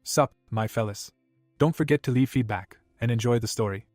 Sup, my fellas. Don't forget to leave feedback, and enjoy the story.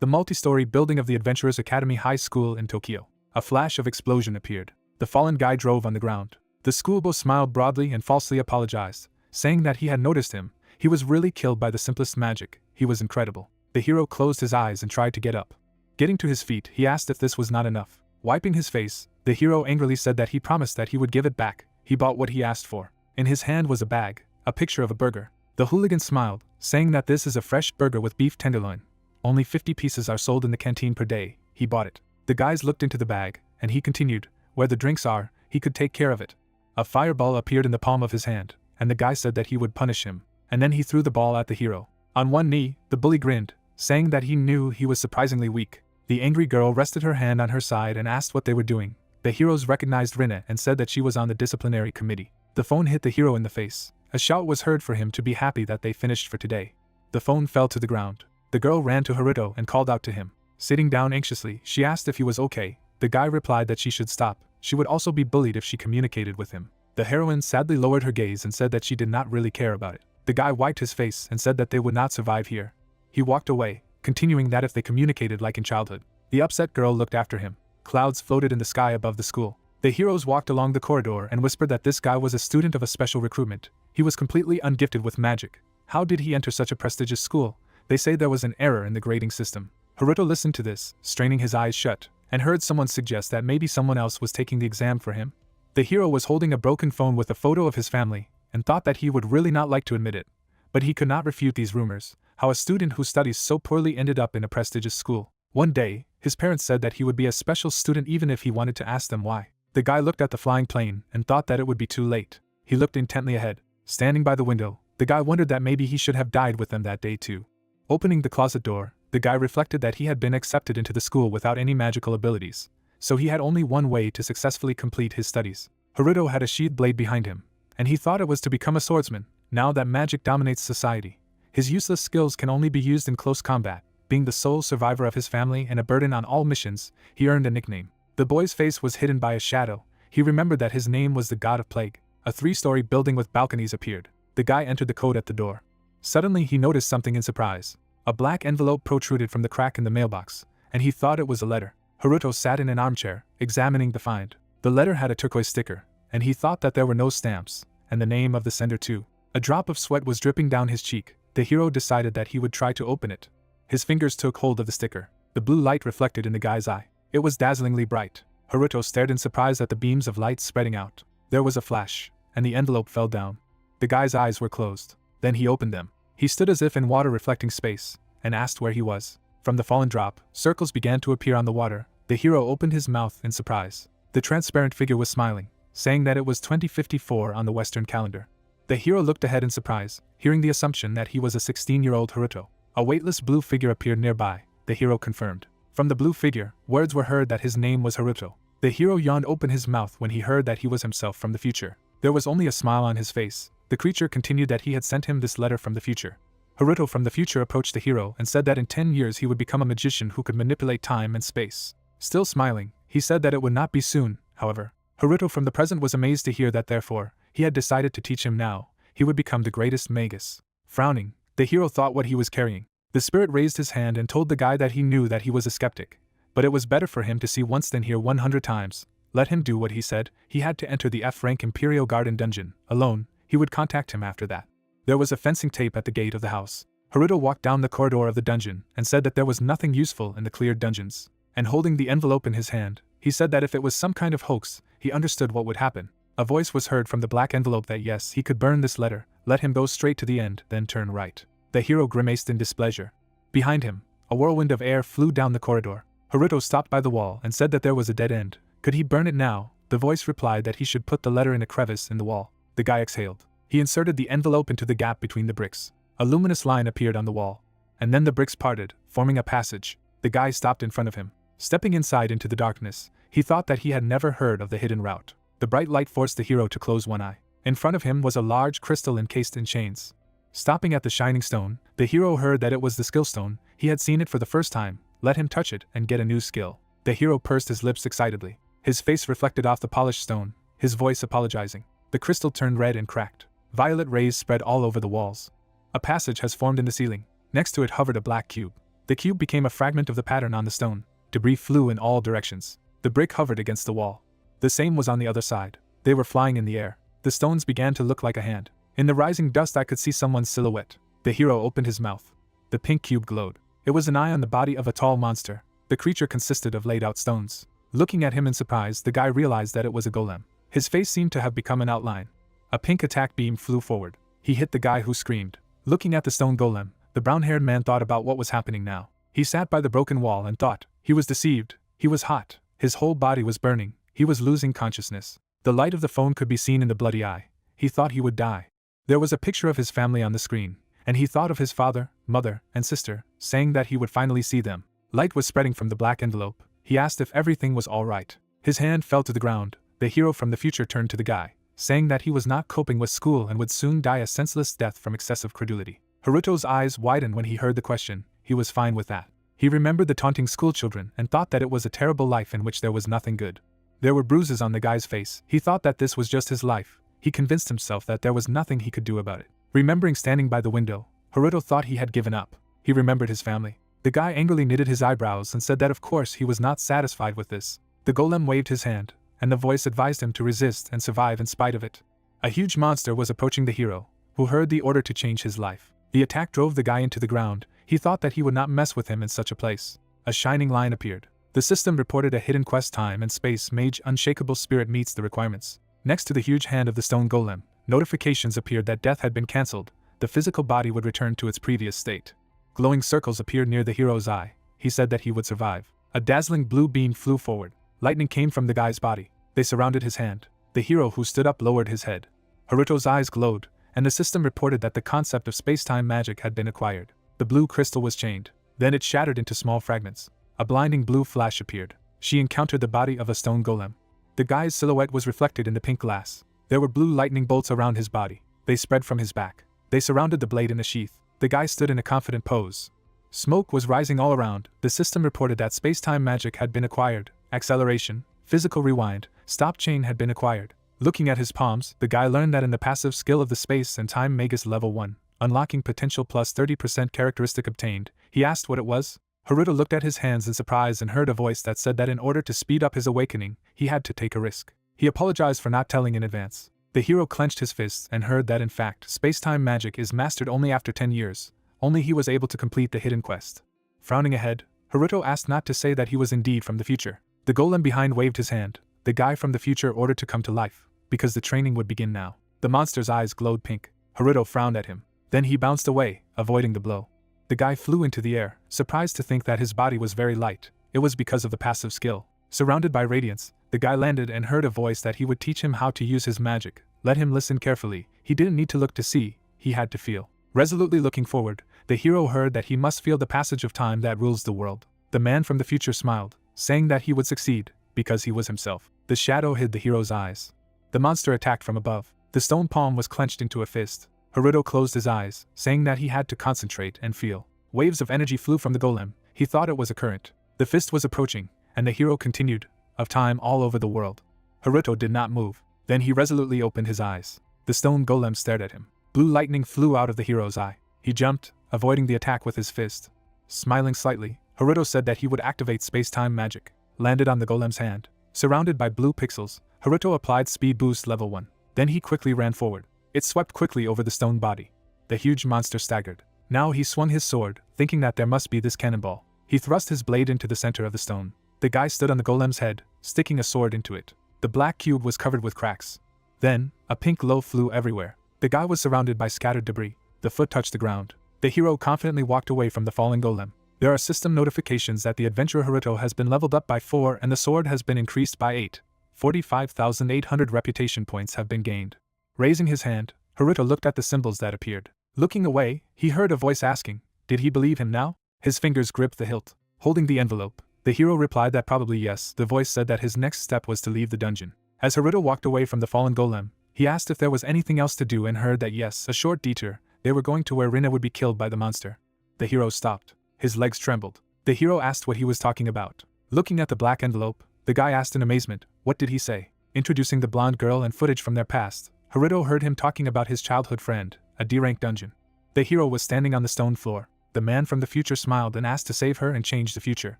The multi-story building of the Adventurers Academy High School in Tokyo. A flash of explosion appeared. The fallen guy drove on the ground. The schoolboy smiled broadly and falsely apologized, saying that he had noticed him. He was really killed by the simplest magic. He was incredible. The hero closed his eyes and tried to get up. Getting to his feet, he asked if this was not enough. Wiping his face, the hero angrily said that he promised that he would give it back. He bought what he asked for. In his hand was a bag, a picture of a burger. The hooligan smiled, saying that this is a fresh burger with beef tenderloin. Only 50 pieces are sold in the canteen per day. He bought it. The guys looked into the bag, and he continued, where the drinks are, he could take care of it. A fireball appeared in the palm of his hand, and the guy said that he would punish him, and then he threw the ball at the hero. On one knee, the bully grinned, saying that he knew he was surprisingly weak. The angry girl rested her hand on her side and asked what they were doing. The heroes recognized Rina and said that she was on the disciplinary committee. The phone hit the hero in the face. A shout was heard for him to be happy that they finished for today. The phone fell to the ground. The girl ran to Haruto and called out to him. Sitting down anxiously, she asked if he was okay. The guy replied that she should stop. She would also be bullied if she communicated with him. The heroine sadly lowered her gaze and said that she did not really care about it. The guy wiped his face and said that they would not survive here. He walked away, continuing that if they communicated like in childhood. The upset girl looked after him. Clouds floated in the sky above the school. The heroes walked along the corridor and whispered that this guy was a student of a special recruitment. He was completely ungifted with magic. How did he enter such a prestigious school? They say there was an error in the grading system. Haruto listened to this, straining his eyes shut, and heard someone suggest that maybe someone else was taking the exam for him. The hero was holding a broken phone with a photo of his family, and thought that he would really not like to admit it. But he could not refute these rumors, how a student who studies so poorly ended up in a prestigious school. One day, his parents said that he would be a special student even if he wanted to ask them why. The guy looked at the flying plane and thought that it would be too late. He looked intently ahead. Standing by the window, the guy wondered that maybe he should have died with them that day too. Opening the closet door, the guy reflected that he had been accepted into the school without any magical abilities, so he had only one way to successfully complete his studies. Haruto had a sheathed blade behind him, and he thought it was to become a swordsman. Now that magic dominates society, his useless skills can only be used in close combat. Being the sole survivor of his family and a burden on all missions, he earned a nickname. The boy's face was hidden by a shadow. He remembered that his name was the God of Plague. A 3-story building with balconies appeared. The guy entered the code at the door. Suddenly he noticed something in surprise. A black envelope protruded from the crack in the mailbox, and he thought it was a letter. Haruto sat in an armchair, examining the find. The letter had a turquoise sticker, and he thought that there were no stamps, and the name of the sender too. A drop of sweat was dripping down his cheek. The hero decided that he would try to open it. His fingers took hold of the sticker. The blue light reflected in the guy's eye. It was dazzlingly bright. Haruto stared in surprise at the beams of light spreading out. There was a flash, and the envelope fell down. The guy's eyes were closed. Then he opened them. He stood as if in water reflecting space, and asked where he was. From the fallen drop, circles began to appear on the water. The hero opened his mouth in surprise. The transparent figure was smiling, saying that it was 2054 on the Western calendar. The hero looked ahead in surprise, hearing the assumption that he was a 16-year-old Haruto. A weightless blue figure appeared nearby. The hero confirmed. From the blue figure, words were heard that his name was Haruto. The hero yawned open his mouth when he heard that he was himself from the future. There was only a smile on his face. The creature continued that he had sent him this letter from the future. Haruto from the future approached the hero and said that in 10 years he would become a magician who could manipulate time and space. Still smiling, he said that it would not be soon, however. Haruto from the present was amazed to hear that therefore, he had decided to teach him now. He would become the greatest magus. Frowning, the hero thought what he was carrying. The spirit raised his hand and told the guy that he knew that he was a skeptic. But it was better for him to see once than hear 100 times. Let him do what he said. He had to enter the F-rank Imperial Garden dungeon. Alone, he would contact him after that. There was a fencing tape at the gate of the house. Haruto walked down the corridor of the dungeon and said that there was nothing useful in the cleared dungeons. And holding the envelope in his hand, he said that if it was some kind of hoax, he understood what would happen. A voice was heard from the black envelope that yes, he could burn this letter, let him go straight to the end, then turn right. The hero grimaced in displeasure. Behind him, a whirlwind of air flew down the corridor. Haruto stopped by the wall and said that there was a dead end. Could he burn it now? The voice replied that he should put the letter in a crevice in the wall. The guy exhaled. He inserted the envelope into the gap between the bricks. A luminous line appeared on the wall. And then the bricks parted, forming a passage. The guy stopped in front of him. Stepping inside into the darkness, he thought that he had never heard of the hidden route. The bright light forced the hero to close one eye. In front of him was a large crystal encased in chains. Stopping at the shining stone, the hero heard that it was the skill stone. He had seen it for the first time. Let him touch it and get a new skill. The hero pursed his lips excitedly. His face reflected off the polished stone, his voice apologizing. The crystal turned red and cracked. Violet rays spread all over the walls. A passage has formed in the ceiling. Next to it hovered a black cube. The cube became a fragment of the pattern on the stone. Debris flew in all directions. The brick hovered against the wall. The same was on the other side. They were flying in the air. The stones began to look like a hand. In the rising dust I could see someone's silhouette. The hero opened his mouth. The pink cube glowed. It was an eye on the body of a tall monster. The creature consisted of laid-out stones. Looking at him in surprise, the guy realized that it was a golem. His face seemed to have become an outline. A pink attack beam flew forward. He hit the guy, who screamed. Looking at the stone golem, the brown-haired man thought about what was happening now. He sat by the broken wall and thought. He was deceived. He was hot. His whole body was burning. He was losing consciousness. The light of the phone could be seen in the bloody eye. He thought he would die. There was a picture of his family on the screen, and he thought of his father, mother, and sister, saying that he would finally see them. Light was spreading from the black envelope. He asked if everything was all right. His hand fell to the ground. The hero from the future turned to the guy, saying that he was not coping with school and would soon die a senseless death from excessive credulity. Haruto's eyes widened when he heard the question. He was fine with that. He remembered the taunting schoolchildren and thought that it was a terrible life in which there was nothing good. There were bruises on the guy's face. He thought that this was just his life. He convinced himself that there was nothing he could do about it. Remembering standing by the window, Haruto thought he had given up. He remembered his family. The guy angrily knitted his eyebrows and said that of course he was not satisfied with this. The golem waved his hand, and the voice advised him to resist and survive in spite of it. A huge monster was approaching the hero, who heard the order to change his life. The attack drove the guy into the ground. He thought that he would not mess with him in such a place. A shining line appeared. The system reported a hidden quest: time and space mage unshakable spirit meets the requirements. Next to the huge hand of the stone golem, notifications appeared that death had been cancelled. The physical body would return to its previous state. Glowing circles appeared near the hero's eye. He said that he would survive. A dazzling blue beam flew forward. Lightning came from the guy's body. They surrounded his hand. The hero who stood up lowered his head. Haruto's eyes glowed, and the system reported that the concept of space-time magic had been acquired. The blue crystal was chained. Then it shattered into small fragments. A blinding blue flash appeared. She encountered the body of a stone golem. The guy's silhouette was reflected in the pink glass. There were blue lightning bolts around his body. They spread from his back. They surrounded the blade in a sheath. The guy stood in a confident pose. Smoke was rising all around. The system reported that space-time magic had been acquired. Acceleration, physical rewind, stop chain had been acquired. Looking at his palms, the guy learned that in the passive skill of the Space and Time Magus level 1, unlocking potential plus 30% characteristic obtained. He asked what it was. Haruto looked at his hands in surprise and heard a voice that said that in order to speed up his awakening, he had to take a risk. He apologized for not telling in advance. The hero clenched his fists and heard that in fact, space-time magic is mastered only after 10 years. Only he was able to complete the hidden quest. Frowning ahead, Haruto asked not to say that he was indeed from the future. The golem behind waved his hand. The guy from the future ordered to come to life, because the training would begin now. The monster's eyes glowed pink. Haruto frowned at him. Then he bounced away, avoiding the blow. The guy flew into the air, surprised to think that his body was very light. It was because of the passive skill. Surrounded by radiance, the guy landed and heard a voice that he would teach him how to use his magic. Let him listen carefully. He didn't need to look to see, he had to feel. Resolutely looking forward, the hero heard that he must feel the passage of time that rules the world. The man from the future smiled, saying that he would succeed, because he was himself. The shadow hid the hero's eyes. The monster attacked from above. The stone palm was clenched into a fist. Haruto closed his eyes, saying that he had to concentrate and feel. Waves of energy flew from the golem. He thought it was a current. The fist was approaching, and the hero continued, of time all over the world. Haruto did not move. Then he resolutely opened his eyes. The stone golem stared at him. Blue lightning flew out of the hero's eye. He jumped, avoiding the attack with his fist. Smiling slightly, Haruto said that he would activate space-time magic. Landed on the golem's hand. Surrounded by blue pixels, Haruto applied speed boost level 1. Then he quickly ran forward. It swept quickly over the stone body. The huge monster staggered. Now he swung his sword, thinking that there must be this cannonball. He thrust his blade into the center of the stone. The guy stood on the golem's head, sticking a sword into it. The black cube was covered with cracks. Then, a pink glow flew everywhere. The guy was surrounded by scattered debris. The foot touched the ground. The hero confidently walked away from the fallen golem. There are system notifications that the adventurer Haruto has been leveled up by 4 and the sword has been increased by 8. 45,800 reputation points have been gained. Raising his hand, Haruto looked at the symbols that appeared. Looking away, he heard a voice asking, did he believe him now? His fingers gripped the hilt. Holding the envelope, the hero replied that probably yes. The voice said that his next step was to leave the dungeon. As Haruto walked away from the fallen golem, he asked if there was anything else to do and heard that yes, a short detour. They were going to where Rina would be killed by the monster. The hero stopped. His legs trembled. The hero asked what he was talking about. Looking at the black envelope, the guy asked in amazement, what did he say? Introducing the blonde girl and footage from their past, Haruto heard him talking about his childhood friend, a D-rank dungeon. The hero was standing on the stone floor. The man from the future smiled and asked to save her and change the future.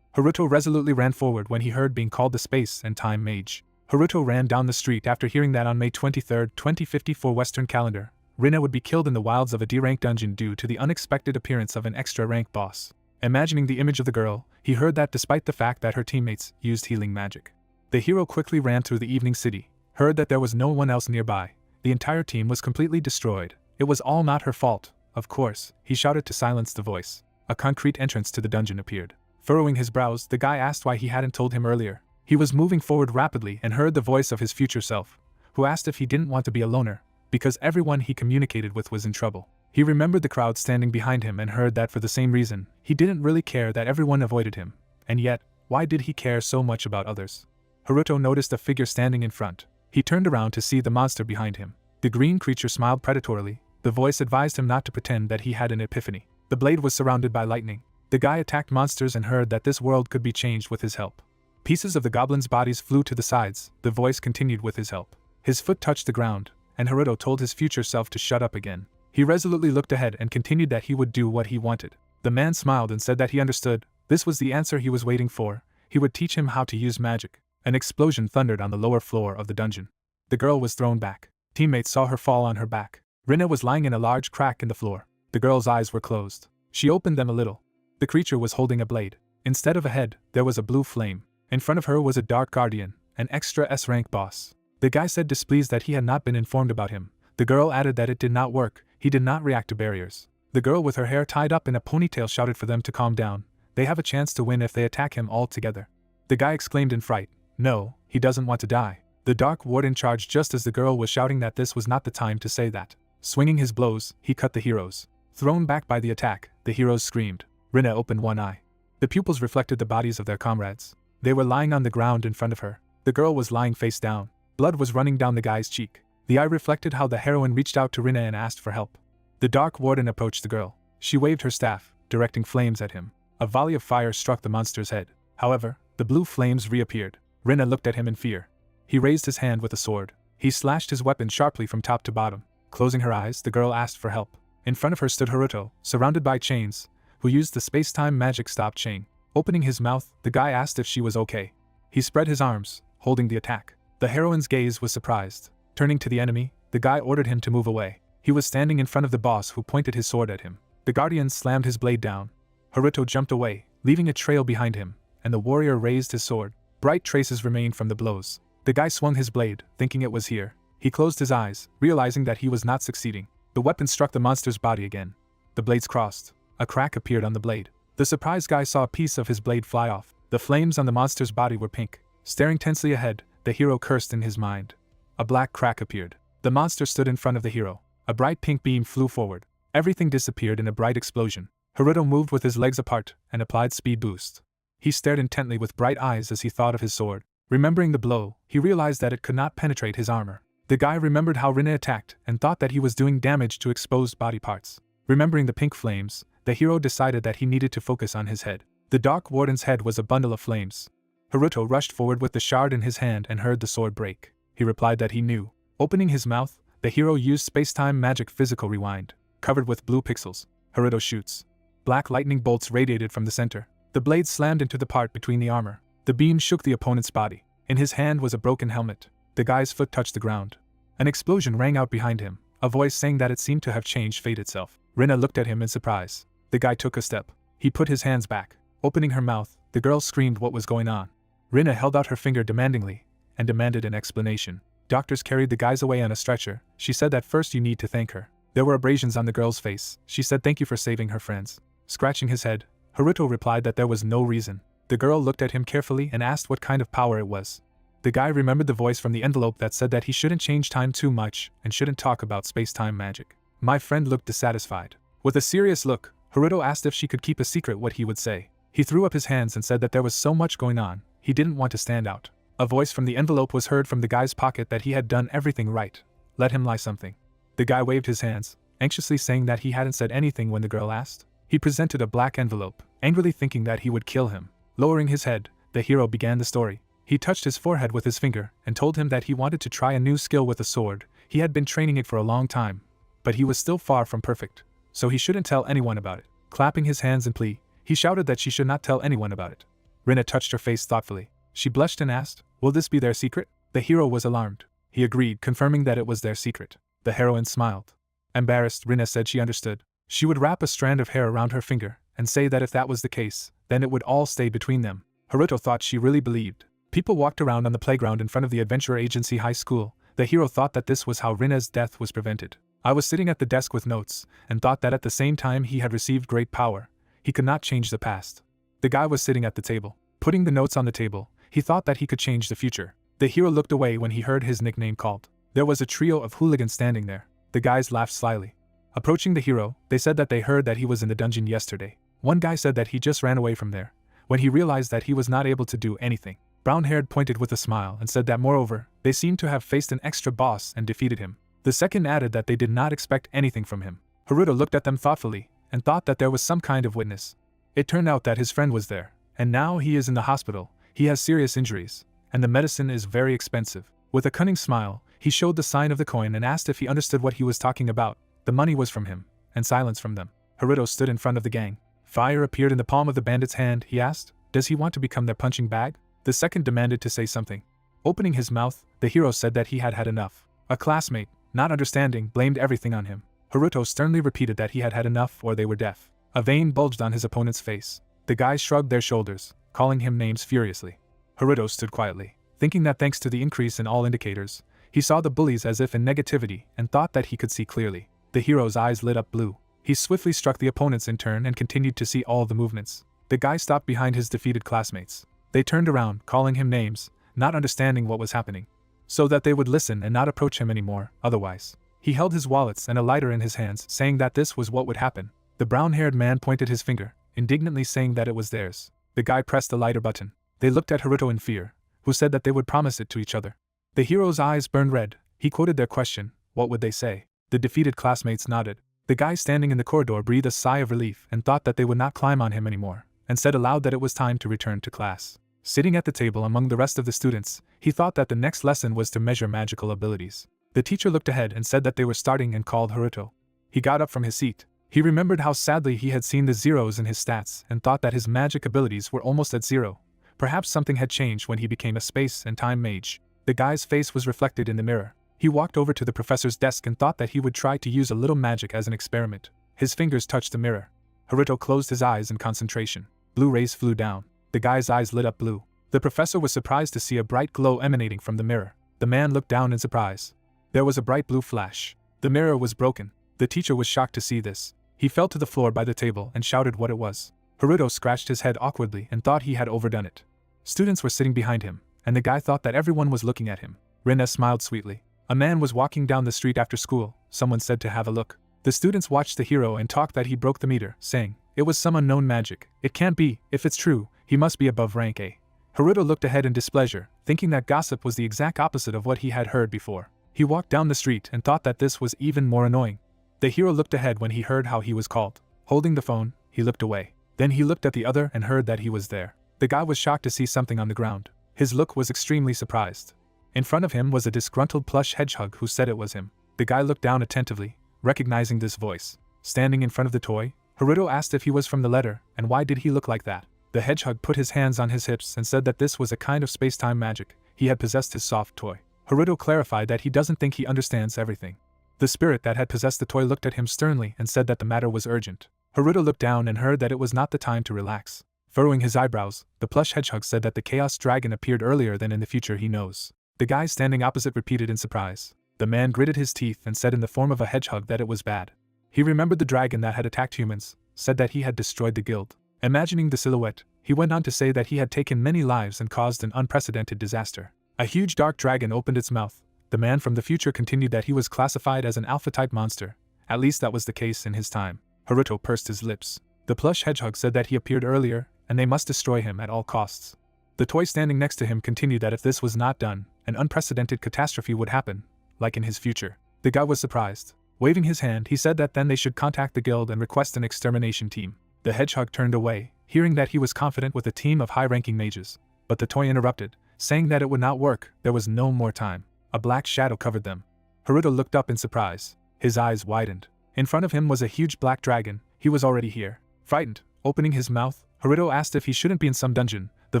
Haruto resolutely ran forward when he heard being called the Space and Time Mage. Haruto ran down the street after hearing that on May 23, 2054 Western calendar, Rina would be killed in the wilds of a D-rank dungeon due to the unexpected appearance of an extra-rank boss. Imagining the image of the girl, he heard that despite the fact that her teammates used healing magic. The hero quickly ran through the evening city, heard that there was no one else nearby. The entire team was completely destroyed. It was all not her fault, of course, he shouted to silence the voice. A concrete entrance to the dungeon appeared. Furrowing his brows, the guy asked why he hadn't told him earlier. He was moving forward rapidly and heard the voice of his future self, who asked if he didn't want to be a loner, because everyone he communicated with was in trouble. He remembered the crowd standing behind him and heard that for the same reason, he didn't really care that everyone avoided him. And yet, why did he care so much about others? Haruto noticed a figure standing in front. He turned around to see the monster behind him. The green creature smiled predatorily. The voice advised him not to pretend that he had an epiphany. The blade was surrounded by lightning. The guy attacked monsters and heard that this world could be changed with his help. Pieces of the goblins' bodies flew to the sides. The voice continued with his help. His foot touched the ground, and Haruto told his future self to shut up again. He resolutely looked ahead and continued that he would do what he wanted. The man smiled and said that he understood. This was the answer he was waiting for. He would teach him how to use magic. An explosion thundered on the lower floor of the dungeon. The girl was thrown back. Teammates saw her fall on her back. Rina was lying in a large crack in the floor. The girl's eyes were closed. She opened them a little. The creature was holding a blade. Instead of a head, there was a blue flame. In front of her was a dark guardian, an extra S-rank boss. The guy said displeased that he had not been informed about him. The girl added that it did not work. He did not react to barriers. The girl with her hair tied up in a ponytail shouted for them to calm down. They have a chance to win if they attack him all together. The guy exclaimed in fright, "No, he doesn't want to die." The Dark Warden charged just as the girl was shouting that this was not the time to say that. Swinging his blows, he cut the heroes. Thrown back by the attack, the heroes screamed. Rina opened one eye. The pupils reflected the bodies of their comrades. They were lying on the ground in front of her. The girl was lying face down. Blood was running down the guy's cheek. The eye reflected how the heroine reached out to Rina and asked for help. The Dark Warden approached the girl. She waved her staff, directing flames at him. A volley of fire struck the monster's head. However, the blue flames reappeared. Rina looked at him in fear. He raised his hand with a sword. He slashed his weapon sharply from top to bottom. Closing her eyes, the girl asked for help. In front of her stood Haruto, surrounded by chains, who used the space-time magic stop chain. Opening his mouth, the guy asked if she was okay. He spread his arms, holding the attack. The heroine's gaze was surprised. Turning to the enemy, the guy ordered him to move away. He was standing in front of the boss who pointed his sword at him. The guardian slammed his blade down. Haruto jumped away, leaving a trail behind him, and the warrior raised his sword. Bright traces remained from the blows. The guy swung his blade, thinking it was here. He closed his eyes, realizing that he was not succeeding. The weapon struck the monster's body again. The blades crossed. A crack appeared on the blade. The surprised guy saw a piece of his blade fly off. The flames on the monster's body were pink. Staring tensely ahead, the hero cursed in his mind. A black crack appeared. The monster stood in front of the hero. A bright pink beam flew forward. Everything disappeared in a bright explosion. Haruto moved with his legs apart and applied speed boost. He stared intently with bright eyes as he thought of his sword. Remembering the blow, he realized that it could not penetrate his armor. The guy remembered how Rina attacked and thought that he was doing damage to exposed body parts. Remembering the pink flames, the hero decided that he needed to focus on his head. The Dark Warden's head was a bundle of flames. Haruto rushed forward with the shard in his hand and heard the sword break. He replied that he knew. Opening his mouth, the hero used space-time magic physical rewind. Covered with blue pixels, Haruto shoots. Black lightning bolts radiated from the center. The blade slammed into the part between the armor. The beam shook the opponent's body. In his hand was a broken helmet. The guy's foot touched the ground. An explosion rang out behind him, a voice saying that it seemed to have changed fate itself. Rina looked at him in surprise. The guy took a step. He put his hands back. Opening her mouth, the girl screamed what was going on. Rina held out her finger demandingly, and demanded an explanation. Doctors carried the guys away on a stretcher. She said that first you need to thank her. There were abrasions on the girl's face. She said thank you for saving her friends. Scratching his head, Haruto replied that there was no reason. The girl looked at him carefully and asked what kind of power it was. The guy remembered the voice from the envelope that said that he shouldn't change time too much and shouldn't talk about space-time magic. My friend looked dissatisfied. With a serious look, Haruto asked if she could keep a secret what he would say. He threw up his hands and said that there was so much going on, he didn't want to stand out. A voice from the envelope was heard from the guy's pocket that he had done everything right. Let him lie something. The guy waved his hands, anxiously saying that he hadn't said anything when the girl asked. He presented a black envelope, angrily thinking that he would kill him. Lowering his head, the hero began the story. He touched his forehead with his finger and told him that he wanted to try a new skill with a sword. He had been training it for a long time, but he was still far from perfect, so he shouldn't tell anyone about it. Clapping his hands in plea, he shouted that she should not tell anyone about it. Rina touched her face thoughtfully. She blushed and asked, "Will this be their secret?" The hero was alarmed. He agreed, confirming that it was their secret. The heroine smiled. Embarrassed, Rina said she understood. She would wrap a strand of hair around her finger and say that if that was the case, then it would all stay between them. Haruto thought she really believed. People walked around on the playground in front of the Adventure Agency High School. The hero thought that this was how Rina's death was prevented. I was sitting at the desk with notes, and thought that at the same time he had received great power, he could not change the past. The guy was sitting at the table, putting the notes on the table. He thought that he could change the future. The hero looked away when he heard his nickname called. There was a trio of hooligans standing there. The guys laughed slyly. Approaching the hero, they said that they heard that he was in the dungeon yesterday. One guy said that he just ran away from there, when he realized that he was not able to do anything. Brown-haired pointed with a smile and said that moreover, they seemed to have faced an extra boss and defeated him. The second added that they did not expect anything from him. Haruto looked at them thoughtfully, and thought that there was some kind of witness. It turned out that his friend was there, and now he is in the hospital. He has serious injuries, and the medicine is very expensive. With a cunning smile, he showed the sign of the coin and asked if he understood what he was talking about. The money was from him, and silence from them. Haruto stood in front of the gang. Fire appeared in the palm of the bandit's hand. He asked, "Does he want to become their punching bag?" The second demanded to say something. Opening his mouth, the hero said that he had had enough. A classmate, not understanding, blamed everything on him. Haruto sternly repeated that he had had enough or they were deaf. A vein bulged on his opponent's face. The guys shrugged their shoulders, calling him names furiously. Haruto stood quietly, thinking that thanks to the increase in all indicators, he saw the bullies as if in negativity and thought that he could see clearly. The hero's eyes lit up blue. He swiftly struck the opponents in turn and continued to see all the movements. The guy stopped behind his defeated classmates. They turned around, calling him names, not understanding what was happening, so that they would listen and not approach him anymore, otherwise. He held his wallets and a lighter in his hands, saying that this was what would happen. The brown-haired man pointed his finger, indignantly saying that it was theirs. The guy pressed the lighter button. They looked at Haruto in fear, who said that they would promise it to each other. The hero's eyes burned red. He quoted their question, "What would they say?" The defeated classmates nodded. The guy standing in the corridor breathed a sigh of relief and thought that they would not climb on him anymore, and said aloud that it was time to return to class. Sitting at the table among the rest of the students, he thought that the next lesson was to measure magical abilities. The teacher looked ahead and said that they were starting and called Haruto. He got up from his seat. He remembered how sadly he had seen the zeros in his stats and thought that his magic abilities were almost at zero. Perhaps something had changed when he became a space and time mage. The guy's face was reflected in the mirror. He walked over to the professor's desk and thought that he would try to use a little magic as an experiment. His fingers touched the mirror. Haruto closed his eyes in concentration. Blue rays flew down. The guy's eyes lit up blue. The professor was surprised to see a bright glow emanating from the mirror. The man looked down in surprise. There was a bright blue flash. The mirror was broken. The teacher was shocked to see this. He fell to the floor by the table and shouted what it was. Haruto scratched his head awkwardly and thought he had overdone it. Students were sitting behind him, and the guy thought that everyone was looking at him. Rina smiled sweetly. A man was walking down the street after school. Someone said to have a look. The students watched the hero and talked that he broke the meter, saying, "It was some unknown magic. It can't be. If it's true, he must be above rank A." Haruto looked ahead in displeasure, thinking that gossip was the exact opposite of what he had heard before. He walked down the street and thought that this was even more annoying. The hero looked ahead when he heard how he was called. Holding the phone, he looked away. Then he looked at the other and heard that he was there. The guy was shocked to see something on the ground. His look was extremely surprised. In front of him was a disgruntled plush hedgehog who said it was him. The guy looked down attentively, recognizing this voice. Standing in front of the toy, Haruto asked if he was from the letter, and why did he look like that. The hedgehog put his hands on his hips and said that this was a kind of space-time magic. He had possessed his soft toy. Haruto clarified that he doesn't think he understands everything. The spirit that had possessed the toy looked at him sternly and said that the matter was urgent. Haruto looked down and heard that it was not the time to relax. Furrowing his eyebrows, the plush hedgehog said that the chaos dragon appeared earlier than in the future he knows. The guy standing opposite repeated in surprise. The man gritted his teeth and said in the form of a hedgehog that it was bad. He remembered the dragon that had attacked humans, said that he had destroyed the guild. Imagining the silhouette, he went on to say that he had taken many lives and caused an unprecedented disaster. A huge dark dragon opened its mouth. The man from the future continued that he was classified as an alpha-type monster. At least that was the case in his time. Haruto pursed his lips. The plush hedgehog said that he appeared earlier, and they must destroy him at all costs. The toy standing next to him continued that if this was not done, an unprecedented catastrophe would happen, like in his future. The guy was surprised. Waving his hand, he said that then they should contact the guild and request an extermination team. The hedgehog turned away, hearing that he was confident with a team of high-ranking mages. But the toy interrupted, saying that it would not work. There was no more time. A black shadow covered them. Haruto looked up in surprise. His eyes widened. In front of him was a huge black dragon. He was already here. Frightened, opening his mouth, Haruto asked if he shouldn't be in some dungeon. The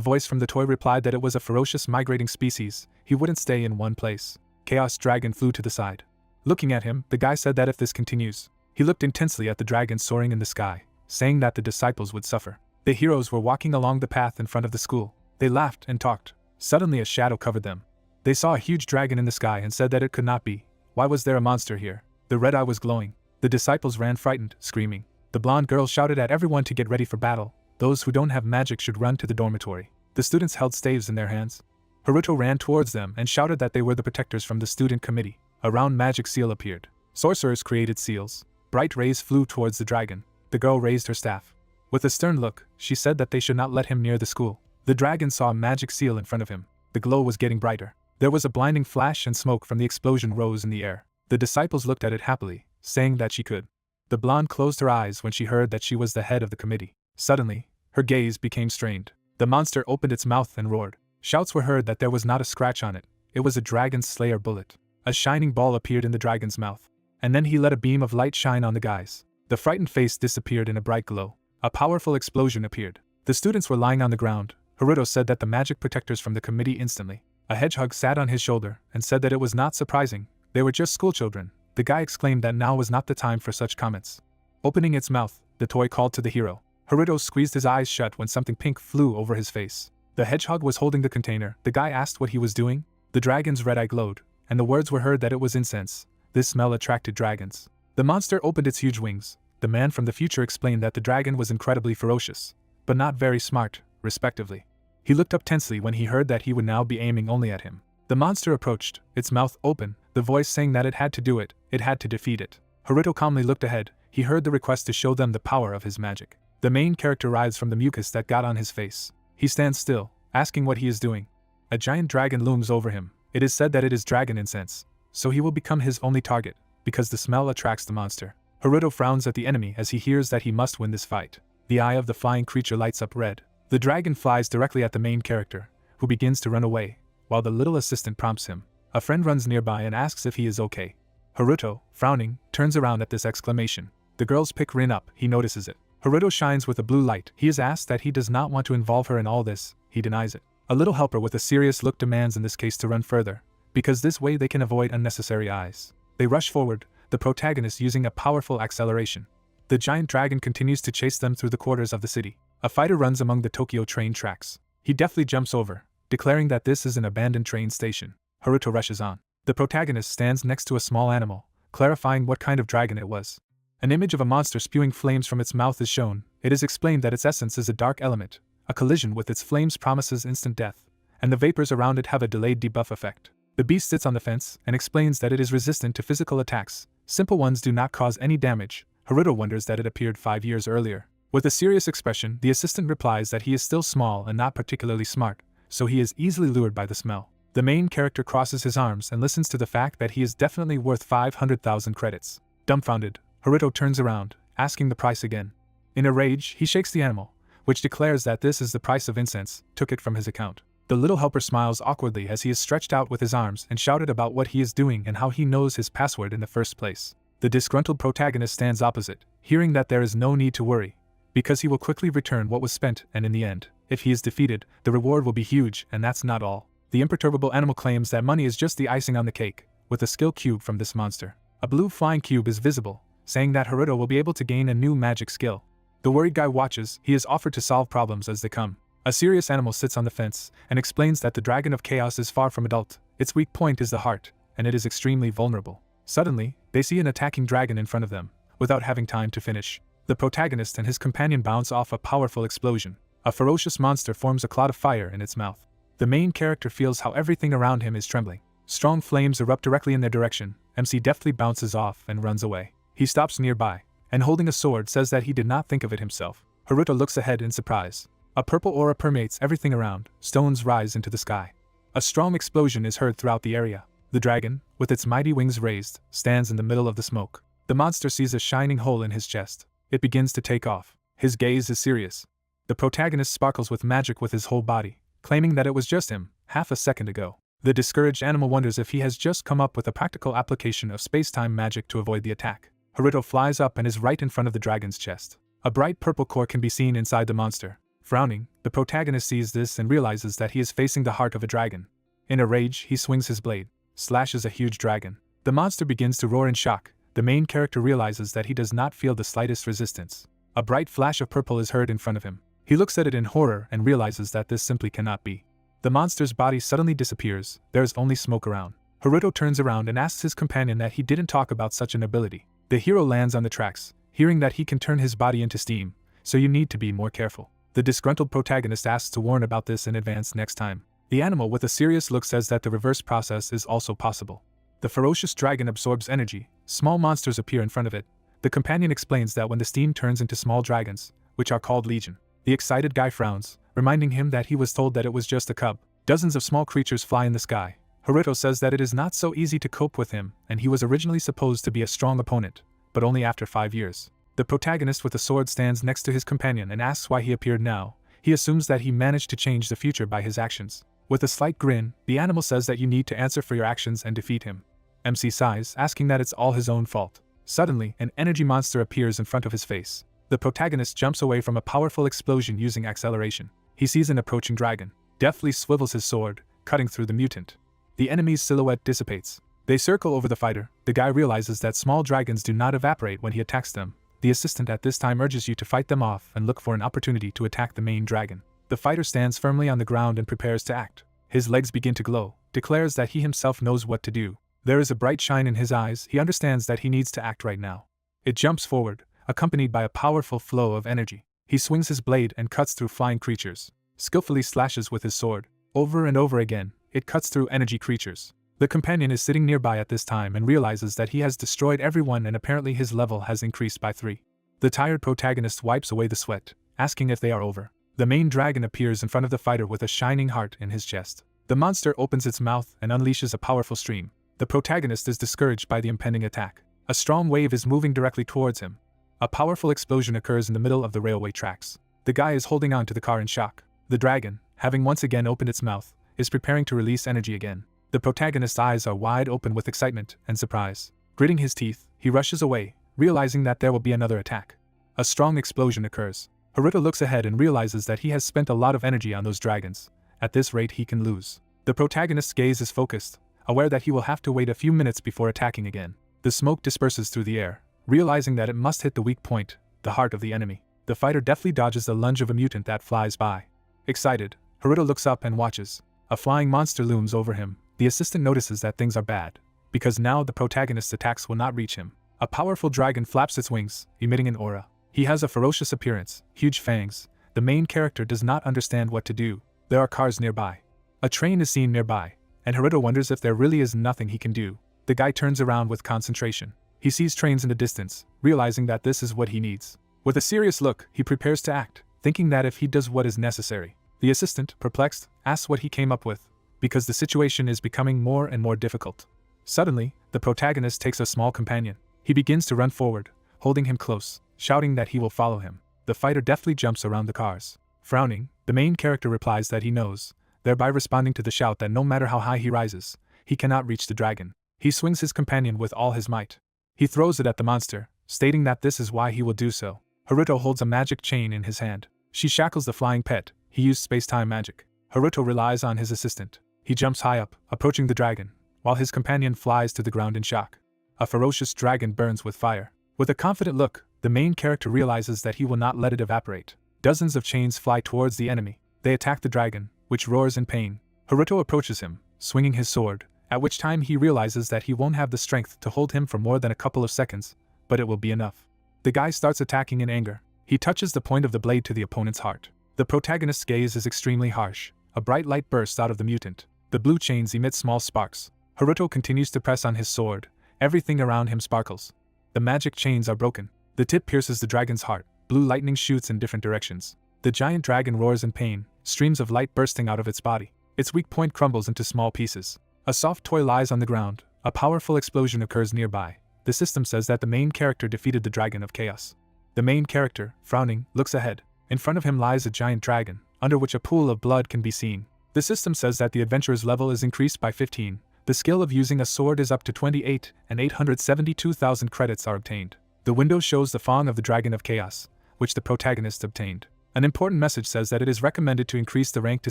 voice from the toy replied that it was a ferocious migrating species. He wouldn't stay in one place. Chaos Dragon flew to the side. Looking at him, the guy said that if this continues, he looked intensely at the dragon soaring in the sky, saying that the disciples would suffer. The heroes were walking along the path in front of the school. They laughed and talked. Suddenly a shadow covered them. They saw a huge dragon in the sky and said that it could not be. Why was there a monster here? The red eye was glowing. The disciples ran frightened, screaming. The blonde girl shouted at everyone to get ready for battle. Those who don't have magic should run to the dormitory. The students held staves in their hands. Haruto ran towards them and shouted that they were the protectors from the student committee. A round magic seal appeared. Sorcerers created seals. Bright rays flew towards the dragon. The girl raised her staff. With a stern look, she said that they should not let him near the school. The dragon saw a magic seal in front of him. The glow was getting brighter. There was a blinding flash and smoke from the explosion rose in the air. The disciples looked at it happily, saying that she could. The blonde closed her eyes when she heard that she was the head of the committee. Suddenly, her gaze became strained. The monster opened its mouth and roared. Shouts were heard that there was not a scratch on it. It was a dragon's slayer bullet. A shining ball appeared in the dragon's mouth. And then he let a beam of light shine on the guys. The frightened face disappeared in a bright glow. A powerful explosion appeared. The students were lying on the ground. Haruto said that the magic protectors from the committee instantly. A hedgehog sat on his shoulder and said that it was not surprising. They were just schoolchildren. The guy exclaimed that now was not the time for such comments. Opening its mouth, the toy called to the hero. Haruto squeezed his eyes shut when something pink flew over his face. The hedgehog was holding the container. The guy asked what he was doing. The dragon's red eye glowed, and the words were heard that it was incense. This smell attracted dragons. The monster opened its huge wings. The man from the future explained that the dragon was incredibly ferocious, but not very smart, respectively. He looked up tensely when he heard that he would now be aiming only at him. The monster approached, its mouth open, the voice saying that it had to do it, it had to defeat it. Haruto calmly looked ahead. He heard the request to show them the power of his magic. The main character writhes from the mucus that got on his face. He stands still, asking what he is doing. A giant dragon looms over him. It is said that it is dragon incense, so he will become his only target, because the smell attracts the monster. Haruto frowns at the enemy as he hears that he must win this fight. The eye of the flying creature lights up red. The dragon flies directly at the main character, who begins to run away, while the little assistant prompts him. A friend runs nearby and asks if he is okay. Haruto, frowning, turns around at this exclamation. The girl's pick rin up, he notices it. Haruto shines with a blue light. He is asked that he does not want to involve her in all this. He denies it. A little helper with a serious look demands in this case to run further, because this way they can avoid unnecessary eyes. They rush forward, the protagonist using a powerful acceleration. The giant dragon continues to chase them through the quarters of the city. A fighter runs among the Tokyo train tracks. He deftly jumps over, declaring that this is an abandoned train station. Haruto rushes on. The protagonist stands next to a small animal, clarifying what kind of dragon it was. An image of a monster spewing flames from its mouth is shown. It is explained that its essence is a dark element. A collision with its flames promises instant death, and the vapors around it have a delayed debuff effect. The beast sits on the fence and explains that it is resistant to physical attacks. Simple ones do not cause any damage. Haruto wonders that it appeared 5 years earlier. With a serious expression, the assistant replies that he is still small and not particularly smart, so he is easily lured by the smell. The main character crosses his arms and listens to the fact that he is definitely worth 500,000 credits. Dumbfounded, Haruto turns around, asking the price again. In a rage, he shakes the animal, which declares that this is the price of incense, took it from his account. The little helper smiles awkwardly as he is stretched out with his arms and shouted about what he is doing and how he knows his password in the first place. The disgruntled protagonist stands opposite, hearing that there is no need to worry, because he will quickly return what was spent, and in the end, if he is defeated, the reward will be huge, and that's not all. The imperturbable animal claims that money is just the icing on the cake, with a skill cube from this monster. A blue flying cube is visible, saying that Haruto will be able to gain a new magic skill. The worried guy watches. He is offered to solve problems as they come. A serious animal sits on the fence and explains that the dragon of chaos is far from adult. Its weak point is the heart, and it is extremely vulnerable. Suddenly, they see an attacking dragon in front of them, without having time to finish. The protagonist and his companion bounce off a powerful explosion. A ferocious monster forms a cloud of fire in its mouth. The main character feels how everything around him is trembling. Strong flames erupt directly in their direction. MC deftly bounces off and runs away. He stops nearby, and holding a sword says that he did not think of it himself. Haruto looks ahead in surprise. A purple aura permeates everything around. Stones rise into the sky. A strong explosion is heard throughout the area. The dragon, with its mighty wings raised, stands in the middle of the smoke. The monster sees a shining hole in his chest. It begins to take off. His gaze is serious. The protagonist sparkles with magic with his whole body, claiming that it was just him, half a second ago. The discouraged animal wonders if he has just come up with a practical application of space-time magic to avoid the attack. Haruto flies up and is right in front of the dragon's chest. A bright purple core can be seen inside the monster. Frowning, the protagonist sees this and realizes that he is facing the heart of a dragon. In a rage, he swings his blade, slashes a huge dragon. The monster begins to roar in shock. The main character realizes that he does not feel the slightest resistance. A bright flash of purple is heard in front of him. He looks at it in horror and realizes that this simply cannot be. The monster's body suddenly disappears. There is only smoke around. Haruto turns around and asks his companion that he didn't talk about such an ability. The hero lands on the tracks, hearing that he can turn his body into steam, so you need to be more careful. The disgruntled protagonist asks to warn about this in advance next time. The animal with a serious look says that the reverse process is also possible. The ferocious dragon absorbs energy. Small monsters appear in front of it. The companion explains that when the steam turns into small dragons, which are called legion. The excited guy frowns, reminding him that he was told that it was just a cub. Dozens of small creatures fly in the sky. Haruto says that it is not so easy to cope with him, and he was originally supposed to be a strong opponent, but only after 5 years. The protagonist with a sword stands next to his companion and asks why he appeared now. He assumes that he managed to change the future by his actions. With a slight grin, the animal says that you need to answer for your actions and defeat him. MC sighs, asking that it's all his own fault. Suddenly, an energy monster appears in front of his face. The protagonist jumps away from a powerful explosion using acceleration. He sees an approaching dragon, deftly swivels his sword, cutting through the mutant. The enemy's silhouette dissipates. They circle over the fighter. The guy realizes that small dragons do not evaporate when he attacks them. The assistant at this time urges you to fight them off and look for an opportunity to attack the main dragon. The fighter stands firmly on the ground and prepares to act. His legs begin to glow, declares that he himself knows what to do. There is a bright shine in his eyes. He understands that he needs to act right now. It jumps forward, accompanied by a powerful flow of energy. He swings his blade and cuts through flying creatures. Skillfully slashes with his sword. Over and over again, it cuts through energy creatures. The companion is sitting nearby at this time and realizes that he has destroyed everyone and apparently his level has increased by 3. The tired protagonist wipes away the sweat, asking if they are over. The main dragon appears in front of the fighter with a shining heart in his chest. The monster opens its mouth and unleashes a powerful stream. The protagonist is discouraged by the impending attack. A strong wave is moving directly towards him. A powerful explosion occurs in the middle of the railway tracks. The guy is holding on to the car in shock. The dragon, having once again opened its mouth, is preparing to release energy again. The protagonist's eyes are wide open with excitement and surprise. Gritting his teeth, he rushes away, realizing that there will be another attack. A strong explosion occurs. Haruto looks ahead and realizes that he has spent a lot of energy on those dragons. At this rate he can lose. The protagonist's gaze is focused, aware that he will have to wait a few minutes before attacking again. The smoke disperses through the air, realizing that it must hit the weak point, the heart of the enemy. The fighter deftly dodges the lunge of a mutant that flies by. Excited, Haruto looks up and watches. A flying monster looms over him. The assistant notices that things are bad, because now the protagonist's attacks will not reach him. A powerful dragon flaps its wings, emitting an aura. He has a ferocious appearance, huge fangs. The main character does not understand what to do. There are cars nearby. A train is seen nearby, and Haruto wonders if there really is nothing he can do. The guy turns around with concentration. He sees trains in the distance, realizing that this is what he needs. With a serious look, he prepares to act, thinking that if he does what is necessary. The assistant, perplexed, asks what he came up with, because the situation is becoming more and more difficult. Suddenly, the protagonist takes a small companion. He begins to run forward, holding him close, shouting that he will follow him. The fighter deftly jumps around the cars. Frowning, the main character replies that he knows, thereby responding to the shout that no matter how high he rises, he cannot reach the dragon. He swings his companion with all his might. He throws it at the monster, stating that this is why he will do so. Haruto holds a magic chain in his hand. She shackles the flying pet. He used space-time magic. Haruto relies on his assistant. He jumps high up, approaching the dragon, while his companion flies to the ground in shock. A ferocious dragon burns with fire. With a confident look, the main character realizes that he will not let it evaporate. Dozens of chains fly towards the enemy. They attack the dragon, which roars in pain. Haruto approaches him, swinging his sword, at which time he realizes that he won't have the strength to hold him for more than a couple of seconds, but it will be enough. The guy starts attacking in anger. He touches the point of the blade to the opponent's heart. The protagonist's gaze is extremely harsh. A bright light bursts out of the mutant. The blue chains emit small sparks. Haruto continues to press on his sword. Everything around him sparkles. The magic chains are broken. The tip pierces the dragon's heart. Blue lightning shoots in different directions. The giant dragon roars in pain, streams of light bursting out of its body. Its weak point crumbles into small pieces. A soft toy lies on the ground. A powerful explosion occurs nearby. The system says that the main character defeated the Dragon of Chaos. The main character, frowning, looks ahead. In front of him lies a giant dragon, under which a pool of blood can be seen. The system says that the adventurer's level is increased by 15, the skill of using a sword is up to 28, and 872,000 credits are obtained. The window shows the Fong of the Dragon of Chaos, which the protagonist obtained. An important message says that it is recommended to increase the rank to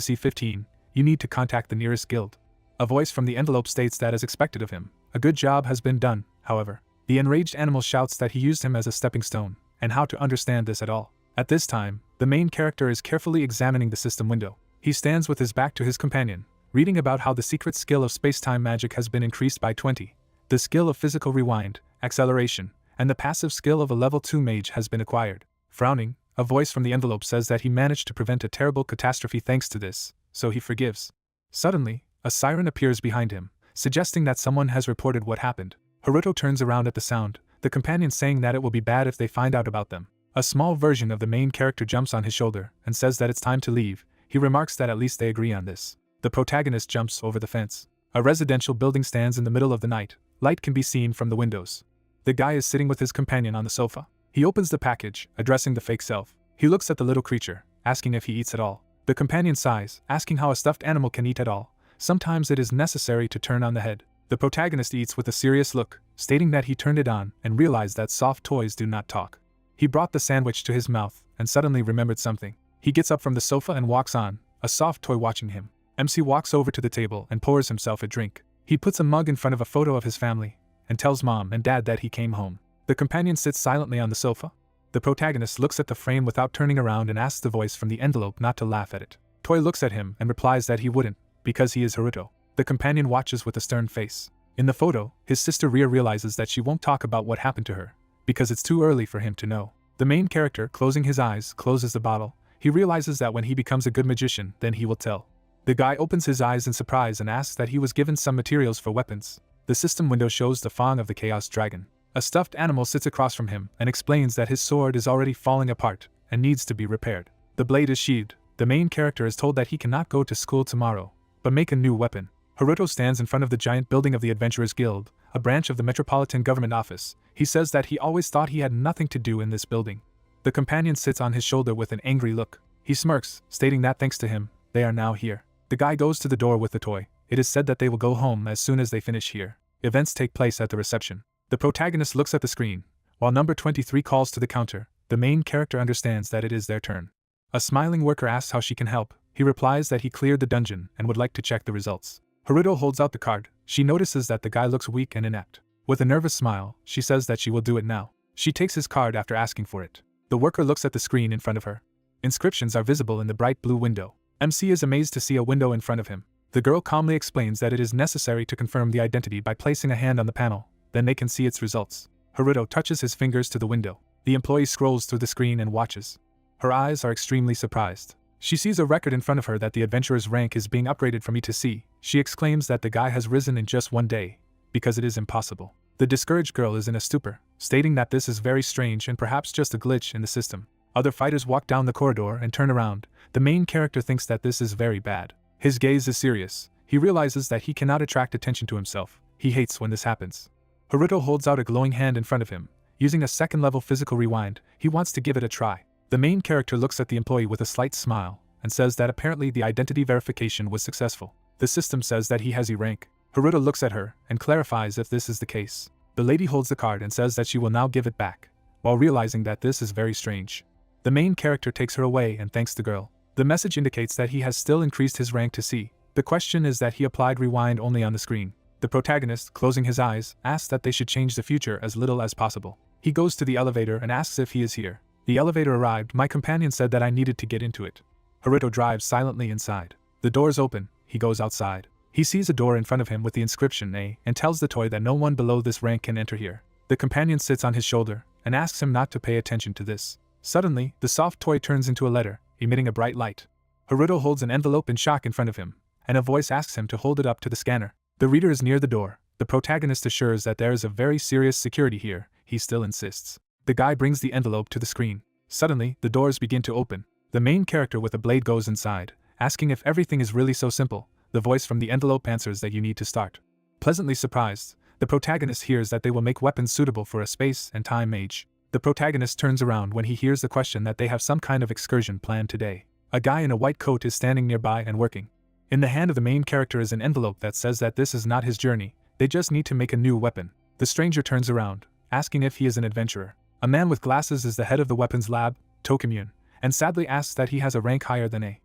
C15, you need to contact the nearest guild. A voice from the envelope states that as expected of him, a good job has been done, however. The enraged animal shouts that he used him as a stepping stone, and how to understand this at all. At this time, the main character is carefully examining the system window. He stands with his back to his companion, reading about how the secret skill of space-time magic has been increased by 20, the skill of physical rewind, acceleration, and the passive skill of a level 2 mage has been acquired. Frowning, a voice from the envelope says that he managed to prevent a terrible catastrophe thanks to this, so he forgives. Suddenly, a siren appears behind him, suggesting that someone has reported what happened. Haruto turns around at the sound, the companion saying that it will be bad if they find out about them. A small version of the main character jumps on his shoulder and says that it's time to leave. He remarks that at least they agree on this. The protagonist jumps over the fence. A residential building stands in the middle of the night. Light can be seen from the windows. The guy is sitting with his companion on the sofa. He opens the package, addressing the fake self. He looks at the little creature, asking if he eats at all. The companion sighs, asking how a stuffed animal can eat at all. Sometimes it is necessary to turn on the head. The protagonist eats with a serious look, stating that he turned it on and realized that soft toys do not talk. He brought the sandwich to his mouth and suddenly remembered something. He gets up from the sofa and walks on, a soft toy watching him. MC walks over to the table and pours himself a drink. He puts a mug in front of a photo of his family and tells mom and dad that he came home. The companion sits silently on the sofa. The protagonist looks at the frame without turning around and asks the voice from the envelope not to laugh at it. Toy looks at him and replies that he wouldn't, because he is Haruto. The companion watches with a stern face. In the photo, his sister Ria realizes that she won't talk about what happened to her, because it's too early for him to know. The main character, closing his eyes, closes the bottle. He realizes that when he becomes a good magician, then he will tell. The guy opens his eyes in surprise and asks that he was given some materials for weapons. The system window shows the Fong of the Chaos Dragon. A stuffed animal sits across from him and explains that his sword is already falling apart and needs to be repaired. The blade is sheathed. The main character is told that he cannot go to school tomorrow, but make a new weapon. Haruto stands in front of the giant building of the Adventurers Guild, a branch of the Metropolitan Government Office. He says that he always thought he had nothing to do in this building. The companion sits on his shoulder with an angry look. He smirks, stating that thanks to him, they are now here. The guy goes to the door with the toy. It is said that they will go home as soon as they finish here. Events take place at the reception. The protagonist looks at the screen. While number 23 calls to the counter, the main character understands that it is their turn. A smiling worker asks how she can help. He replies that he cleared the dungeon and would like to check the results. Haruto holds out the card. She notices that the guy looks weak and inept. With a nervous smile, she says that she will do it now. She takes his card after asking for it. The worker looks at the screen in front of her. Inscriptions are visible in the bright blue window. MC is amazed to see a window in front of him. The girl calmly explains that it is necessary to confirm the identity by placing a hand on the panel, then they can see its results. Haruto touches his fingers to the window. The employee scrolls through the screen and watches. Her eyes are extremely surprised. She sees a record in front of her that the adventurer's rank is being upgraded from E to C. She exclaims that the guy has risen in just one day, because it is impossible. The discouraged girl is in a stupor, stating that this is very strange and perhaps just a glitch in the system. Other fighters walk down the corridor and turn around. The main character thinks that this is very bad. His gaze is serious. He realizes that he cannot attract attention to himself. He hates when this happens. Haruto holds out a glowing hand in front of him. Using a second-level physical rewind, he wants to give it a try. The main character looks at the employee with a slight smile and says that apparently the identity verification was successful. The system says that he has E rank. Haruto looks at her and clarifies if this is the case. The lady holds the card and says that she will now give it back, while realizing that this is very strange. The main character takes her away and thanks the girl. The message indicates that he has still increased his rank to C. The question is that he applied rewind only on the screen. The protagonist, closing his eyes, asks that they should change the future as little as possible. He goes to the elevator and asks if he is here. The elevator arrived. My companion said that I needed to get into it. Haruto drives silently inside. The doors open. He goes outside. He sees a door in front of him with the inscription A and tells the toy that no one below this rank can enter here. The companion sits on his shoulder and asks him not to pay attention to this. Suddenly, the soft toy turns into a letter, emitting a bright light. Haruto holds an envelope in shock in front of him, and a voice asks him to hold it up to the scanner. The reader is near the door. The protagonist assures that there is a very serious security here. He still insists. The guy brings the envelope to the screen. Suddenly, the doors begin to open. The main character with a blade goes inside, asking if everything is really so simple. The voice from the envelope answers that you need to start. Pleasantly surprised, the protagonist hears that they will make weapons suitable for a space and time mage. The protagonist turns around when he hears the question that they have some kind of excursion planned today. A guy in a white coat is standing nearby and working. In the hand of the main character is an envelope that says that this is not his journey, they just need to make a new weapon. The stranger turns around, asking if he is an adventurer. A man with glasses is the head of the weapons lab, Tokimyun, and sadly asks that he has a rank higher than A.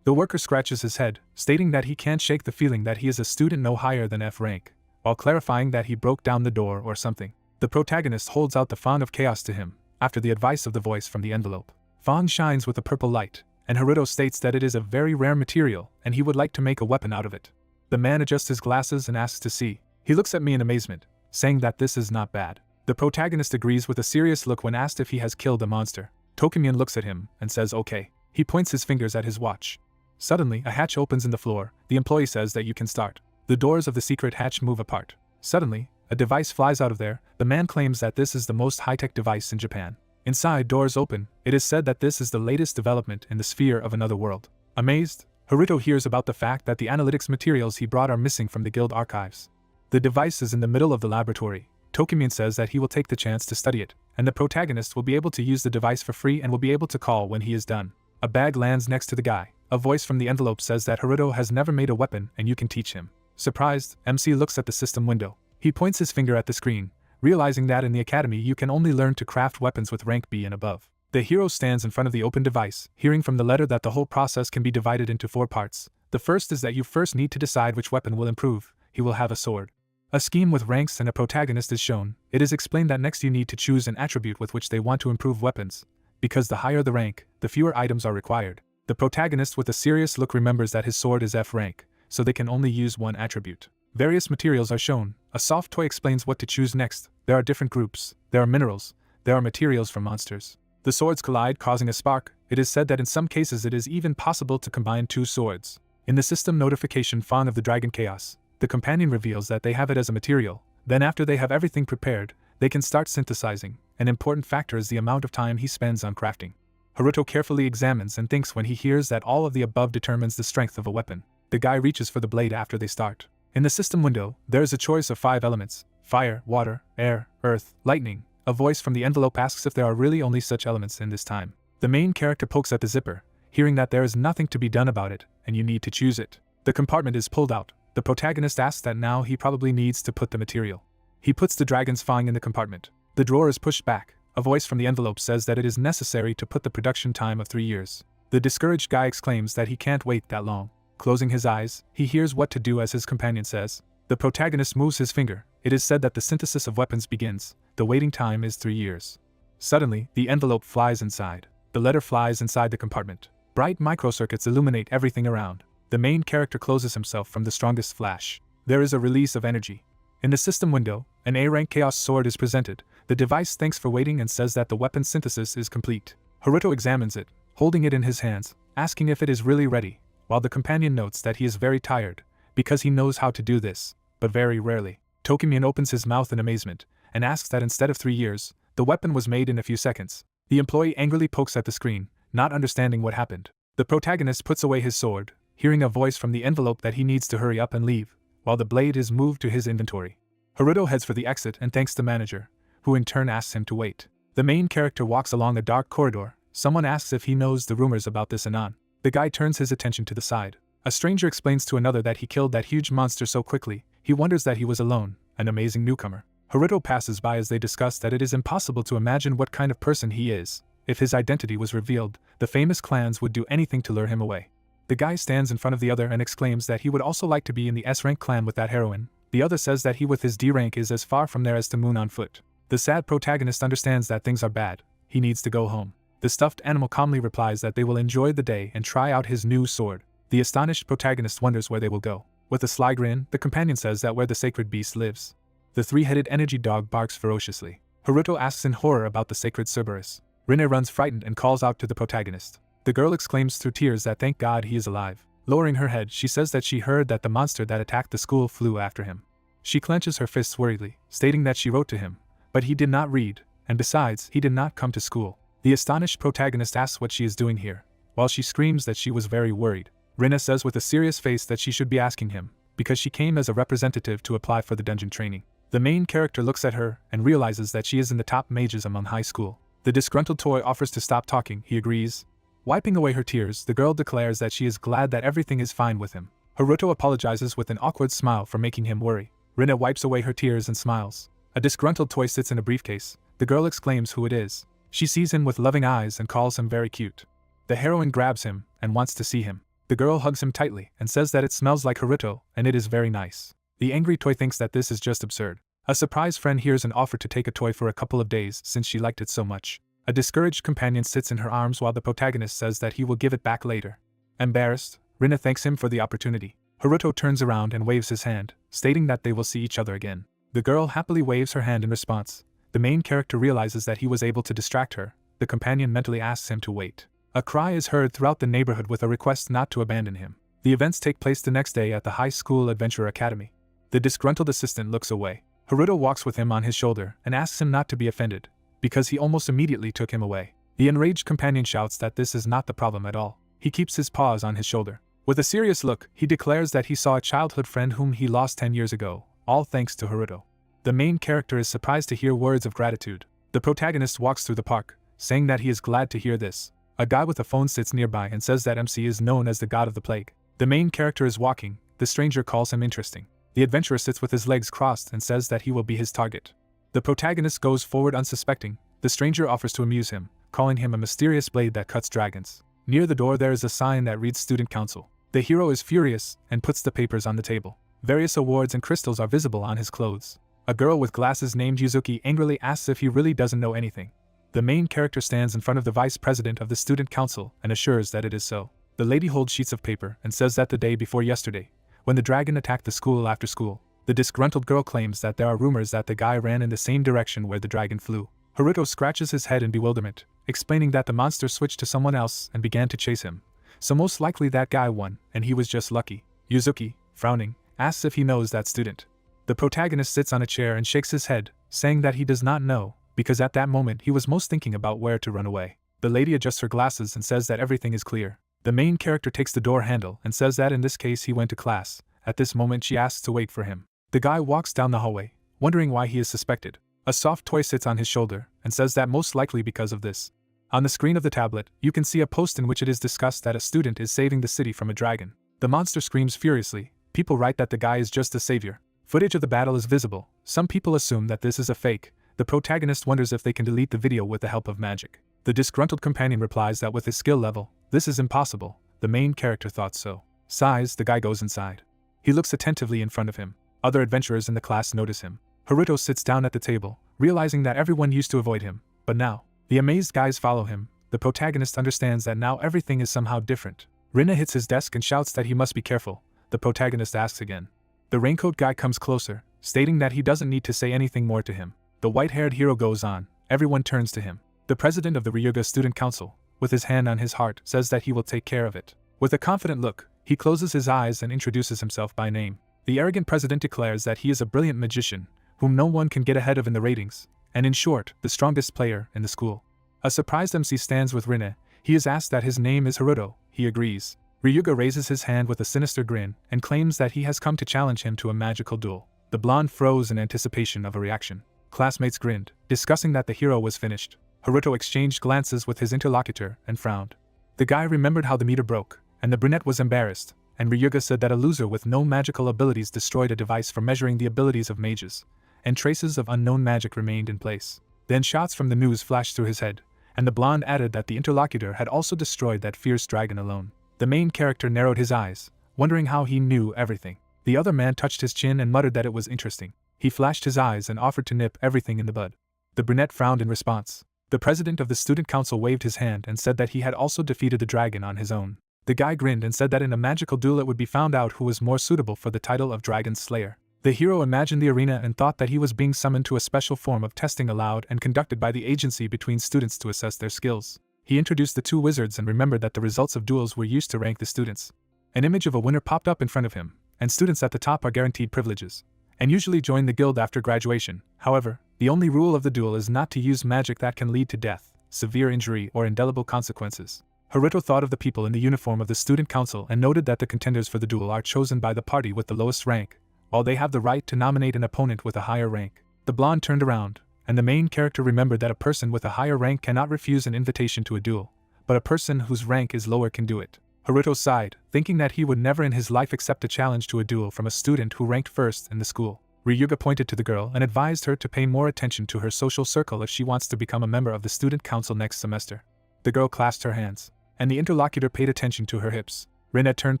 The worker scratches his head, stating that he can't shake the feeling that he is a student no higher than F rank, while clarifying that he broke down the door or something. The protagonist holds out the Fang of Chaos to him, after the advice of the voice from the envelope. Fang shines with a purple light, and Haruto states that it is a very rare material and he would like to make a weapon out of it. The man adjusts his glasses and asks to see. He looks at me in amazement, saying that this is not bad. The protagonist agrees with a serious look when asked if he has killed a monster. Tokimyun looks at him and says okay. He points his fingers at his watch. Suddenly, a hatch opens in the floor. The employee says that you can start. The doors of the secret hatch move apart. Suddenly, a device flies out of there. The man claims that this is the most high-tech device in Japan. Inside, doors open. It is said that this is the latest development in the sphere of another world. Amazed, Haruto hears about the fact that the analytics materials he brought are missing from the guild archives. The device is in the middle of the laboratory. Tokimyun says that he will take the chance to study it, and the protagonist will be able to use the device for free and will be able to call when he is done. A bag lands next to the guy. A voice from the envelope says that Haruto has never made a weapon and you can teach him. Surprised, MC looks at the system window. He points his finger at the screen, realizing that in the academy you can only learn to craft weapons with rank B and above. The hero stands in front of the open device, hearing from the letter that the whole process can be divided into 4 parts. The first is that you first need to decide which weapon will improve. He will have a sword. A scheme with ranks and a protagonist is shown. It is explained that next you need to choose an attribute with which they want to improve weapons. Because the higher the rank, the fewer items are required. The protagonist with a serious look remembers that his sword is F rank, so they can only use one attribute. Various materials are shown. A soft toy explains what to choose next. There are different groups. There are minerals. There are materials for monsters. The swords collide, causing a spark. It is said that in some cases it is even possible to combine 2 swords. In the system notification Fang of the Dragon Chaos, the companion reveals that they have it as a material. Then after they have everything prepared, they can start synthesizing. An important factor is the amount of time he spends on crafting. Haruto carefully examines and thinks when he hears that all of the above determines the strength of a weapon. The guy reaches for the blade after they start. In the system window, there is a choice of 5 elements: fire, water, air, earth, lightning. A voice from the envelope asks if there are really only such elements in this time. The main character pokes at the zipper, hearing that there is nothing to be done about it, and you need to choose it. The compartment is pulled out. The protagonist asks that now he probably needs to put the material. He puts the dragon's fang in the compartment. The drawer is pushed back. A voice from the envelope says that it is necessary to put the production time of 3 years. The discouraged guy exclaims that he can't wait that long. Closing his eyes, he hears what to do as his companion says. The protagonist moves his finger. It is said that the synthesis of weapons begins. The waiting time is 3 years. Suddenly, the envelope flies inside. The letter flies inside the compartment. Bright microcircuits illuminate everything around. The main character closes himself from the strongest flash. There is a release of energy. In the system window, an A-rank Chaos Sword is presented. The device thanks for waiting and says that the weapon synthesis is complete. Haruto examines it, holding it in his hands, asking if it is really ready, while the companion notes that he is very tired, because he knows how to do this, but very rarely. Tokimyun opens his mouth in amazement, and asks that instead of 3 years, the weapon was made in a few seconds. The employee angrily pokes at the screen, not understanding what happened. The protagonist puts away his sword, hearing a voice from the envelope that he needs to hurry up and leave, while the blade is moved to his inventory. Haruto heads for the exit and thanks the manager, who in turn asks him to wait. The main character walks along a dark corridor. Someone asks if he knows the rumors about this anon. The guy turns his attention to the side. A stranger explains to another that he killed that huge monster so quickly, he wonders that he was alone, an amazing newcomer. Haruto passes by as they discuss that it is impossible to imagine what kind of person he is. If his identity was revealed, the famous clans would do anything to lure him away. The guy stands in front of the other and exclaims that he would also like to be in the S-rank clan with that heroine. The other says that he with his D rank is as far from there as to Moon on foot. The sad protagonist understands that things are bad. He needs to go home. The stuffed animal calmly replies that they will enjoy the day and try out his new sword. The astonished protagonist wonders where they will go. With a sly grin, the companion says that where the sacred beast lives. The 3-headed energy dog barks ferociously. Haruto asks in horror about the sacred Cerberus. Rinne runs frightened and calls out to the protagonist. The girl exclaims through tears that thank God he is alive. Lowering her head, she says that she heard that the monster that attacked the school flew after him. She clenches her fists worriedly, stating that she wrote to him, but he did not read, and besides, he did not come to school. The astonished protagonist asks what she is doing here, while she screams that she was very worried. Rinne says with a serious face that she should be asking him, because she came as a representative to apply for the dungeon training. The main character looks at her and realizes that she is in the top mages among high school. The disgruntled toy offers to stop talking. He agrees. Wiping away her tears, the girl declares that she is glad that everything is fine with him. Haruto apologizes with an awkward smile for making him worry. Rina wipes away her tears and smiles. A disgruntled toy sits in a briefcase. The girl exclaims who it is. She sees him with loving eyes and calls him very cute. The heroine grabs him and wants to see him. The girl hugs him tightly and says that it smells like Haruto and it is very nice. The angry toy thinks that this is just absurd. A surprised friend hears an offer to take a toy for a couple of days since she liked it so much. A discouraged companion sits in her arms while the protagonist says that he will give it back later. Embarrassed, Rina thanks him for the opportunity. Haruto turns around and waves his hand, stating that they will see each other again. The girl happily waves her hand in response. The main character realizes that he was able to distract her. The companion mentally asks him to wait. A cry is heard throughout the neighborhood with a request not to abandon him. The events take place the next day at the high school adventure academy. The disgruntled assistant looks away. Haruto walks with him on his shoulder and asks him not to be offended, because he almost immediately took him away. The enraged companion shouts that this is not the problem at all. He keeps his paws on his shoulder. With a serious look, he declares that he saw a childhood friend whom he lost 10 years ago, all thanks to Haruto. The main character is surprised to hear words of gratitude. The protagonist walks through the park, saying that he is glad to hear this. A guy with a phone sits nearby and says that MC is known as the god of the plague. The main character is walking. The stranger calls him interesting. The adventurer sits with his legs crossed and says that he will be his target. The protagonist goes forward unsuspecting. The stranger offers to amuse him, calling him a mysterious blade that cuts dragons. Near the door there is a sign that reads Student Council. The hero is furious and puts the papers on the table. Various awards and crystals are visible on his clothes. A girl with glasses named Yuzuki angrily asks if he really doesn't know anything. The main character stands in front of the vice president of the student council and assures that it is so. The lady holds sheets of paper and says that the day before yesterday, when the dragon attacked the school after school, the disgruntled girl claims that there are rumors that the guy ran in the same direction where the dragon flew. Haruto scratches his head in bewilderment, explaining that the monster switched to someone else and began to chase him. So most likely that guy won, and he was just lucky. Yuzuki, frowning, asks if he knows that student. The protagonist sits on a chair and shakes his head, saying that he does not know, because at that moment he was most thinking about where to run away. The lady adjusts her glasses and says that everything is clear. The main character takes the door handle and says that in this case he went to class. At this moment she asks to wait for him. The guy walks down the hallway, wondering why he is suspected. A soft toy sits on his shoulder and says that most likely because of this. On the screen of the tablet, you can see a post in which it is discussed that a student is saving the city from a dragon. The monster screams furiously. People write that the guy is just a savior. Footage of the battle is visible. Some people assume that this is a fake. The protagonist wonders if they can delete the video with the help of magic. The disgruntled companion replies that with his skill level, this is impossible. The main character thought so. Sighs, the guy goes inside. He looks attentively in front of him. Other adventurers in the class notice him. Haruto sits down at the table, realizing that everyone used to avoid him, but now, the amazed guys follow him. The protagonist understands that now everything is somehow different. Rina hits his desk and shouts that he must be careful. The protagonist asks again. The raincoat guy comes closer, stating that he doesn't need to say anything more to him. The white-haired hero goes on. Everyone turns to him. The president of the Ryuga Student Council, with his hand on his heart, says that he will take care of it. With a confident look, he closes his eyes and introduces himself by name. The arrogant president declares that he is a brilliant magician, whom no one can get ahead of in the ratings, and in short, the strongest player in the school. A surprised MC stands with Rina. He is asked that his name is Haruto. He agrees. Ryuga raises his hand with a sinister grin and claims that he has come to challenge him to a magical duel. The blonde froze in anticipation of a reaction. Classmates grinned, discussing that the hero was finished. Haruto exchanged glances with his interlocutor and frowned. The guy remembered how the meter broke, and the brunette was embarrassed, and Ryuga said that a loser with no magical abilities destroyed a device for measuring the abilities of mages, and traces of unknown magic remained in place. Then shots from the news flashed through his head, and the blonde added that the interlocutor had also destroyed that fierce dragon alone. The main character narrowed his eyes, wondering how he knew everything. The other man touched his chin and muttered that it was interesting. He flashed his eyes and offered to nip everything in the bud. The brunette frowned in response. The president of the student council waved his hand and said that he had also defeated the dragon on his own. The guy grinned and said that in a magical duel it would be found out who was more suitable for the title of Dragon Slayer. The hero imagined the arena and thought that he was being summoned to a special form of testing allowed and conducted by the agency between students to assess their skills. He introduced the two wizards and remembered that the results of duels were used to rank the students. An image of a winner popped up in front of him, and students at the top are guaranteed privileges, and usually join the guild after graduation. However, the only rule of the duel is not to use magic that can lead to death, severe injury, or indelible consequences. Haruto thought of the people in the uniform of the student council and noted that the contenders for the duel are chosen by the party with the lowest rank, while they have the right to nominate an opponent with a higher rank. The blonde turned around, and the main character remembered that a person with a higher rank cannot refuse an invitation to a duel, but a person whose rank is lower can do it. Haruto sighed, thinking that he would never in his life accept a challenge to a duel from a student who ranked first in the school. Ryuga pointed to the girl and advised her to pay more attention to her social circle if she wants to become a member of the student council next semester. The girl clasped her hands, and the interlocutor paid attention to her hips. Rinna turned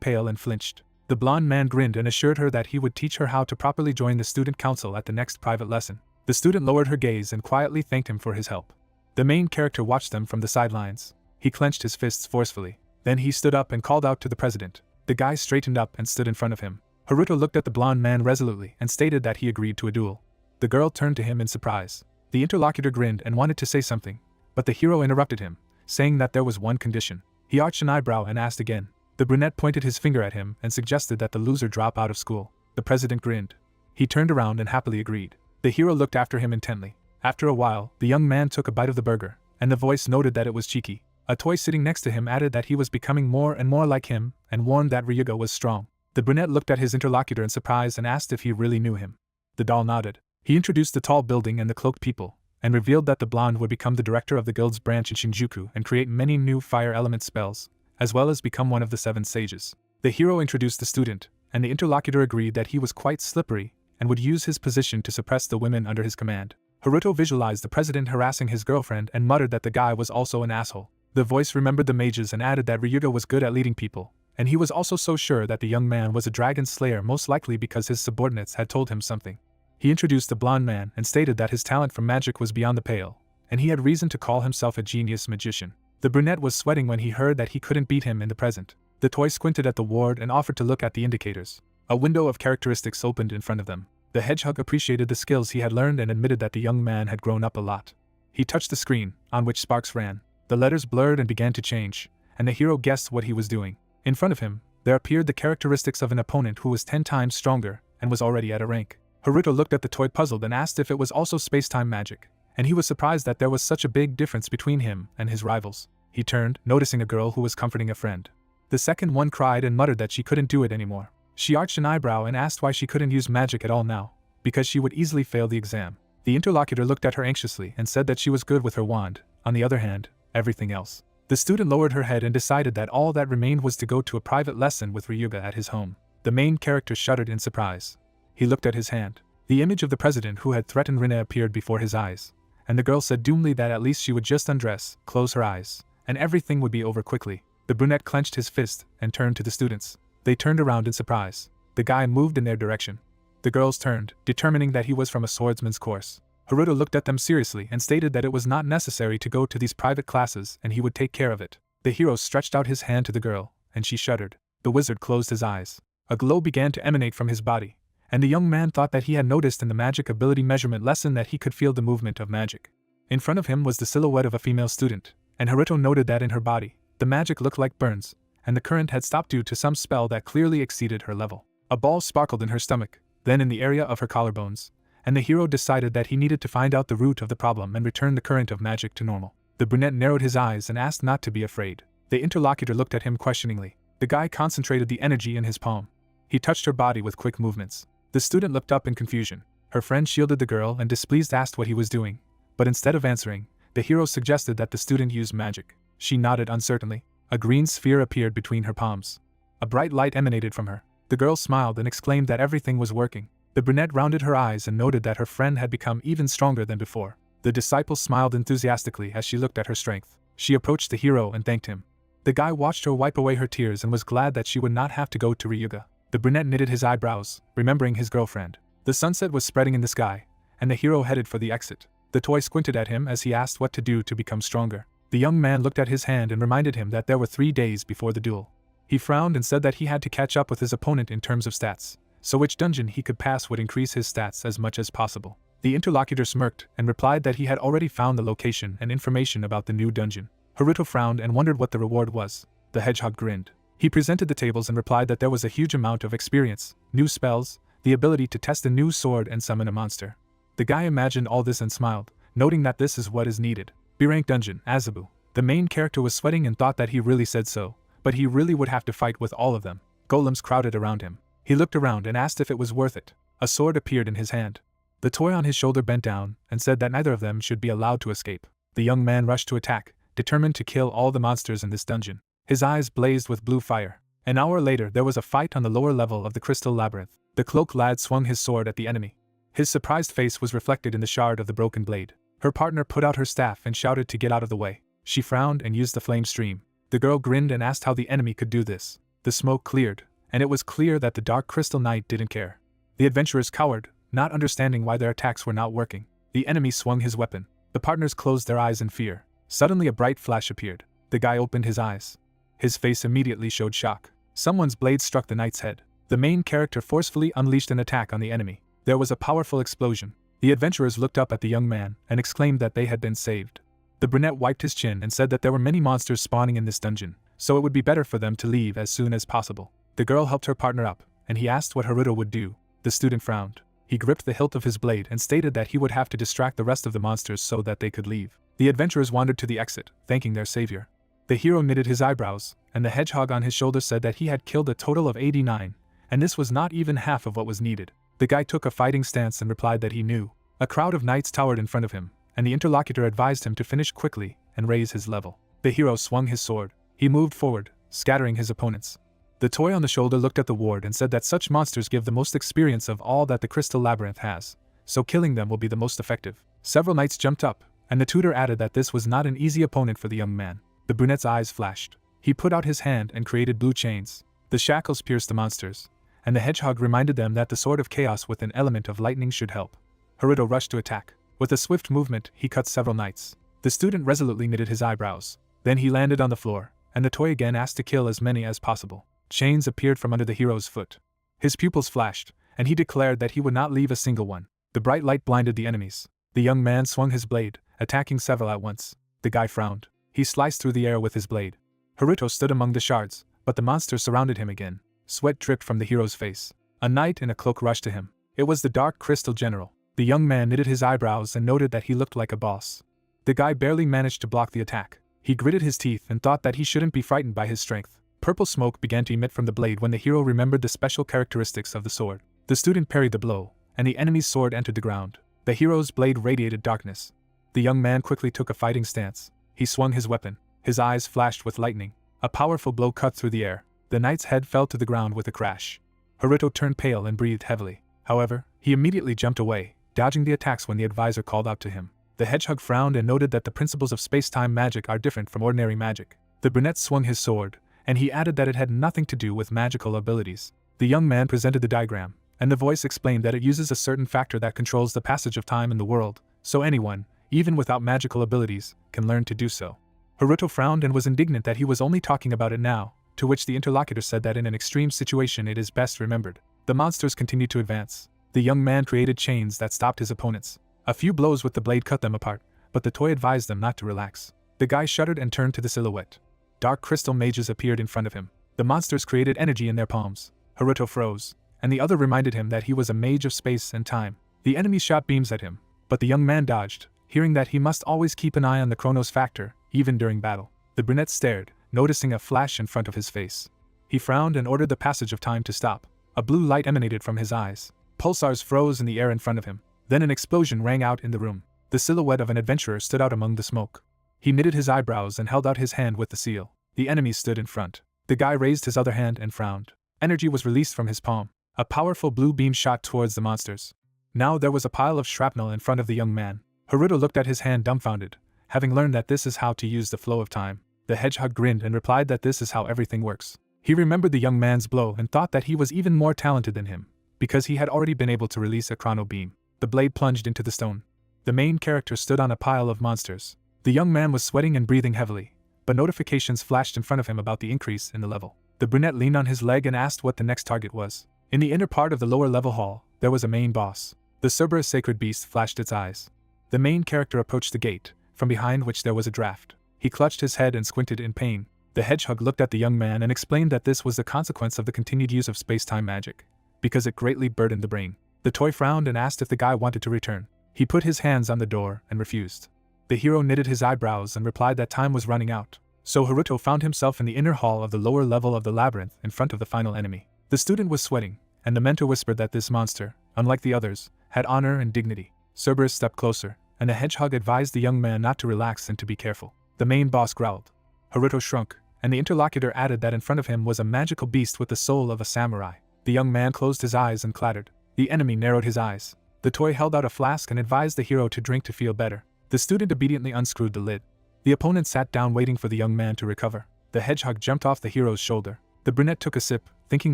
pale and flinched. The blonde man grinned and assured her that he would teach her how to properly join the student council at the next private lesson. The student lowered her gaze and quietly thanked him for his help. The main character watched them from the sidelines. He clenched his fists forcefully. Then he stood up and called out to the president. The guy straightened up and stood in front of him. Haruto looked at the blonde man resolutely and stated that he agreed to a duel. The girl turned to him in surprise. The interlocutor grinned and wanted to say something, but the hero interrupted him, saying that there was one condition. He arched an eyebrow and asked again. The brunette pointed his finger at him and suggested that the loser drop out of school. The president grinned. He turned around and happily agreed. The hero looked after him intently. After a while, the young man took a bite of the burger, and the voice noted that it was cheeky. A toy sitting next to him added that he was becoming more and more like him, and warned that Ryuga was strong. The brunette looked at his interlocutor in surprise and asked if he really knew him. The doll nodded. He introduced the tall building and the cloaked people, and revealed that the blonde would become the director of the guild's branch in Shinjuku and create many new fire element spells, as well as become one of the 7 sages. The hero introduced the student, and the interlocutor agreed that he was quite slippery and would use his position to suppress the women under his command. Haruto visualized the president harassing his girlfriend and muttered that the guy was also an asshole. The voice remembered the mages and added that Ryuga was good at leading people, and he was also so sure that the young man was a dragon slayer, most likely because his subordinates had told him something. He introduced the blonde man and stated that his talent for magic was beyond the pale, and he had reason to call himself a genius magician. The brunette was sweating when he heard that he couldn't beat him in the present. The toy squinted at the ward and offered to look at the indicators. A window of characteristics opened in front of them. The hedgehog appreciated the skills he had learned and admitted that the young man had grown up a lot. He touched the screen, on which sparks ran. The letters blurred and began to change, and the hero guessed what he was doing. In front of him, there appeared the characteristics of an opponent who was 10 times stronger and was already at a rank. Haruto looked at the toy puzzled and asked if it was also space-time magic, and he was surprised that there was such a big difference between him and his rivals. He turned, noticing a girl who was comforting a friend. The second one cried and muttered that she couldn't do it anymore. She arched an eyebrow and asked why she couldn't use magic at all now, because she would easily fail the exam. The interlocutor looked at her anxiously and said that she was good with her wand. On the other hand, everything else. The student lowered her head and decided that all that remained was to go to a private lesson with Ryuga at his home. The main character shuddered in surprise. He looked at his hand. The image of the president who had threatened Rinna appeared before his eyes, and the girl said doomly that at least she would just undress, close her eyes, and everything would be over quickly. The brunette clenched his fist and turned to the students. They turned around in surprise. The guy moved in their direction. The girls turned, determining that he was from a swordsman's course. Haruto looked at them seriously and stated that it was not necessary to go to these private classes and he would take care of it. The hero stretched out his hand to the girl, and she shuddered. The wizard closed his eyes. A glow began to emanate from his body, and the young man thought that he had noticed in the magic ability measurement lesson that he could feel the movement of magic. In front of him was the silhouette of a female student, and Haruto noted that in her body, the magic looked like burns, and the current had stopped due to some spell that clearly exceeded her level. A ball sparkled in her stomach, then in the area of her collarbones, and the hero decided that he needed to find out the root of the problem and return the current of magic to normal. The brunette narrowed his eyes and asked not to be afraid. The interlocutor looked at him questioningly. The guy concentrated the energy in his palm. He touched her body with quick movements. The student looked up in confusion. Her friend shielded the girl and displeased asked what he was doing, but instead of answering, the hero suggested that the student use magic. She nodded uncertainly. A green sphere appeared between her palms. A bright light emanated from her. The girl smiled and exclaimed that everything was working. The brunette rounded her eyes and noted that her friend had become even stronger than before. The disciple smiled enthusiastically as she looked at her strength. She approached the hero and thanked him. The guy watched her wipe away her tears and was glad that she would not have to go to Ryuga. The brunette knitted his eyebrows, remembering his girlfriend. The sunset was spreading in the sky, and the hero headed for the exit. The toy squinted at him as he asked what to do to become stronger. The young man looked at his hand and reminded him that there were 3 days before the duel. He frowned and said that he had to catch up with his opponent in terms of stats, so which dungeon he could pass would increase his stats as much as possible. The interlocutor smirked and replied that he had already found the location and information about the new dungeon. Haruto frowned and wondered what the reward was. The hedgehog grinned. He presented the tables and replied that there was a huge amount of experience, new spells, the ability to test a new sword and summon a monster. The guy imagined all this and smiled, noting that this is what is needed. B-rank dungeon, Azabu. The main character was sweating and thought that he really said so, but he really would have to fight with all of them. Golems crowded around him. He looked around and asked if it was worth it. A sword appeared in his hand. The toy on his shoulder bent down and said that neither of them should be allowed to escape. The young man rushed to attack, determined to kill all the monsters in this dungeon. His eyes blazed with blue fire. An hour later there was a fight on the lower level of the crystal labyrinth. The cloaked lad swung his sword at the enemy. His surprised face was reflected in the shard of the broken blade. Her partner put out her staff and shouted to get out of the way. She frowned and used the flame stream. The girl grinned and asked how the enemy could do this. The smoke cleared, and it was clear that the dark crystal knight didn't care. The adventurers cowered, not understanding why their attacks were not working. The enemy swung his weapon. The partners closed their eyes in fear. Suddenly a bright flash appeared. The guy opened his eyes. His face immediately showed shock. Someone's blade struck the knight's head. The main character forcefully unleashed an attack on the enemy. There was a powerful explosion. The adventurers looked up at the young man and exclaimed that they had been saved. The brunette wiped his chin and said that there were many monsters spawning in this dungeon, so it would be better for them to leave as soon as possible. The girl helped her partner up, and he asked what Haruto would do. The student frowned. He gripped the hilt of his blade and stated that he would have to distract the rest of the monsters so that they could leave. The adventurers wandered to the exit, thanking their savior. The hero knitted his eyebrows, and the hedgehog on his shoulder said that he had killed a total of 89, and this was not even half of what was needed. The guy took a fighting stance and replied that he knew. A crowd of knights towered in front of him, and the interlocutor advised him to finish quickly and raise his level. The hero swung his sword. He moved forward, scattering his opponents. The toy on the shoulder looked at the ward and said that such monsters give the most experience of all that the crystal labyrinth has, so killing them will be the most effective. Several knights jumped up, and the tutor added that this was not an easy opponent for the young man. The brunette's eyes flashed. He put out his hand and created blue chains. The shackles pierced the monsters, and the hedgehog reminded them that the sword of chaos with an element of lightning should help. Haruto rushed to attack. With a swift movement, he cut several knights. The student resolutely knitted his eyebrows. Then he landed on the floor, and the toy again asked to kill as many as possible. Chains appeared from under the hero's foot. His pupils flashed, and he declared that he would not leave a single one. The bright light blinded the enemies. The young man swung his blade, attacking several at once. The guy frowned. He sliced through the air with his blade. Haruto stood among the shards, but the monsters surrounded him again. Sweat dripped from the hero's face. A knight in a cloak rushed to him. It was the Dark Crystal General. The young man knitted his eyebrows and noted that he looked like a boss. The guy barely managed to block the attack. He gritted his teeth and thought that he shouldn't be frightened by his strength. Purple smoke began to emit from the blade when the hero remembered the special characteristics of the sword. The student parried the blow, and the enemy's sword entered the ground. The hero's blade radiated darkness. The young man quickly took a fighting stance. He swung his weapon. His eyes flashed with lightning. A powerful blow cut through the air. The knight's head fell to the ground with a crash. Haruto turned pale and breathed heavily. However, he immediately jumped away, dodging the attacks when the advisor called out to him. The hedgehog frowned and noted that the principles of space-time magic are different from ordinary magic. The brunette swung his sword, and he added that it had nothing to do with magical abilities. The young man presented the diagram, and the voice explained that it uses a certain factor that controls the passage of time in the world, so anyone, even without magical abilities, can learn to do so. Haruto frowned and was indignant that he was only talking about it now, to which the interlocutor said that in an extreme situation it is best remembered. The monsters continued to advance. The young man created chains that stopped his opponents. A few blows with the blade cut them apart, but the toy advised them not to relax. The guy shuddered and turned to the silhouette. Dark crystal mages appeared in front of him. The monsters created energy in their palms. Haruto froze, and the other reminded him that he was a mage of space and time. The enemy shot beams at him, but the young man dodged, hearing that he must always keep an eye on the Chronos factor, even during battle. The brunette stared, noticing a flash in front of his face. He frowned and ordered the passage of time to stop. A blue light emanated from his eyes. Pulsars froze in the air in front of him. Then an explosion rang out in the room. The silhouette of an adventurer stood out among the smoke. He knitted his eyebrows and held out his hand with the seal. The enemy stood in front. The guy raised his other hand and frowned. Energy was released from his palm. A powerful blue beam shot towards the monsters. Now there was a pile of shrapnel in front of the young man. Haruto looked at his hand dumbfounded, having learned that this is how to use the flow of time. The hedgehog grinned and replied that this is how everything works. He remembered the young man's blow and thought that he was even more talented than him, because he had already been able to release a chrono beam. The blade plunged into the stone. The main character stood on a pile of monsters. The young man was sweating and breathing heavily, but notifications flashed in front of him about the increase in the level. The brunette leaned on his leg and asked what the next target was. In the inner part of the lower level hall, there was a main boss. The Cerberus sacred beast flashed its eyes. The main character approached the gate, from behind which there was a draft. He clutched his head and squinted in pain. The hedgehog looked at the young man and explained that this was the consequence of the continued use of space-time magic, because it greatly burdened the brain. The toy frowned and asked if the guy wanted to return. He put his hands on the door and refused. The hero knitted his eyebrows and replied that time was running out. So Haruto found himself in the inner hall of the lower level of the labyrinth in front of the final enemy. The student was sweating, and the mentor whispered that this monster, unlike the others, had honor and dignity. Cerberus stepped closer, and the hedgehog advised the young man not to relax and to be careful. The main boss growled. Haruto shrunk, and the interlocutor added that in front of him was a magical beast with the soul of a samurai. The young man closed his eyes and clattered. The enemy narrowed his eyes. The toy held out a flask and advised the hero to drink to feel better. The student obediently unscrewed the lid. The opponent sat down waiting for the young man to recover. The hedgehog jumped off the hero's shoulder. The brunette took a sip, thinking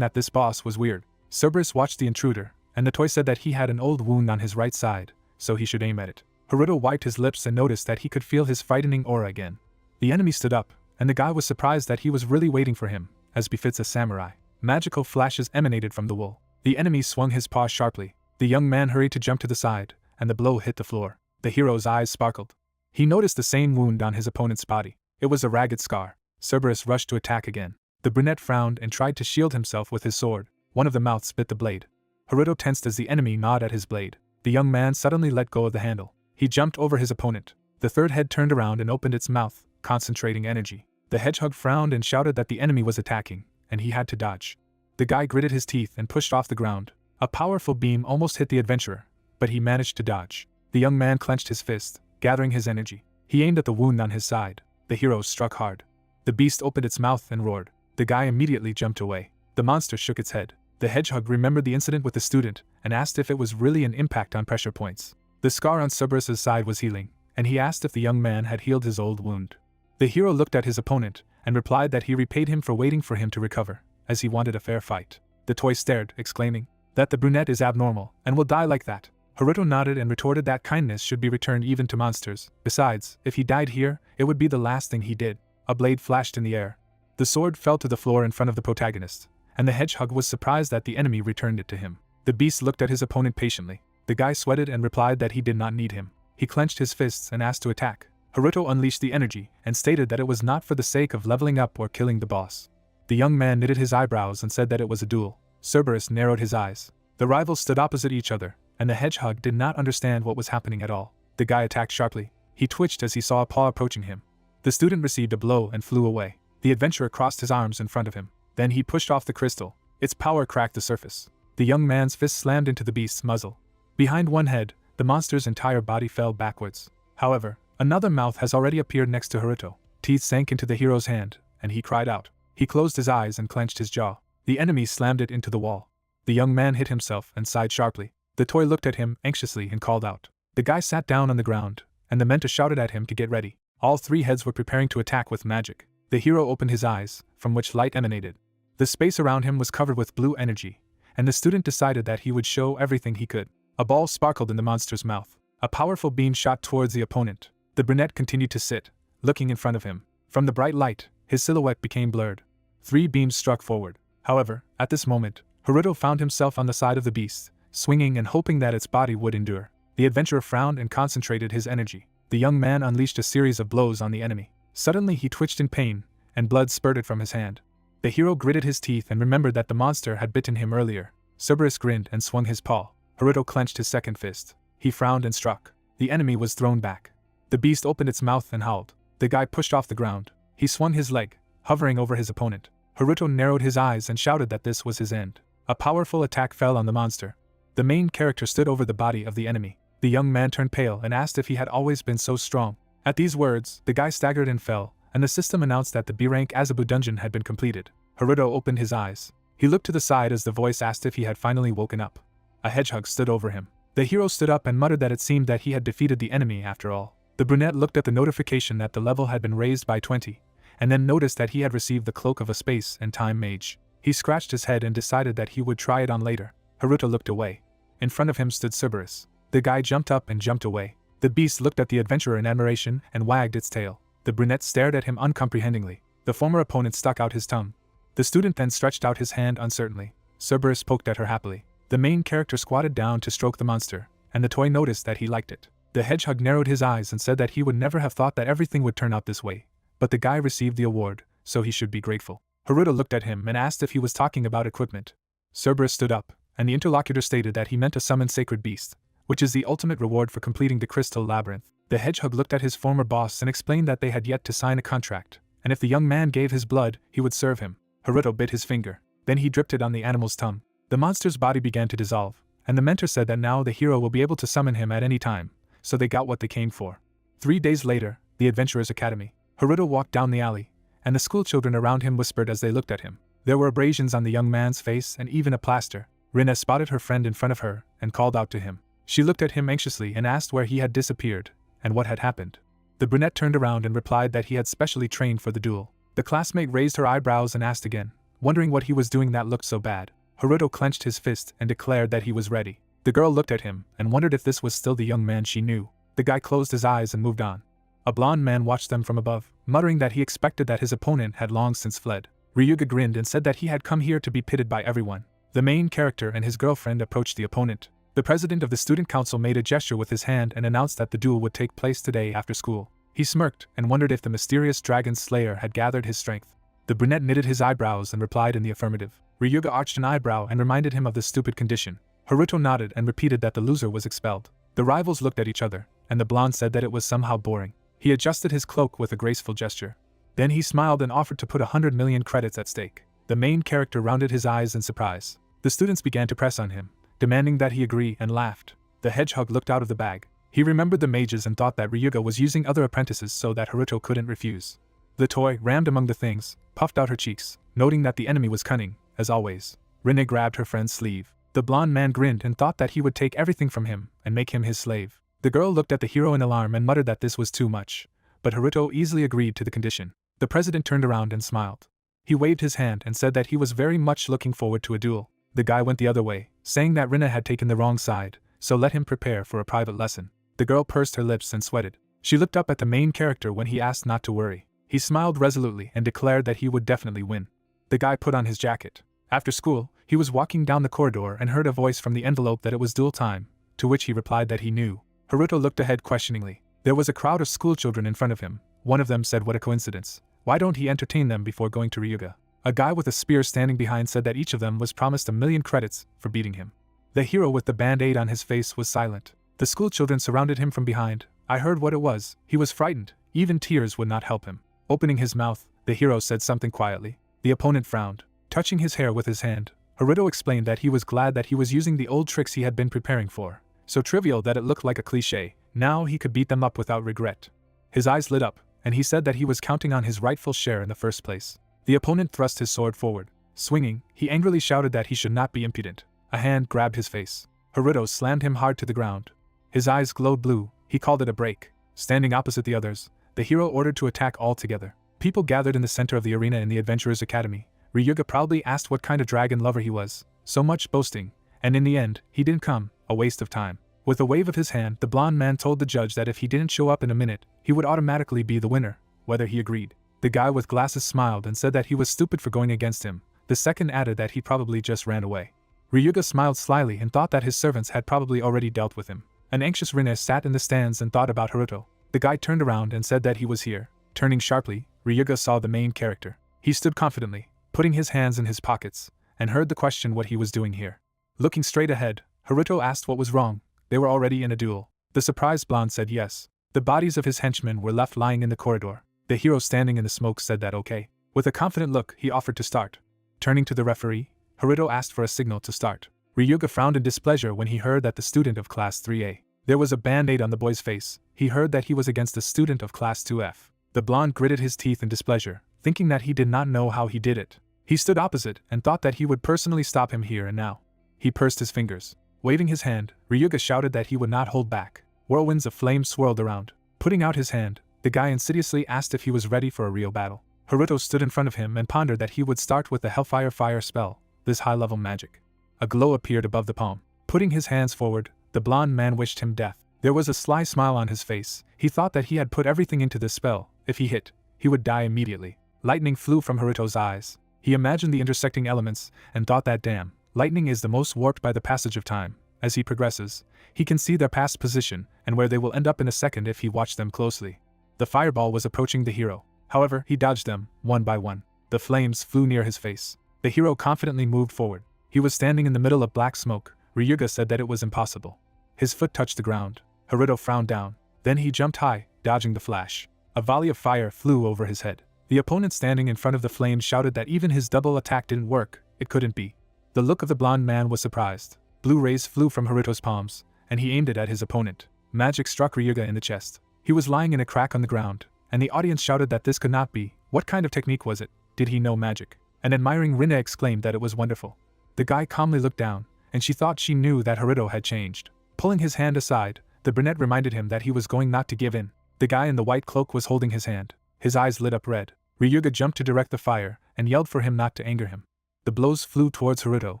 that this boss was weird. Cerberus watched the intruder, and the toy said that he had an old wound on his right side, so he should aim at it. Haruto wiped his lips and noticed that he could feel his frightening aura again. The enemy stood up, and the guy was surprised that he was really waiting for him, as befits a samurai. Magical flashes emanated from the wool. The enemy swung his paw sharply. The young man hurried to jump to the side, and the blow hit the floor. The hero's eyes sparkled. He noticed the same wound on his opponent's body. It was a ragged scar. Cerberus rushed to attack again. The brunette frowned and tried to shield himself with his sword. One of the mouths bit the blade. Haruto tensed as the enemy gnawed at his blade. The young man suddenly let go of the handle. He jumped over his opponent. The third head turned around and opened its mouth, concentrating energy. The hedgehog frowned and shouted that the enemy was attacking, and he had to dodge. The guy gritted his teeth and pushed off the ground. A powerful beam almost hit the adventurer, but he managed to dodge. The young man clenched his fist, gathering his energy. He aimed at the wound on his side. The hero struck hard. The beast opened its mouth and roared. The guy immediately jumped away. The monster shook its head. The hedgehog remembered the incident with the student and asked if it was really an impact on pressure points. The scar on Cerberus's side was healing, and he asked if the young man had healed his old wound. The hero looked at his opponent and replied that he repaid him for waiting for him to recover, as he wanted a fair fight. The toy stared, exclaiming that the brunette is abnormal and will die like that. Haruto nodded and retorted that kindness should be returned even to monsters. Besides, if he died here, it would be the last thing he did. A blade flashed in the air. The sword fell to the floor in front of the protagonist, and the hedgehog was surprised that the enemy returned it to him. The beast looked at his opponent patiently. The guy sweated and replied that he did not need him. He clenched his fists and asked to attack. Haruto unleashed the energy and stated that it was not for the sake of leveling up or killing the boss. The young man knitted his eyebrows and said that it was a duel. Cerberus narrowed his eyes. The rivals stood opposite each other, and the hedgehog did not understand what was happening at all. The guy attacked sharply. He twitched as he saw a paw approaching him. The student received a blow and flew away. The adventurer crossed his arms in front of him. Then he pushed off the crystal. Its power cracked the surface. The young man's fist slammed into the beast's muzzle. Behind one head, the monster's entire body fell backwards. However, another mouth has already appeared next to Haruto. Teeth sank into the hero's hand, and he cried out. He closed his eyes and clenched his jaw. The enemy slammed it into the wall. The young man hit himself and sighed sharply. The toy looked at him anxiously and called out. The guy sat down on the ground, and the mentor shouted at him to get ready. All three heads were preparing to attack with magic. The hero opened his eyes, from which light emanated. The space around him was covered with blue energy, and the student decided that he would show everything he could. A ball sparkled in the monster's mouth. A powerful beam shot towards the opponent. The brunette continued to sit, looking in front of him. From the bright light, his silhouette became blurred. 3 beams struck forward. However, at this moment, Haruto found himself on the side of the beast, swinging and hoping that its body would endure. The adventurer frowned and concentrated his energy. The young man unleashed a series of blows on the enemy. Suddenly he twitched in pain, and blood spurted from his hand. The hero gritted his teeth and remembered that the monster had bitten him earlier. Cerberus grinned and swung his paw. Haruto clenched his second fist. He frowned and struck. The enemy was thrown back. The beast opened its mouth and howled. The guy pushed off the ground. He swung his leg, hovering over his opponent. Haruto narrowed his eyes and shouted that this was his end. A powerful attack fell on the monster. The main character stood over the body of the enemy. The young man turned pale and asked if he had always been so strong. At these words, the guy staggered and fell, and the system announced that the B-rank Azabu dungeon had been completed. Haruto opened his eyes. He looked to the side as the voice asked if he had finally woken up. A hedgehog stood over him. The hero stood up and muttered that it seemed that he had defeated the enemy after all. The brunette looked at the notification that the level had been raised by 20, and then noticed that he had received the cloak of a space and time mage. He scratched his head and decided that he would try it on later. Haruto looked away. In front of him stood Cerberus. The guy jumped up and jumped away. The beast looked at the adventurer in admiration and wagged its tail. The brunette stared at him uncomprehendingly. The former opponent stuck out his tongue. The student then stretched out his hand uncertainly. Cerberus poked at her happily. The main character squatted down to stroke the monster, and the toy noticed that he liked it. The hedgehog narrowed his eyes and said that he would never have thought that everything would turn out this way. But the guy received the award, so he should be grateful. Haruto looked at him and asked if he was talking about equipment. Cerberus stood up, and the interlocutor stated that he meant to summon Sacred Beast, which is the ultimate reward for completing the Crystal Labyrinth. The hedgehog looked at his former boss and explained that they had yet to sign a contract, and if the young man gave his blood, he would serve him. Haruto bit his finger. Then he dripped it on the animal's tongue. The monster's body began to dissolve, and the mentor said that now the hero will be able to summon him at any time, so they got what they came for. 3 days later, the Adventurers Academy. Haruto walked down the alley, and the schoolchildren around him whispered as they looked at him. There were abrasions on the young man's face and even a plaster. Rina spotted her friend in front of her and called out to him. She looked at him anxiously and asked where he had disappeared and what had happened. The brunette turned around and replied that he had specially trained for the duel. The classmate raised her eyebrows and asked again, wondering what he was doing that looked so bad. Haruto clenched his fist and declared that he was ready. The girl looked at him and wondered if this was still the young man she knew. The guy closed his eyes and moved on. A blonde man watched them from above, muttering that he expected that his opponent had long since fled. Ryuga grinned and said that he had come here to be pitted by everyone. The main character and his girlfriend approached the opponent. The president of the student council made a gesture with his hand and announced that the duel would take place today after school. He smirked and wondered if the mysterious dragon slayer had gathered his strength. The brunette knitted his eyebrows and replied in the affirmative. Ryuga arched an eyebrow and reminded him of the stupid condition. Haruto nodded and repeated that the loser was expelled. The rivals looked at each other, and the blonde said that it was somehow boring. He adjusted his cloak with a graceful gesture. Then he smiled and offered to put 100 million credits at stake. The main character rounded his eyes in surprise. The students began to press on him, demanding that he agree, and laughed. The hedgehog looked out of the bag. He remembered the mages and thought that Ryuga was using other apprentices so that Haruto couldn't refuse. The toy, rammed among the things, puffed out her cheeks, noting that the enemy was cunning, as always. Rene grabbed her friend's sleeve. The blonde man grinned and thought that he would take everything from him and make him his slave. The girl looked at the hero in alarm and muttered that this was too much, but Haruto easily agreed to the condition. The president turned around and smiled. He waved his hand and said that he was very much looking forward to a duel. The guy went the other way, saying that Rina had taken the wrong side, so let him prepare for a private lesson. The girl pursed her lips and sweated. She looked up at the main character when he asked not to worry. He smiled resolutely and declared that he would definitely win. The guy put on his jacket. After school, he was walking down the corridor and heard a voice from the envelope that it was duel time, to which he replied that he knew. Haruto looked ahead questioningly. There was a crowd of schoolchildren in front of him. One of them said, "What a coincidence. Why don't he entertain them before going to Ryuga?" A guy with a spear standing behind said that each of them was promised 1,000,000 credits for beating him. The hero with the band-aid on his face was silent. The schoolchildren surrounded him from behind. I heard what it was. He was frightened. Even tears would not help him. Opening his mouth, the hero said something quietly. The opponent frowned, touching his hair with his hand. Haruto explained that he was glad that he was using the old tricks he had been preparing for. So trivial that it looked like a cliché. Now he could beat them up without regret. His eyes lit up, and he said that he was counting on his rightful share in the first place. The opponent thrust his sword forward. Swinging, he angrily shouted that he should not be impudent. A hand grabbed his face. Haruto slammed him hard to the ground. His eyes glowed blue. He called it a break. Standing opposite the others, the hero ordered to attack all together. People gathered in the center of the arena in the Adventurers Academy. Ryuga proudly asked what kind of dragon lover he was. So much boasting. And in the end, he didn't come. A waste of time. With a wave of his hand, the blonde man told the judge that if he didn't show up in a minute, he would automatically be the winner, whether he agreed. The guy with glasses smiled and said that he was stupid for going against him. The second added that he probably just ran away. Ryuga smiled slyly and thought that his servants had probably already dealt with him. An anxious Rina sat in the stands and thought about Haruto. The guy turned around and said that he was here. Turning sharply, Ryuga saw the main character. He stood confidently, putting his hands in his pockets, and heard the question what he was doing here. Looking straight ahead, Haruto asked what was wrong. They were already in a duel. The surprised blonde said yes. The bodies of his henchmen were left lying in the corridor. The hero standing in the smoke said that okay. With a confident look, he offered to start. Turning to the referee, Haruto asked for a signal to start. Ryuga frowned in displeasure when he heard that the student of Class 3A. There was a band-aid on the boy's face. He heard that he was against a student of Class 2F. The blonde gritted his teeth in displeasure, thinking that he did not know how he did it. He stood opposite and thought that he would personally stop him here and now. He pursed his fingers. Waving his hand, Ryuga shouted that he would not hold back. Whirlwinds of flame swirled around. Putting out his hand, the guy insidiously asked if he was ready for a real battle. Haruto stood in front of him and pondered that he would start with the Hellfire Fire spell, this high-level magic. A glow appeared above the palm. Putting his hands forward, the blonde man wished him death. There was a sly smile on his face. He thought that he had put everything into this spell. If he hit, he would die immediately. Lightning flew from Haruto's eyes. He imagined the intersecting elements and thought that damn, lightning is the most warped by the passage of time. As he progresses, he can see their past position and where they will end up in a second if he watched them closely. The fireball was approaching the hero. However, he dodged them, one by one. The flames flew near his face. The hero confidently moved forward. He was standing in the middle of black smoke. Ryuga said that it was impossible. His foot touched the ground. Haruto frowned down. Then he jumped high, dodging the flash. A volley of fire flew over his head. The opponent standing in front of the flames shouted that even his double attack didn't work. It couldn't be. The look of the blonde man was surprised. Blue rays flew from Haruto's palms, and he aimed it at his opponent. Magic struck Ryuga in the chest. He was lying in a crack on the ground, and the audience shouted that this could not be. What kind of technique was it? Did he know magic? An admiring Rina exclaimed that it was wonderful. The guy calmly looked down, and she thought she knew that Haruto had changed. Pulling his hand aside, the brunette reminded him that he was going not to give in. The guy in the white cloak was holding his hand. His eyes lit up red. Ryuga jumped to direct the fire, and yelled for him not to anger him. The blows flew towards Haruto,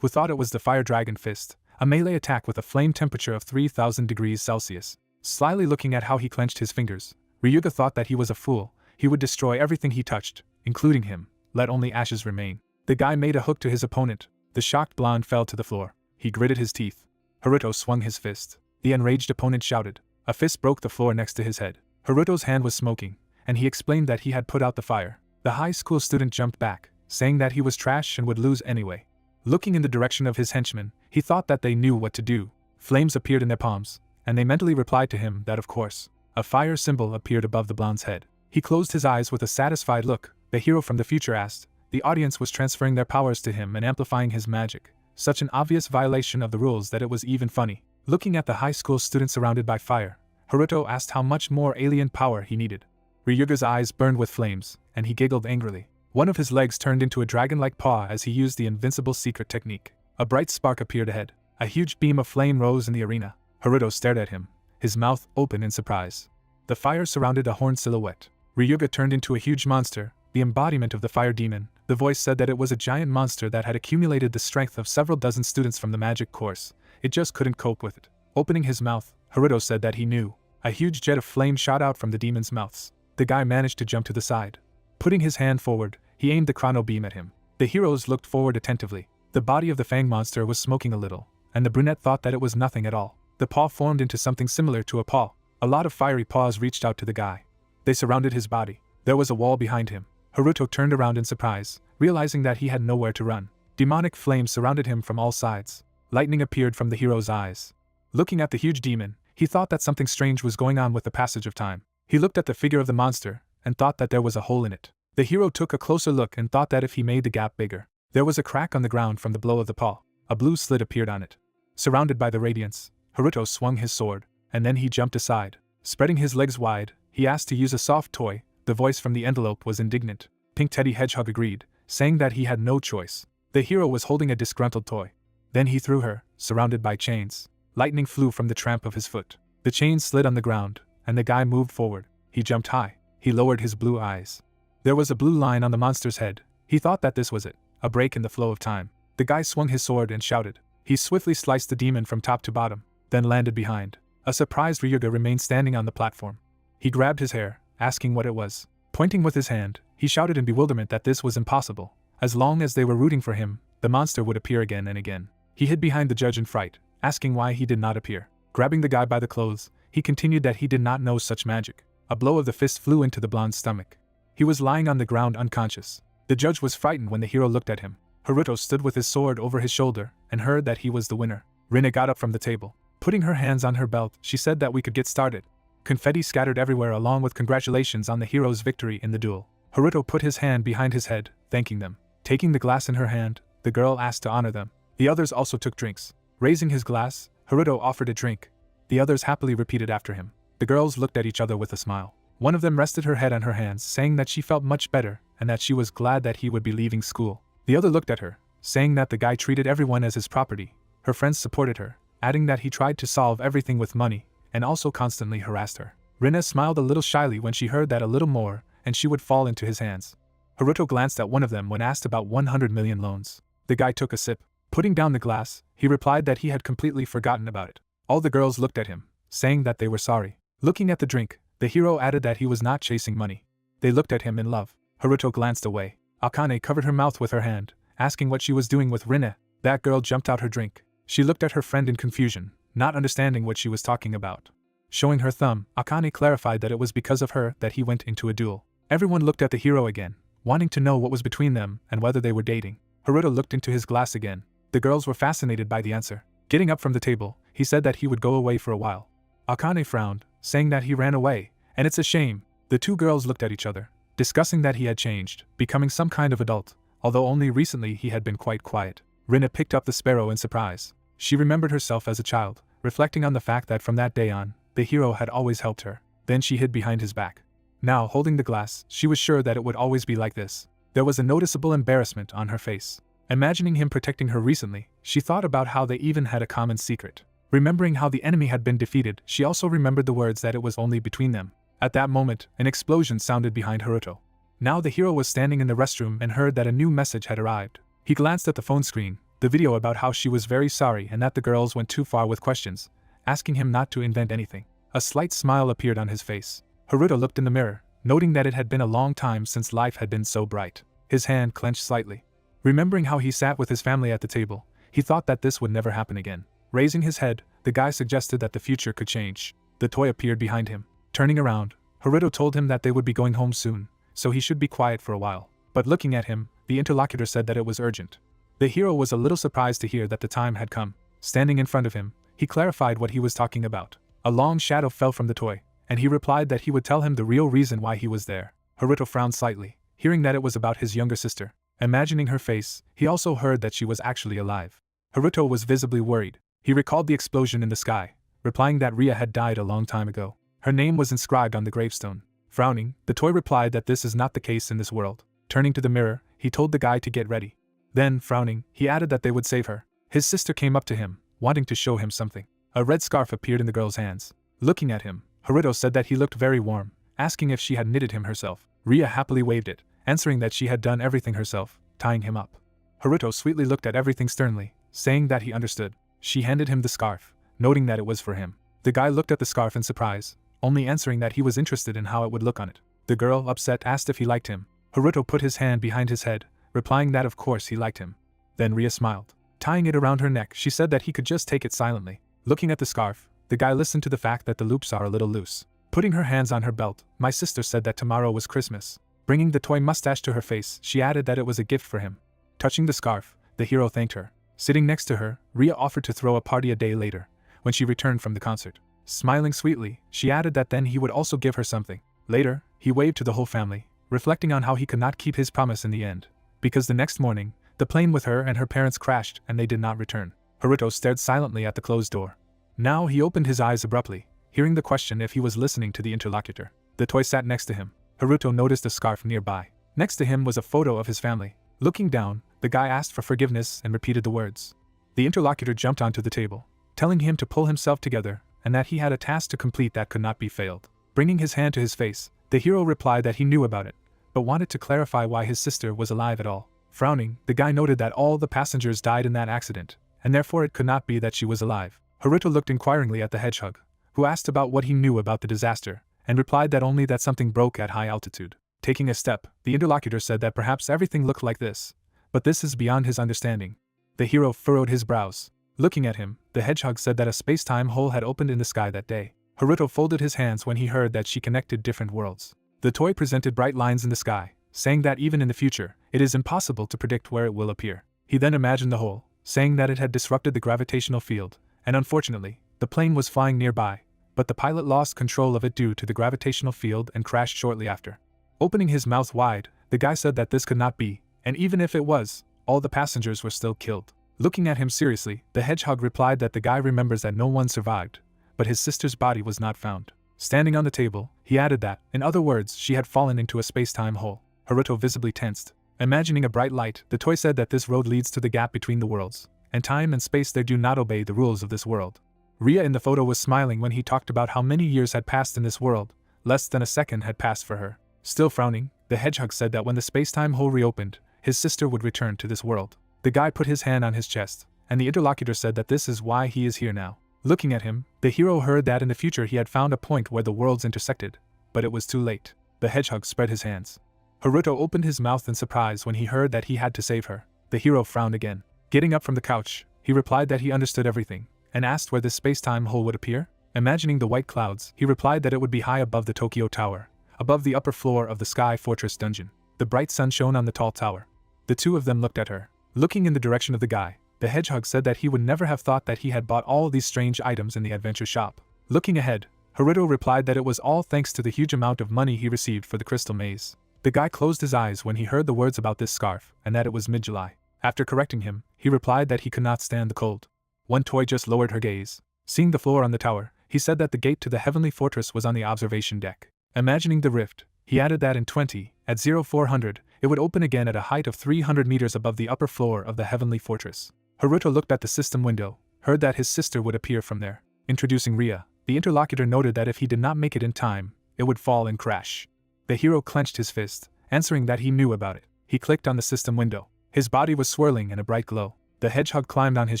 who thought it was the fire dragon fist, a melee attack with a flame temperature of 3000 degrees Celsius. Slyly looking at how he clenched his fingers, Ryuga thought that he was a fool. He would destroy everything he touched, including him, let only ashes remain. The guy made a hook to his opponent. The shocked blonde fell to the floor. He gritted his teeth. Haruto swung his fist. The enraged opponent shouted. A fist broke the floor next to his head. Haruto's hand was smoking, and he explained that he had put out the fire. The high school student jumped back, saying that he was trash and would lose anyway. Looking in the direction of his henchmen, he thought that they knew what to do. Flames appeared in their palms, and they mentally replied to him that of course. A fire symbol appeared above the blonde's head. He closed his eyes with a satisfied look. The hero from the future asked. The audience was transferring their powers to him and amplifying his magic. Such an obvious violation of the rules that it was even funny. Looking at the high school student surrounded by fire, Haruto asked how much more alien power he needed. Ryuga's eyes burned with flames, and he giggled angrily. One of his legs turned into a dragon-like paw as he used the invincible secret technique. A bright spark appeared ahead. A huge beam of flame rose in the arena. Haruto stared at him, his mouth open in surprise. The fire surrounded a horned silhouette. Ryuga turned into a huge monster, the embodiment of the fire demon. The voice said that it was a giant monster that had accumulated the strength of several dozen students from the magic course. It just couldn't cope with it. Opening his mouth, Haruto said that he knew. A huge jet of flame shot out from the demon's mouths. The guy managed to jump to the side. Putting his hand forward, he aimed the chrono beam at him. The heroes looked forward attentively. The body of the fang monster was smoking a little, and the brunette thought that it was nothing at all. The paw formed into something similar to a paw. A lot of fiery paws reached out to the guy. They surrounded his body. There was a wall behind him. Haruto turned around in surprise, realizing that he had nowhere to run. Demonic flames surrounded him from all sides. Lightning appeared from the hero's eyes. Looking at the huge demon, he thought that something strange was going on with the passage of time. He looked at the figure of the monster, and thought that there was a hole in it. The hero took a closer look and thought that if he made the gap bigger, there was a crack on the ground from the blow of the paw. A blue slit appeared on it. Surrounded by the radiance, Haruto swung his sword, and then he jumped aside. Spreading his legs wide, he asked to use a soft toy. The voice from the envelope was indignant. Pink Teddy Hedgehog agreed, saying that he had no choice. The hero was holding a disgruntled toy. Then he threw her, surrounded by chains. Lightning flew from the tramp of his foot. The chains slid on the ground, and the guy moved forward. He jumped high. He lowered his blue eyes. There was a blue line on the monster's head. He thought that this was it, a break in the flow of time. The guy swung his sword and shouted. He swiftly sliced the demon from top to bottom, then landed behind. A surprised Ryuga remained standing on the platform. He grabbed his hair, asking what it was. Pointing with his hand, he shouted in bewilderment that this was impossible. As long as they were rooting for him, the monster would appear again and again. He hid behind the judge in fright, asking why he did not appear. Grabbing the guy by the clothes, he continued that he did not know such magic. A blow of the fist flew into the blonde's stomach. He was lying on the ground unconscious. The judge was frightened when the hero looked at him. Haruto stood with his sword over his shoulder and heard that he was the winner. Rina got up from the table. Putting her hands on her belt, she said that we could get started. Confetti scattered everywhere along with congratulations on the hero's victory in the duel. Haruto put his hand behind his head, thanking them. Taking the glass in her hand, the girl asked to honor them. The others also took drinks. Raising his glass, Haruto offered a drink. The others happily repeated after him. The girls looked at each other with a smile. One of them rested her head on her hands, saying that she felt much better and that she was glad that he would be leaving school. The other looked at her, saying that the guy treated everyone as his property. Her friends supported her, adding that he tried to solve everything with money and also constantly harassed her. Rina smiled a little shyly when she heard that a little more and she would fall into his hands. Haruto glanced at one of them when asked about 100 million loans. The guy took a sip. Putting down the glass, he replied that he had completely forgotten about it. All the girls looked at him, saying that they were sorry. Looking at the drink, the hero added that he was not chasing money. They looked at him in love. Haruto glanced away. Akane covered her mouth with her hand, asking what she was doing with Rina. That girl jumped out her drink. She looked at her friend in confusion, not understanding what she was talking about. Showing her thumb, Akane clarified that it was because of her that he went into a duel. Everyone looked at the hero again, wanting to know what was between them and whether they were dating. Haruto looked into his glass again. The girls were fascinated by the answer. Getting up from the table, he said that he would go away for a while. Akane frowned, saying that he ran away, and it's a shame. The two girls looked at each other, discussing that he had changed, becoming some kind of adult, although only recently he had been quite quiet. Rina picked up the sparrow in surprise. She remembered herself as a child, reflecting on the fact that from that day on, the hero had always helped her. Then she hid behind his back. Now, holding the glass, she was sure that it would always be like this. There was a noticeable embarrassment on her face. Imagining him protecting her recently, she thought about how they even had a common secret. Remembering how the enemy had been defeated, she also remembered the words that it was only between them. At that moment, an explosion sounded behind Haruto. Now the hero was standing in the restroom and heard that a new message had arrived. He glanced at the phone screen, the video about how she was very sorry and that the girls went too far with questions, asking him not to invent anything. A slight smile appeared on his face. Haruto looked in the mirror, noting that it had been a long time since life had been so bright. His hand clenched slightly. Remembering how he sat with his family at the table, he thought that this would never happen again. Raising his head, the guy suggested that the future could change. The toy appeared behind him. Turning around, Haruto told him that they would be going home soon, so he should be quiet for a while. But looking at him, the interlocutor said that it was urgent. The hero was a little surprised to hear that the time had come. Standing in front of him, he clarified what he was talking about. A long shadow fell from the toy, and he replied that he would tell him the real reason why he was there. Haruto frowned slightly, hearing that it was about his younger sister. Imagining her face, he also heard that she was actually alive. Haruto was visibly worried. He recalled the explosion in the sky, replying that Ria had died a long time ago. Her name was inscribed on the gravestone. Frowning, the toy replied that this is not the case in this world. Turning to the mirror, he told the guy to get ready. Then, frowning, he added that they would save her. His sister came up to him, wanting to show him something. A red scarf appeared in the girl's hands. Looking at him, Haruto said that he looked very warm, asking if she had knitted him herself. Ria happily waved it, answering that she had done everything herself, tying him up. Haruto sweetly looked at everything sternly, saying that he understood. She handed him the scarf, noting that it was for him. The guy looked at the scarf in surprise, only answering that he was interested in how it would look on it. The girl, upset, asked if he liked him. Haruto put his hand behind his head, replying that of course he liked him. Then Ria smiled. Tying it around her neck, she said that he could just take it silently. Looking at the scarf, the guy listened to the fact that the loops are a little loose. Putting her hands on her belt, my sister said that tomorrow was Christmas. Bringing the toy mustache to her face, she added that it was a gift for him. Touching the scarf, the hero thanked her. Sitting next to her, Ria offered to throw a party a day later, when she returned from the concert. Smiling sweetly, she added that then he would also give her something. Later, he waved to the whole family, reflecting on how he could not keep his promise in the end. Because the next morning, the plane with her and her parents crashed and they did not return. Haruto stared silently at the closed door. Now he opened his eyes abruptly, hearing the question if he was listening to the interlocutor. The toy sat next to him. Haruto noticed a scarf nearby. Next to him was a photo of his family. Looking down, the guy asked for forgiveness and repeated the words. The interlocutor jumped onto the table, telling him to pull himself together and that he had a task to complete that could not be failed. Bringing his hand to his face, the hero replied that he knew about it, but wanted to clarify why his sister was alive at all. Frowning, the guy noted that all the passengers died in that accident, and therefore it could not be that she was alive. Haruto looked inquiringly at the hedgehog, who asked about what he knew about the disaster, and replied that only that something broke at high altitude. Taking a step, the interlocutor said that perhaps everything looked like this, but this is beyond his understanding. The hero furrowed his brows. Looking at him, the hedgehog said that a space-time hole had opened in the sky that day. Haruto folded his hands when he heard that she connected different worlds. The toy presented bright lines in the sky, saying that even in the future, it is impossible to predict where it will appear. He then imagined the hole, saying that it had disrupted the gravitational field, and unfortunately, the plane was flying nearby, but the pilot lost control of it due to the gravitational field and crashed shortly after. Opening his mouth wide, the guy said that this could not be, and even if it was, all the passengers were still killed. Looking at him seriously, the hedgehog replied that the guy remembers that no one survived, but his sister's body was not found. Standing on the table, he added that, in other words, she had fallen into a space-time hole. Haruto visibly tensed. Imagining a bright light, the toy said that this road leads to the gap between the worlds, and time and space there do not obey the rules of this world. Ria in the photo was smiling when he talked about how many years had passed in this world. Less than a second had passed for her. Still frowning, the hedgehog said that when the space-time hole reopened, his sister would return to this world. The guy put his hand on his chest, and the interlocutor said that this is why he is here now. Looking at him, the hero heard that in the future he had found a point where the worlds intersected, but it was too late. The hedgehog spread his hands. Haruto opened his mouth in surprise when he heard that he had to save her. The hero frowned again. Getting up from the couch, he replied that he understood everything, and asked where this space-time hole would appear. Imagining the white clouds, he replied that it would be high above the Tokyo Tower, above the upper floor of the Sky Fortress dungeon. The bright sun shone on the tall tower. The two of them looked at her. Looking in the direction of the guy, the hedgehog said that he would never have thought that he had bought all these strange items in the adventure shop. Looking ahead, Haruto replied that it was all thanks to the huge amount of money he received for the crystal maze. The guy closed his eyes when he heard the words about this scarf, and that it was mid-July. After correcting him, he replied that he could not stand the cold. One toy just lowered her gaze. Seeing the floor on the tower, he said that the gate to the heavenly fortress was on the observation deck. Imagining the rift, he added that in 20, at 0400, it would open again at a height of 300 meters above the upper floor of the heavenly fortress. Haruto looked at the system window, heard that his sister would appear from there. Introducing Ria, the interlocutor noted that if he did not make it in time, it would fall and crash. The hero clenched his fist, answering that he knew about it. He clicked on the system window. His body was swirling in a bright glow. The hedgehog climbed on his